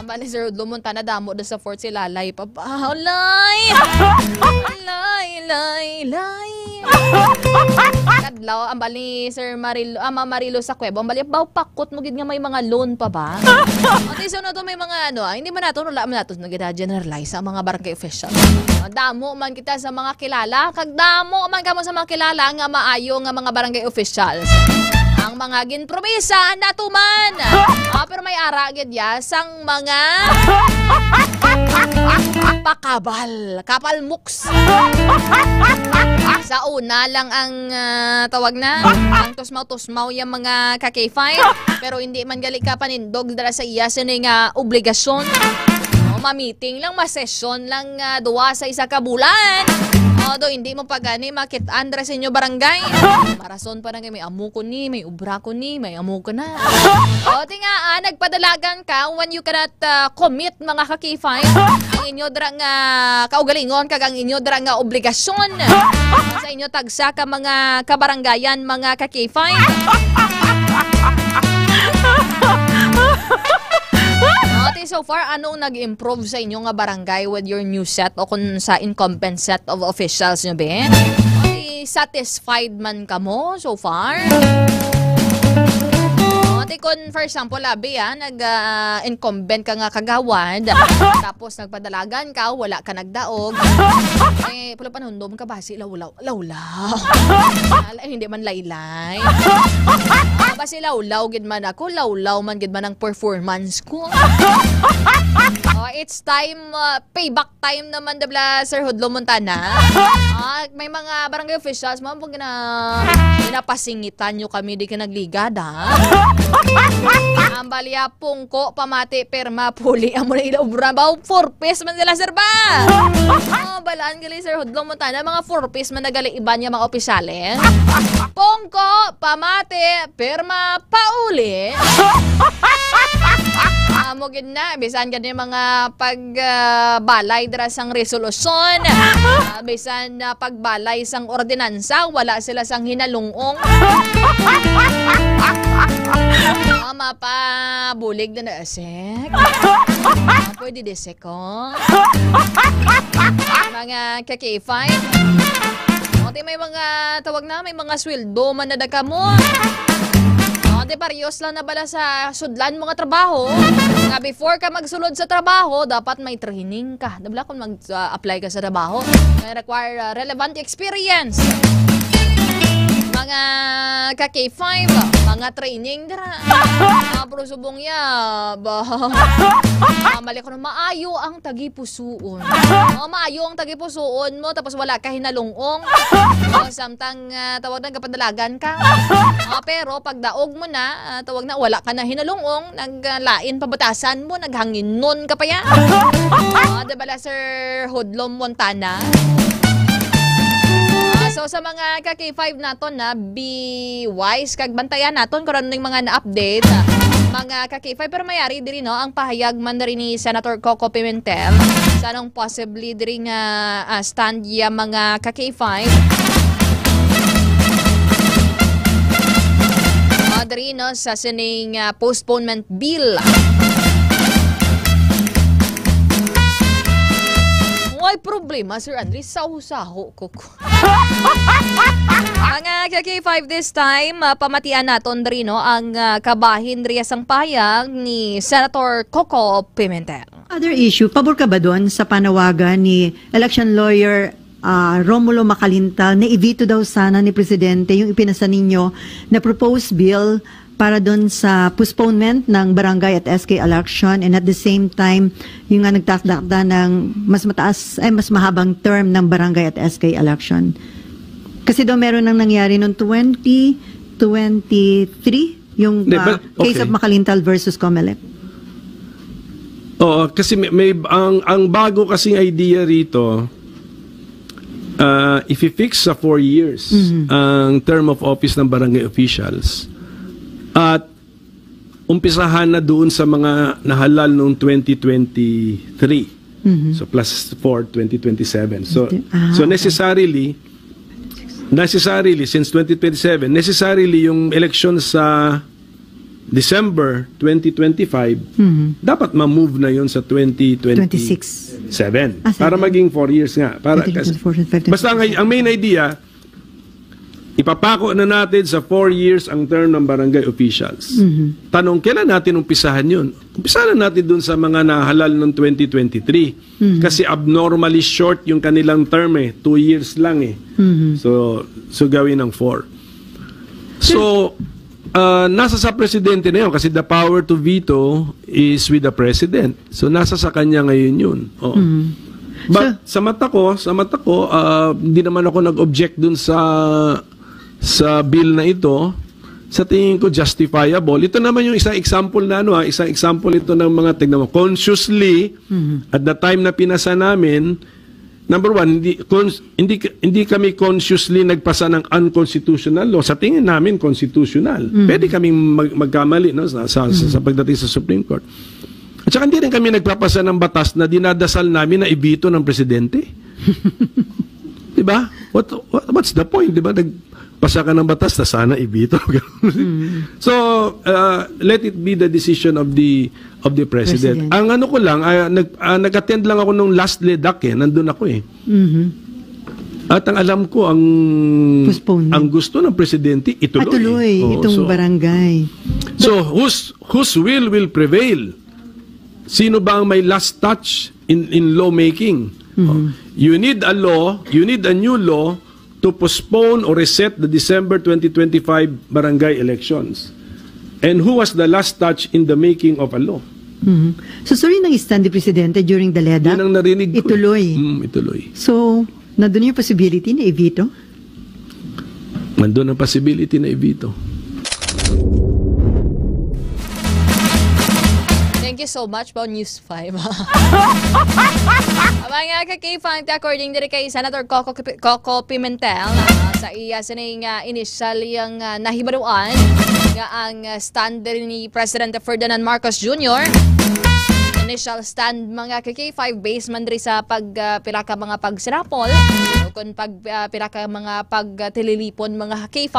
Ba ni Sir Lumunta na damo doon sa Fort Silalay. Lay! Kadlaw, ang bali Sir Marilo, Marilo sa Cueva, ang bali, pakot mo gid nga may mga loan pa ba? At iso na to may mga hindi man nato, wala man nato nag-generalize sa mga barangay official. Damo man kita sa mga kilala, kagdamo man kamo sa mga kilala nga maayo nga mga barangay officials. Ang mga ginpromisa natuman. Pero may ara gid ya sang mga pakabal, kapalmuks. Sa una lang ang tawag na, ang tusmaw-tusmaw yung mga ka-K5, pero hindi man gali ka panindog dala sa iya sining obligasyon. Ma-meeting lang, ma-session lang duwa sa isa ka bulan. Do hindi mo pa gani makitaan dara sa inyo barangay. Marason pa na may amo ko ni, may ubra ko ni, may amo ko na. Tinga nagpadalagan ka when you cannot commit mga ka-K5 ang inyo dara nga kaugalingon kag ang inyo dara nga obligasyon sa inyo tagsa ka mga kabarangayan mga ka-K5. So far, anong nag-improve sa inyo nga barangay with your new set o kung sa incumbent set of officials nyo, be? Satisfied man ka mo so far? Kung for example, labi nag-incumbent ka nga kagawad, tapos nagpadalagan ka, wala ka nagdaog, pula panundom ka ba si lawlaw? Hindi man laylay. Basi lawlaw gid man ako, lawlaw man gid man ang performance ko. It's time, payback time naman dabla Sir Hudlo Montana. May mga barangay officials mo pag pinapasingitan nyo kami di ka nagligada. Ang balya pungko pamati perma puli amo na ilobra ba 4 piece man sila sir ba? Balaan gali Sir Hudlo Montana mga 4 piece man nagali iba niya mga opisyales. Pungko pamati perma pauli. Mo gid na bisan gani mga pagbalay dira sang resolusyon, bisan pagbalay sang ordinansa wala sila sang hinalungong. Mapabulig na asek. Pwede desek ko. Mga ka-K5. May mga tawag na, may mga sweldo man na daga mo. Paryos lang na bala sa sudlan mga trabaho. Nga before ka magsulod sa trabaho, dapat may training ka. Dabla kung mag-apply ka sa trabaho, may require relevant experience. Mga ka-K5, mga training dira. Pero subong ya, mali ko na maayo ang tagipusuon. Maayo ang tagipusuon mo, tapos wala ka hinalungong. Samtang tawag na kapadalagan ka. Pero pag daog mo na, tawag na wala ka na hinalungong, naglain pabatasan mo, naghangin nun ka pa yan. Diba Sir Hudlo Montana? So sa mga ka-K5 naton na be wise kag bantayan naton kung ano yung mga na-update mga ka-K5 pero mayari diri no ang pahayag man diri ni Senator Coco Pimentel sa anong possibly diri nga stand ya mga ka-K5 diri no sa sining postponement bill. May problema, Sir Andres, saho-saho ko. Mga ka-K5 this time, pamatian naton rin no, ang kabahin riya sang payag ni Senator Coco Pimentel. Other issue, pabor ka ba doon sa panawagan ni election lawyer Romulo Macalintal na i-veto daw sana ni Presidente yung ipinasa ninyo na proposed bill para doon sa postponement ng barangay at SK election, and at the same time yung nga nagtakda ng mas mahabang term ng barangay at SK election. Kasi daw meron nang nangyari noong 2023 yung case of Makalintal versus Comelec. Oo, kasi ang bago kasing idea rito, if you fix sa 4 years ang term of office ng barangay officials at umpisahan na doon sa mga nahalal noong 2023, so plus 4, 2027. So necessarily since 2027, necessarily yung election sa December 2025, dapat ma-move na yun sa 2027. Para maging 4 years nga. Basta ang main idea, ipapako na natin sa 4 years ang term ng barangay officials. Tanong, kailan natin umpisahan yun? Umpisahan natin dun sa mga nahalal ng 2023. Kasi abnormally short yung kanilang term 2 years lang So gawin ng 4. So, nasa sa presidente na yun kasi the power to veto is with the president. So nasa sa kanya ngayon yun. But sa mata ko, hindi naman ako nag-object dun sa bill na ito. Sa tingin ko justifiable. Ito naman yung isang example na isang example ito ng mga tignan mo. Consciously, at the time na pinasa namin, number one, hindi kami consciously nagpasa ng unconstitutional law. Sa tingin namin, constitutional. Pwede kaming magkamali sa pagdating sa Supreme Court. At saka hindi rin kami nagpapasa ng batas na dinadasal namin na ibito ng presidente. Diba? What's the point? Diba? Nagpasa ka ng batas na sana ibito. So, let it be the decision of the president. Ang ano ko lang, nag-attend lang ako nung last LEDAC nandun ako At ang alam ko, ang gusto ng presidente, ituloy. Itong barangay. So, whose will prevail? Sino ba ang may last touch in lawmaking? You need a new law to postpone or reset the December 2025 barangay elections. And who was the last touch in the making of a law? So sorry nang stand ni Presidente during the LEDAC? Yan ang narinig ko. Ituloy. Ituloy. So, nandun yung possibility na i-veto? Nandun ang possibility na i-veto. Thank you so much po, News 5. Mga ka-K5, according din kay Senator Coco Pimentel, sa iya sining initial yung nahibaruan nga ang stand ni President Ferdinand Marcos Jr. Initial stand mga ka-K5 based man rin sa pagpilaka mga pagsirapol o kung pagpilaka mga pagtililipon mga K5.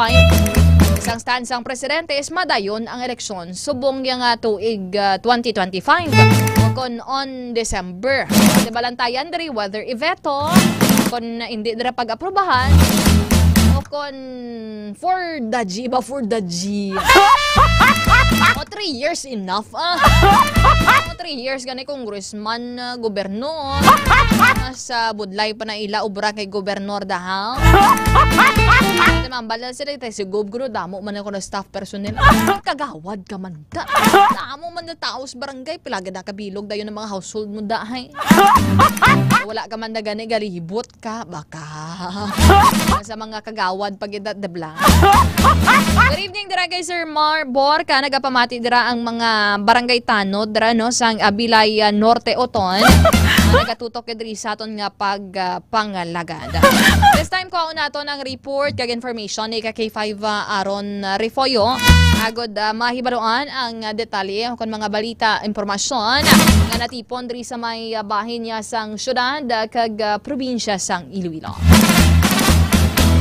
Isang stand sang presidente is madayon ang eleksyon subong yung tuig 2025 o kung on December. Di balantayan dari whether i-veto, kung hindi dira pag-aprobahan, o kung for the G. O 3 years enough o 3 years gani congressman, gobernador, sa budlay pa na ila ubra kay gobernador dahal. Mambala sila tayo si Gobgro, damo man ako na staff personnel. Kagawad ka man da. Damo man na tao sa barangay, pilagad na kabilog dayo ng mga household mo dahay. Wala ka man na gani, galibot ka, baka. Sa mga kagawad pag idadabla. Good evening dira kay Sir Marbor ka, nagapamati dira ang mga barangay tanod dira no sang Abilay Norte Oton. Nagatutok diri sa aton nga pagpangalagad. This time ko nato ng report kag information ni K5 Aaron Refoyo. Agod mahibaruan ang detalye kung mga balita, impormasyon nga natipon diri sa may bahin niya sang syudad kag probinsya sang Iloilo.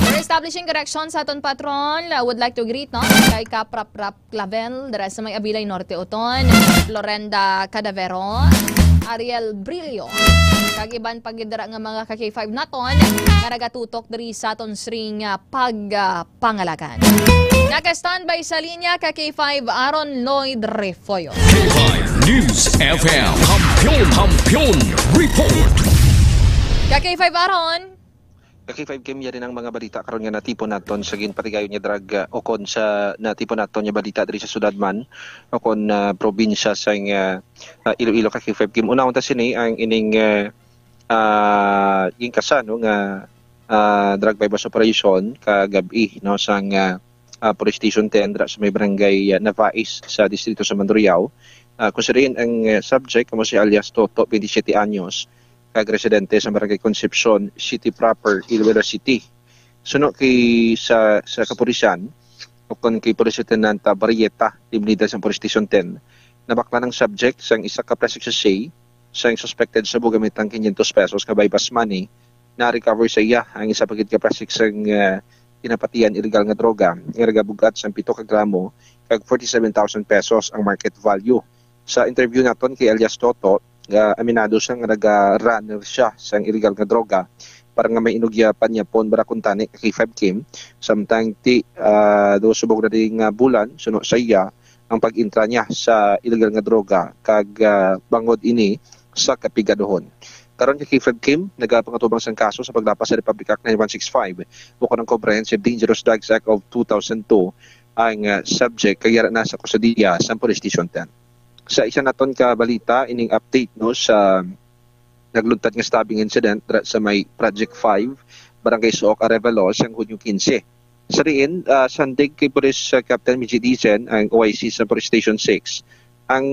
For establishing correction sa aton patron, would like to greet kay Kaprap Clavel dira sa may Abilay Norte Oton, Florenda Cadavero, Ariel Brillo, kagiban pagidara nga mga K5 naton nga nagatutok diri sa aton sring pagpangalagan. Naka-standby sa linya K5 Aaron Lloyd Refoyo. K5 News FM Kampiyon Report. K5 Aaron. Kaki 5 Kim yan rin ang mga balita karon nga natipon naton sa ginpatigayon niya drag o kon sa natipon naton niya balita diri sa syudad man o kon probinsya sa Iloilo. Kaki 5 Kim una unta sini ang ining yung kasano nga drug bypass operation kagabi no sang Police Station 10 sa may barangay Navais sa distrito sa Mandurriao. Considering ang subject kamo si alias Toto, 27 anyos, kag-residente sa barangay Concepcion City proper, Iloilo City. Suno kay sa kapulisan o kon kay Police Lieutenant Barrieta, team leader sa Police Station 10, nabakla ng subject sang isa ka plastic sachet sang suspected sa gamit ang 500 pesos ka bypass money. Na-recover sa iya ang isa pagid ka plastic sang pinapatian illegal nga droga nga nagabugat sang 7 ka gramo kag 47,000 pesos ang market value. Sa interview naton kay alias Toto, aminado siya nga naga-runner siya sang illegal nga droga para nga may inugyapan niya pon barakuntani kay 5 Kim samtang do subog na ding bulan suno sa iya ang pag-intra niya sa illegal nga droga kag bangod ini sa kapigadohon. Karon kay 5 Kim nagapangatubang sang kaso sa paglapas sa Republic Act 9165 o kanang Comprehensive Dangerous Drugs Act of 2002 ang subject kaya na sa kusodiya sa Police Station 10. Sa isa naton ka balita ining update no sa nagluntad nga stabbing incident sa may Project 5 Barangay Sook Arevalo sang Hunyo 15. Sa riin sandig kay Police Captain Mijie Dicen ang OIC sa Police Station 6 ang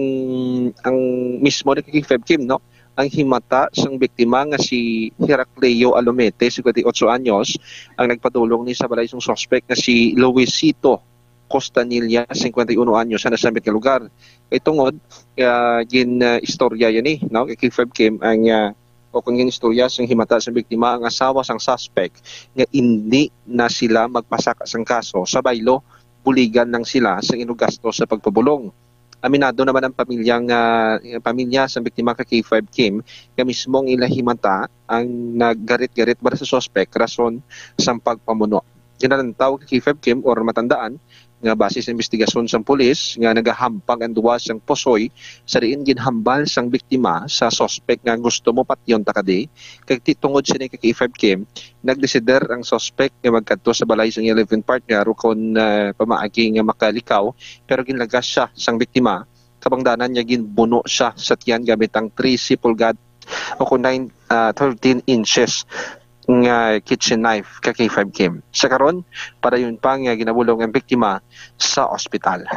mismo ni kay 5 Kim no ang himata sang biktima nga si Heracleo Alomete 58 anyos ang nagpadulong ni sa balay sung suspect nga si Luisito Costanilla 51 anyos sa nasambit nga lugar. Kay tungod istorya yan no kay 5 Kim ang o kung yung istorya sang himata sa biktima ang asawa sang suspect nga hindi na sila magpasaka sang kaso sa baylo buligan lang sila sa inugasto sa pagpabulong. Aminado naman ang pamilya sa biktima kay 5 Kim nga mismong ilahimata ang naggarit-garit para sa suspect rason sa pagpamuno. Ginalantaw kay 5 Kim or matandaan nga base sa investigasyon sa pulis nga nagahampag ang duwa sang posoy sa diin ginhambal sang biktima sa suspect nga gusto mo patyon takadi kay tungod sini kay 5 Kim nagdesider ang suspect nga magkadto sa balay sang 11 partner kon pamaagi nga makalikaw pero ginlagas siya sang biktima kabangdanan niya ginbuno siya sa tiyan gamit ang 13 pulgad o kun 13 inches nga kitchen knife kay 5 Kim. Sa karon para yun pa nga ginabulong ang biktima sa ospital.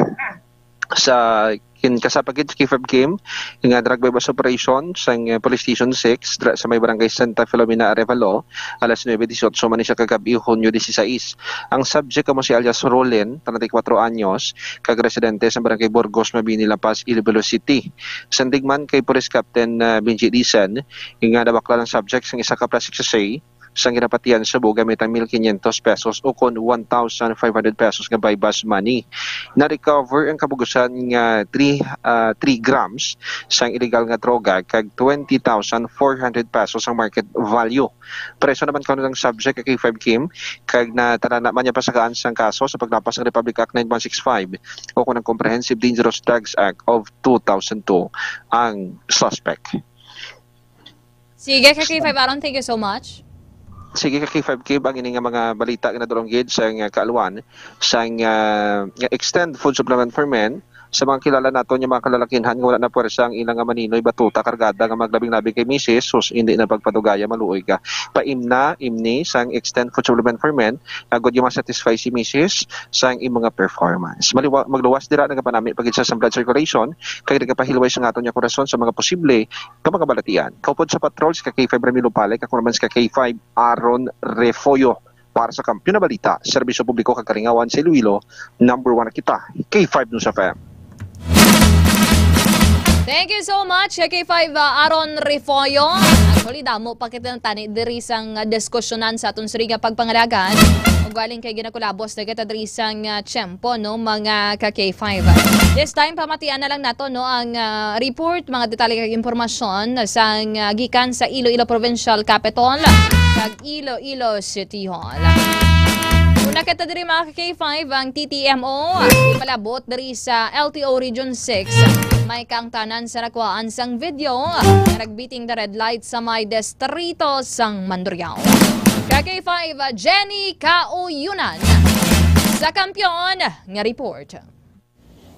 Sa kasapagid kay 5 Kim nga drug bypass operation sa Police Station 6 sa may barangay Santa Filomena Arevalo alas 9:18 man siya kagabi Hunyo 16. Ang subject kamo si alias Rolen 34 anyos kag residente sa barangay Burgos Mabini La Paz Iloilo City. Sandigman kay Police Captain Benji Dicen nga nabakla ng subject sang isa ka plastic sachet sang ginapatian sa buo gamit ang 1,500 pesos o kon 1,500 pesos nga bypass money. Na-recover ang kabugusan nga 3 grams sang illegal nga droga kag 20,400 pesos ang market value. Preso naman kano ng subject kay 5 Kim kag natarana man niya pasagaan sang kaso sa paglapas ng Republic Act 9165 o kon ang Comprehensive Dangerous Drugs Act of 2002 ang suspect. Sige kay 5 Aaron, thank you so much. Sige kay 5 Kim ang ini nga mga balita nga nadulonggid sa kaaluan sa extend food supplement for men sa mga kilala naton yung mga kalalakinhan nga wala na puwersa ang ilang maninoy batuta kargada nga maglabing-labing kay misis sus hindi na pagpadugaya maluoy ka imni sang extend food supplement for men agud yung masatisfy si misis sang imong performance magluwas dira nagapanami pagid sa blood circulation kay nagapahilway sa aton nya korason sa mga posible nga mga balatian kaupod sa patrols kay K5 Ramilo Palay kako naman sa K5 Aaron Refoyo para sa Kampiyon na Balita, Serbisyo Publiko Kakaringawan sa Iloilo, number 1 na kita, K5 News FM. Thank you so much, K5 Aaron Refoyo. Actually, damo pa kita ng tani diri sang diskusyonan sa atong suriga pagpangalagan. Ug galing kay ginakulabos na kita diri sang tiyempo no mga ka-K5. This time pamatian na lang nato no ang report mga detalye kag impormasyon sang gikan sa Iloilo Provincial Capital kag Iloilo City Hall. Una kita diri mga ka-K5 ang TTMO ipalabot diri sa LTO Region 6 May kang tanan sa nakuhaan sang video na nagbeating the red light sa may distrito sang Mandurriao. K5 Jenny Kauyunan sa kampiyon nga report.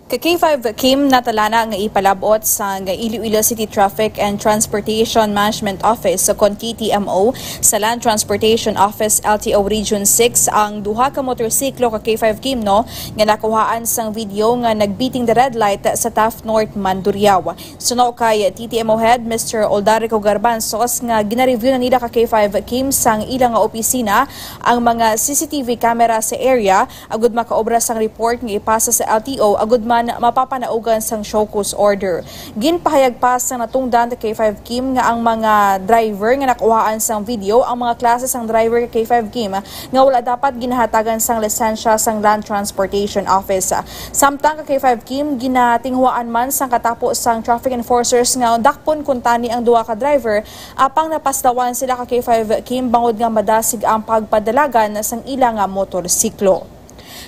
K5 Kim natalana nga ipalabot sa Iloilo City Traffic and Transportation Management Office sa TTMO sa Land Transportation Office LTO Region 6 ang duha ka motorsiklo ka K5 Kim nga nakuhaan sang video nga nagbeating the red light sa Taft North Mandurriao. Suno kay TTMO head Mr. Oldarico Garbanzos nga gina-review na nila ka K5 Kim sang ilang nga opisina ang mga CCTV camera sa area agud makaobra sang report nga ipasa sa LTO agud mapapanaugan sang show cause order. Ginpahayag pa sa natungdan ta K5 Kim nga ang mga driver nga nakuhaan sang video ang mga klase sang driver ka K5 Kim nga wala dapat ginahatagan sang lisensya sang Land Transportation Office. Samtang ka K5 Kim ginatinghuaan man sang katapo sang traffic enforcers nga dakpon kun tani ang duha ka driver apang napastawan sila ka K5 Kim bangod nga madasig ang pagpadalagan sang ilang nga motorsiklo.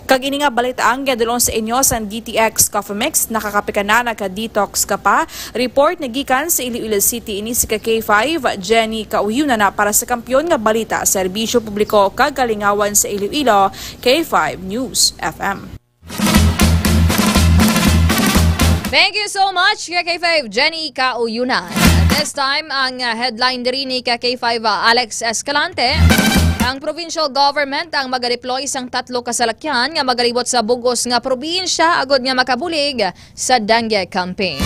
Kag ini nga balita ang gadulong sa inyo sa DTX Coffee Mix, nakakapika na naka-detox ka pa. Report na gikan sa Iloilo City ini si K5 Jenny Kauyunan na para sa kampiyon nga balita serbisyo publiko kagalingawan sa Iloilo, K5 News FM. Thank you so much, K5 Jenny Kauyunan. This time, ang headline diri ni K5 Alex Escalante. Ang provincial government ang mag-deploy sang 3 kasalakyan nga magalibot sa bugos nga probinsya agod nga makabulig sa dengue campaign.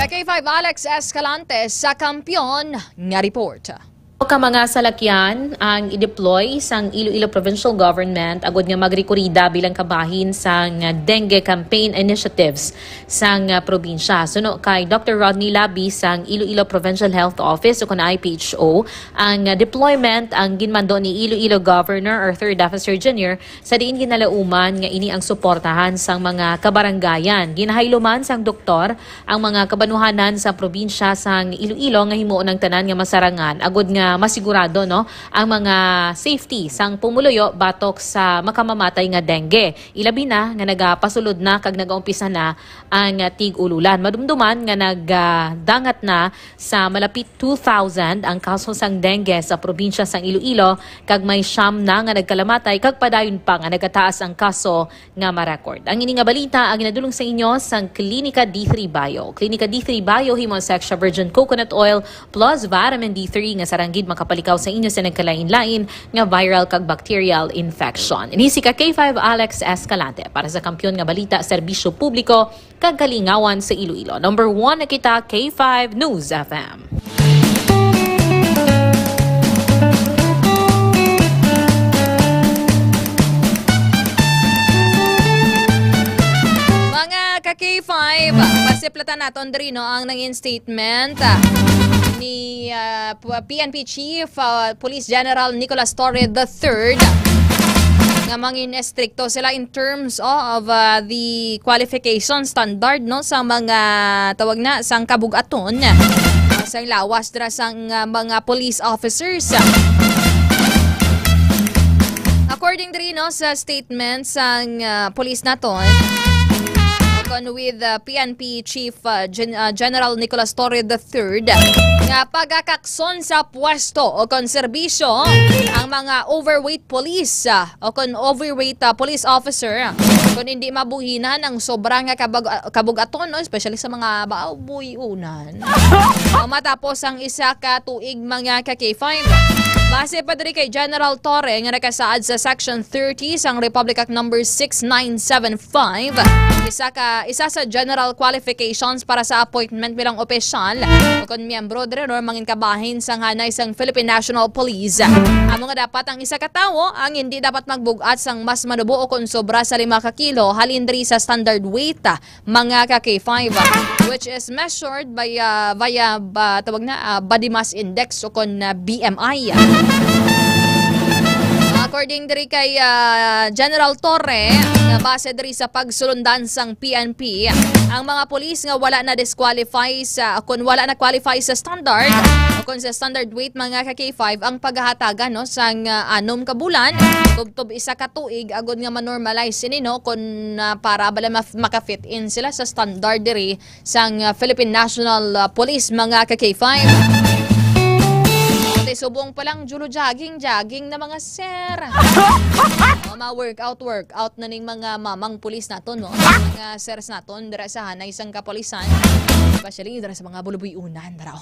K5 Alex Escalante sa kampiyon nga report. Ka mga salakyan ang i-deploy sang Iloilo Provincial Government agud nga magrekorida bilang kabahin sang dengue campaign initiatives sang probinsya. Suno kay Dr. Rodney Labi sang Iloilo Provincial Health Office o kun IPHO, ang deployment ang ginmando ni Iloilo Governor or Third Officer Junior sa diin ginalauman nga ini ang suportahan sang mga kabarangayan. Ginahaylo man sang doktor ang mga kabanuhanan sa probinsya sang Iloilo nga himuon ang tanan nga masarangan agud nga masigurado no ang mga safety sang pumuluyo batok sa makamamatay nga dengue. Ilabi na nga nagapasulod na kag nagaumpisa na ang tig-ululan. Madumduman nga nagdangat na sa malapit 2,000 ang kaso sang dengue sa probinsya sang Iloilo kag may siyam na nga nagkalamatay kag padayon pa nga nagataas ang kaso nga ma-record. Ang ini nga balita ang ginadulong sa inyo sang Klinika D3 Bio. Klinika D3 Bio himo sa extra virgin coconut oil plus vitamin D3 nga sarang makapalikaw sa inyo sa nagkalain-lain nga viral kag bacterial infection. Ini si K5 Alex Escalante para sa kampiyon nga balita serbisyo publiko kag kalingawan sa Iloilo. Number 1 na kita K5 News FM. Mga K5, pasiplatan naton diri no ang nangin statement ni PNP Chief Police General Nicolas Torre III nga mangin estrikto sila in terms of the qualification standard no sa mga tawag na sang kabugaton sa lawas dra sang mga police officers. According diri no sa statement sang police naton with PNP Chief General Nicolas Torre III nga pagkakakson sa pwesto o kon serbisyo ang mga overweight police o kon overweight police officer kung hindi mabuhinan ang sobrang kabugaton no? Especially sa mga baboy-unan matapos ang isa ka tuig mga K5. Base pa diri kay General Torre nga nakasaad sa Section 30 sang Republic Act No. 6975 isa sa general qualifications para sa appointment bilang opisyal o kon miyembro diri no mangin kabahin sang hanay sang Philippine National Police. Amo nga dapat ang isa ka tawo ang hindi dapat magbugat sang mas manubo o kon sobra sa 5 ka kilo halin diri sa standard weight mga K5 which is measured by via body mass index o kon BMI. According diri kay General Torre, nga base diri sa pagsulundan sang PNP, ang mga pulis nga wala na disqualify sa kung wala na qualify sa standard o kung sa standard weight mga ka-K5 ang paghahatagan no sang 6 ka bulan tubtob isa ka tuig agud nga ma-normalize ini no kung para bala maka-fit in sila sa standard diri sang Philippine National Police mga ka-K5. Subong pa lang julo jogging na mga sir. Mga workout na ning mga mamang pulis naton no. Mga sirs naton dira sa hanay sang kapolisan. Especially dira sa mga bulubuyunan dira.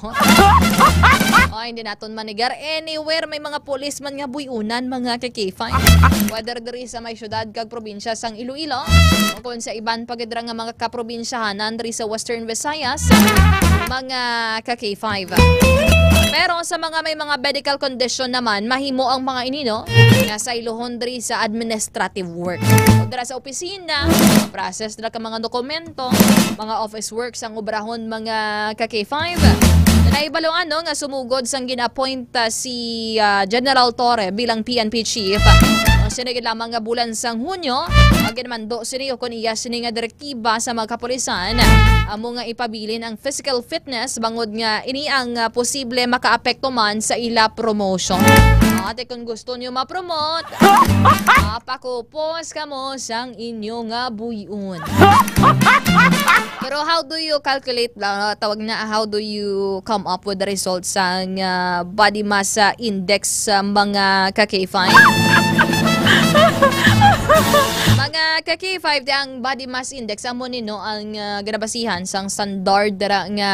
Hindi naton manigar anywhere may mga pulis man nga buyunan mga ka-K5. Whether diri sa may syudad kag probinsya sang Iloilo o kung sa iban pagidra nga mga kaprobinsyahanan diri sa Western Visayas mga ka-K5. Pero sa mga may mga medical condition naman, mahimo ang mga inino nasa ilohon diri sa administrative work. O dira sa opisina, process dira ka mga dokumento, mga office works ang obrahon mga ka-K5. Naibalo nga sumugod sang gina-appoint si General Torre bilang PNP chief. Sinigid lamang nga bulan sang Hunyo, aginmando sini o kun iya sini nga direktiba sa mga kapulisan amo nga ipabilin ang physical fitness bangod nga ini ang posible makaapekto man sa ila promotion. Ate kung gusto niyo ma-promote, pakupos kamo sang inyo nga buyon. Pero how do you calculate tawag na how do you come up with the results sa body mass index sa mga ka-K5? Mga ka-K5 ang body mass index amo nino ang ginabasihan sang standard dira nga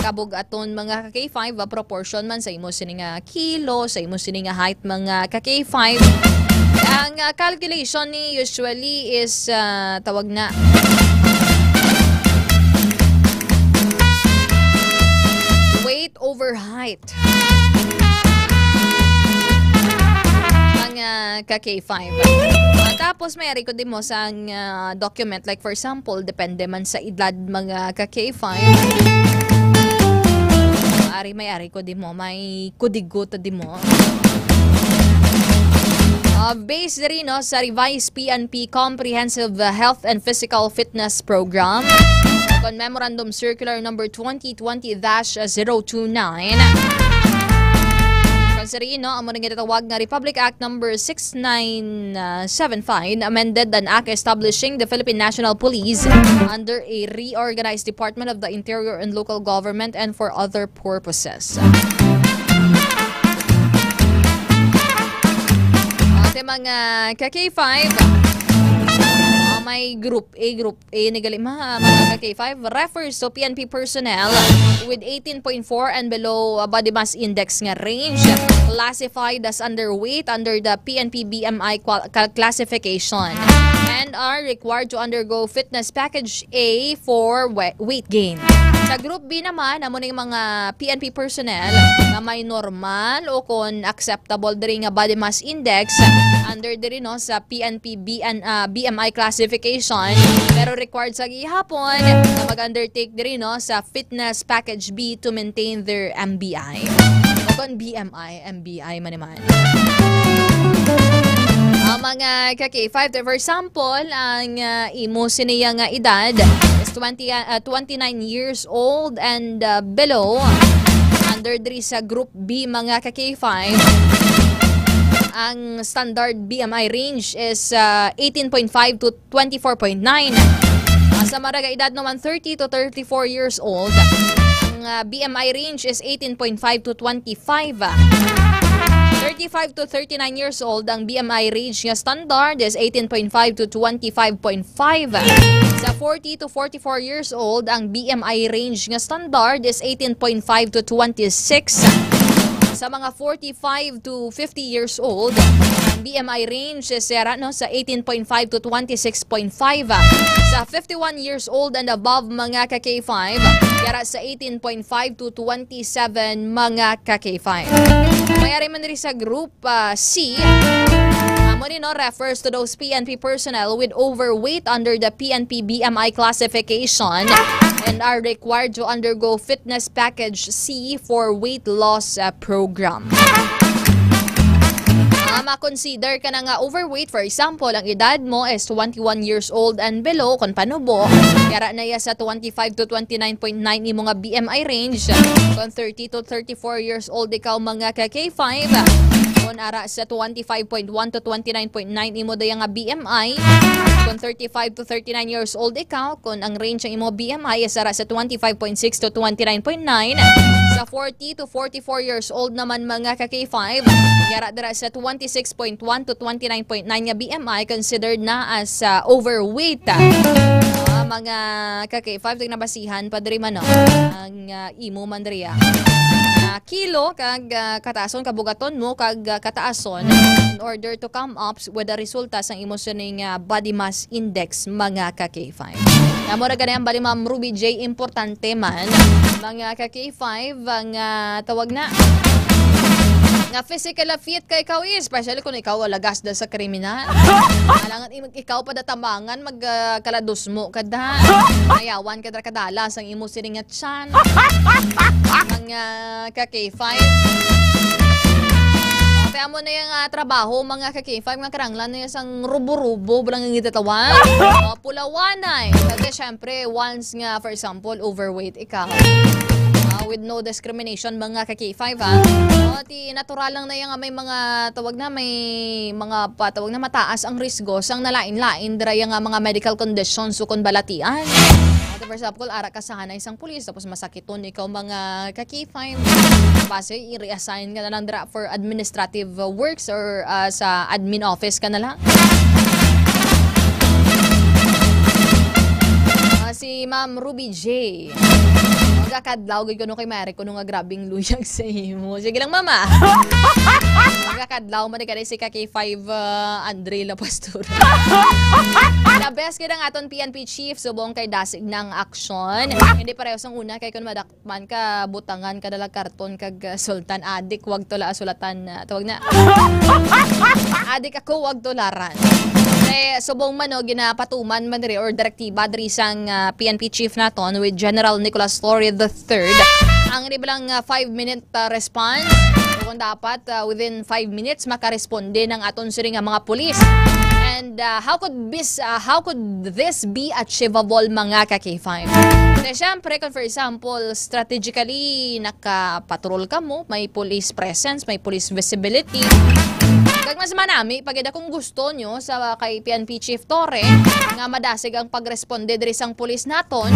kabug-aton mga ka-K5 proportion man sa imo sini nga kilo, sa imo sini nga height mga ka-K5. Ang calculation ni usually is tawag na weight over height. Ka-K5. Tapos may ari ko din mo sa document like for example, depende man sa edad mga ka-K5. May ari ko din mo, may kudigot din mo. Based rin no, sa revised PNP Comprehensive Health and Physical Fitness Program on Memorandum Circular number 2020-029. Considering ang mga ginatawag na Republic Act number 6975 amended an act establishing the Philippine National Police under a reorganized Department of the Interior and Local Government and for other purposes. Ate mga ka-K5, may Group A nagali mga ka-K5 refers to PNP personnel with 18.4 and below body mass index nga range classified as underweight under the PNP BMI classification and are required to undergo fitness package A for weight gain. Sa Group B naman, amo ning mga PNP personnel na may normal o kon acceptable diri nga body mass index under diri no sa PNP BMI classification pero required sa gihapon na mag-undertake diri no sa fitness package B to maintain their MBI. O kon BMI, MBI man naman. Ang mga ka-K5, for example, ang imo siniya nga edad is 29 years old and below. Under diri sa Group B mga ka-K5, ang standard BMI range is 18.5 to 24.9. Sa maraga edad naman 30 to 34 years old, ang BMI range is 18.5 to 25. 35 to 39 years old, ang BMI range nga standard is 18.5 to 25.5. Sa 40 to 44 years old, ang BMI range nga standard is 18.5 to 26. Sa mga 45 to 50 years old, ang BMI range is no, sa 18.5 to 26.5. Sa 51 years old and above mga ka-K5, kaya sa 18.5 to 27 mga ka-K5. Mayari man rin sa Group C, no, refers to those PNP personnel with overweight under the PNP BMI classification and are required to undergo fitness package C for weight loss program. ma-consider ka na nga overweight. For example, ang edad mo is 21 years old and below, kung panubo, kaya na ya sa 25 to 29.9 imo nga BMI range. Kung 30 to 34 years old ikaw mga ka-K5, kung ara sa 25.1 to 29.9 imo daya nga BMI. Kung 35 to 39 years old ikaw, kung ang range ng imo BMI is ara sa 25.6 to 29.9. Sa 40 to 44 years old naman mga ka-K5, yara dara sa 26.1 to 29.9 nga BMI, considered na as overweight. Mga ka-K5, tignabasihan pa diri man ang imo man diri kilo kag kataason kabugaton mo kag kataason in order to come up with the resulta sa imo sining body mass index mga ka-K5. Namo ra ganyan bali Ma'am Ruby J, importante man mga ka-K5 ang tawag na nga physical fit kay ikaw, especially kung ikaw lagas da sa kriminal. Alangan ikaw pa datamangan magkalados mo kada. Ayawan kada kadalas ang imo siningat chan. Ang ka-K5. Kaya mo na yung trabaho mga ka-K5 nga karanglan na yung rubo-rubo balang ang itatawan. Pulawanay. Kasi syempre once nga for example overweight ikaw. With no discrimination mga ka-K5 ti natural lang na yung may mga tawag na may mga patawag na mataas ang risgo sang nalain-lain dira yung mga medical conditions so kon balatian. For example, ara ka sa hanay isang pulis tapos masakiton ikaw mga ka-K5. Base i-reassign ka na lang dira for administrative works or sa admin office ka na lang. Si Ma'am Ruby J. Magkakadlaw gid kuno kay Mary kuno nga grabing luyag sa imo. Sige lang mama. Magkakadlaw man ka si K5 Andre La Pastor. The best kay ang aton PNP chief subong kay dasig ng aksyon. Hindi pareho sang una kay kun madakman ka butangan ka dala karton kag sultan adik wag tola sulatan tawag na. Adik ako wag tolaran. Subong man ginapatuman man diri or direktiba diri sang PNP chief naton with General Nicolas Torre III. Ang nibilang 5-minute response. Kung dapat within 5 minutes makaresponde ng aton siri nga mga pulis. And how could this be achievable mga ka-K5? Kasi syempre kung for example strategically nakapatrol ka mo, may police presence, may police visibility. Kag mas manami pag kung gusto nyo sa kay PNP Chief Torre nga madasig ang pagresponde diri sang pulis naton,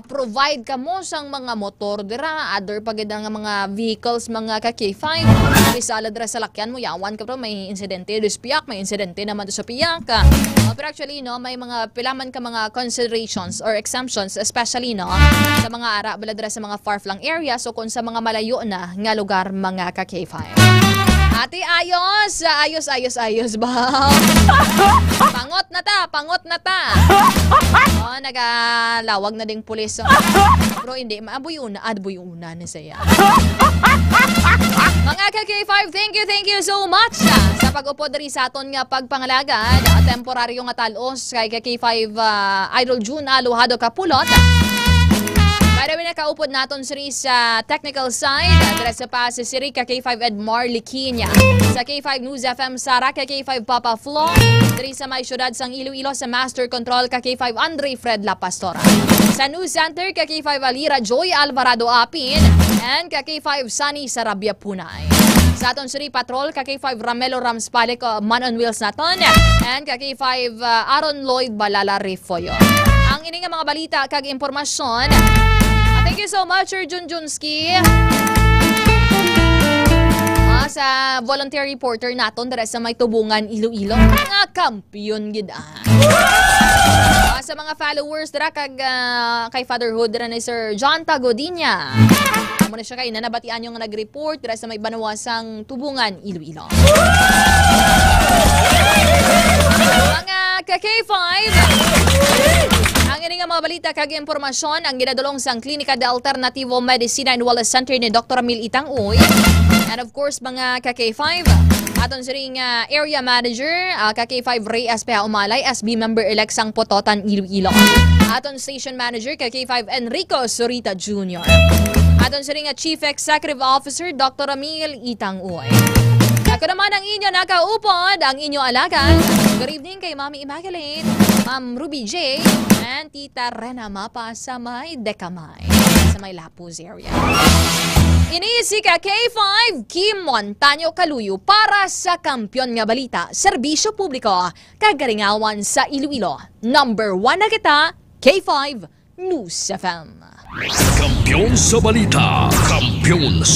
provide ka mo sang mga motor dira, other pag nga mga vehicles mga ka-K5, risala dira sa lakyan mo, yawan ka pero may insidente dispiyak, may insidente naman sa piyak. Pero actually may mga pilaman ka mga considerations or exemptions, especially sa mga ara bala dira sa mga far-flung area, so kung sa mga malayo na nga lugar mga ka-K5. Ate, ayos ba? Pangot na ta. Nagalawag na ding pulis. Pero hindi, adbuyuna na saya. Mga ka-K5, thank you so much sa pag-upo diri sa aton nga pagpangalagad. Temporaryo nga talos kay ka-K5 Idol June Aluhado Kapulot. Para binakaupod naton siri sa technical side, adresa pa si Siri K5 Edmar Liquinia. Sa K5 News FM Sara, K5 Papa Flo. Diri sa may syudad sang Iloilo sa Master Control, K5 Andre Fred La Pastora. Sa News Center, K5 Alira Joy Alvarado Apin. And K5 Sunny Sarabia Punay. Sa aton siri Patrol, K5 Ramelo Ramspalek Man on Wheels naton. And K5 Aaron Lloyd Balala Rifoyo. Ang ini nga mga balita kag impormasyon. Thank you so much, Sir Junjunski. Sa volunteer reporter naton dara sa may tubungan Iloilo. Mga kampiyon gid sa mga followers dara kag kay Fatherhood dara ni Sir John Tagodinya. Amo na siya kay nanabatian yung nag-report dara sa may banawasang tubungan Iloilo. Mga ka-K5, ang ining mga balita kag impormasyon ang ginadulong sang Klinika de Alternativo Medicina and Wellness Center ni Dr. Ramil Itang-Uy. And of course, mga ka-K5, aton siring area manager, ka-K5 Ray Aspeha Umalay, SB member-elect sang Pototan, Iloilo. Aton station manager, ka-K5 Enrico Sorita Jr. Aton siring Chief Executive Officer, Dr. Ramil Itang-Uy. Ako naman ang inyo nakaupod, ang inyo alagan. Good evening kay Mami Immaculate, Ma'am Ruby J, and Tita Rena Mapa sa may Decamay, sa may Lapuz area. Inisi ka K5, Kim Montaño Kaluyo para sa Kampiyon nga Balita, Serbisyo Publiko, Kagaringawan sa Iloilo. Number 1 na kita, K5 News FM. Kampiyon sa balita, kampiyon sa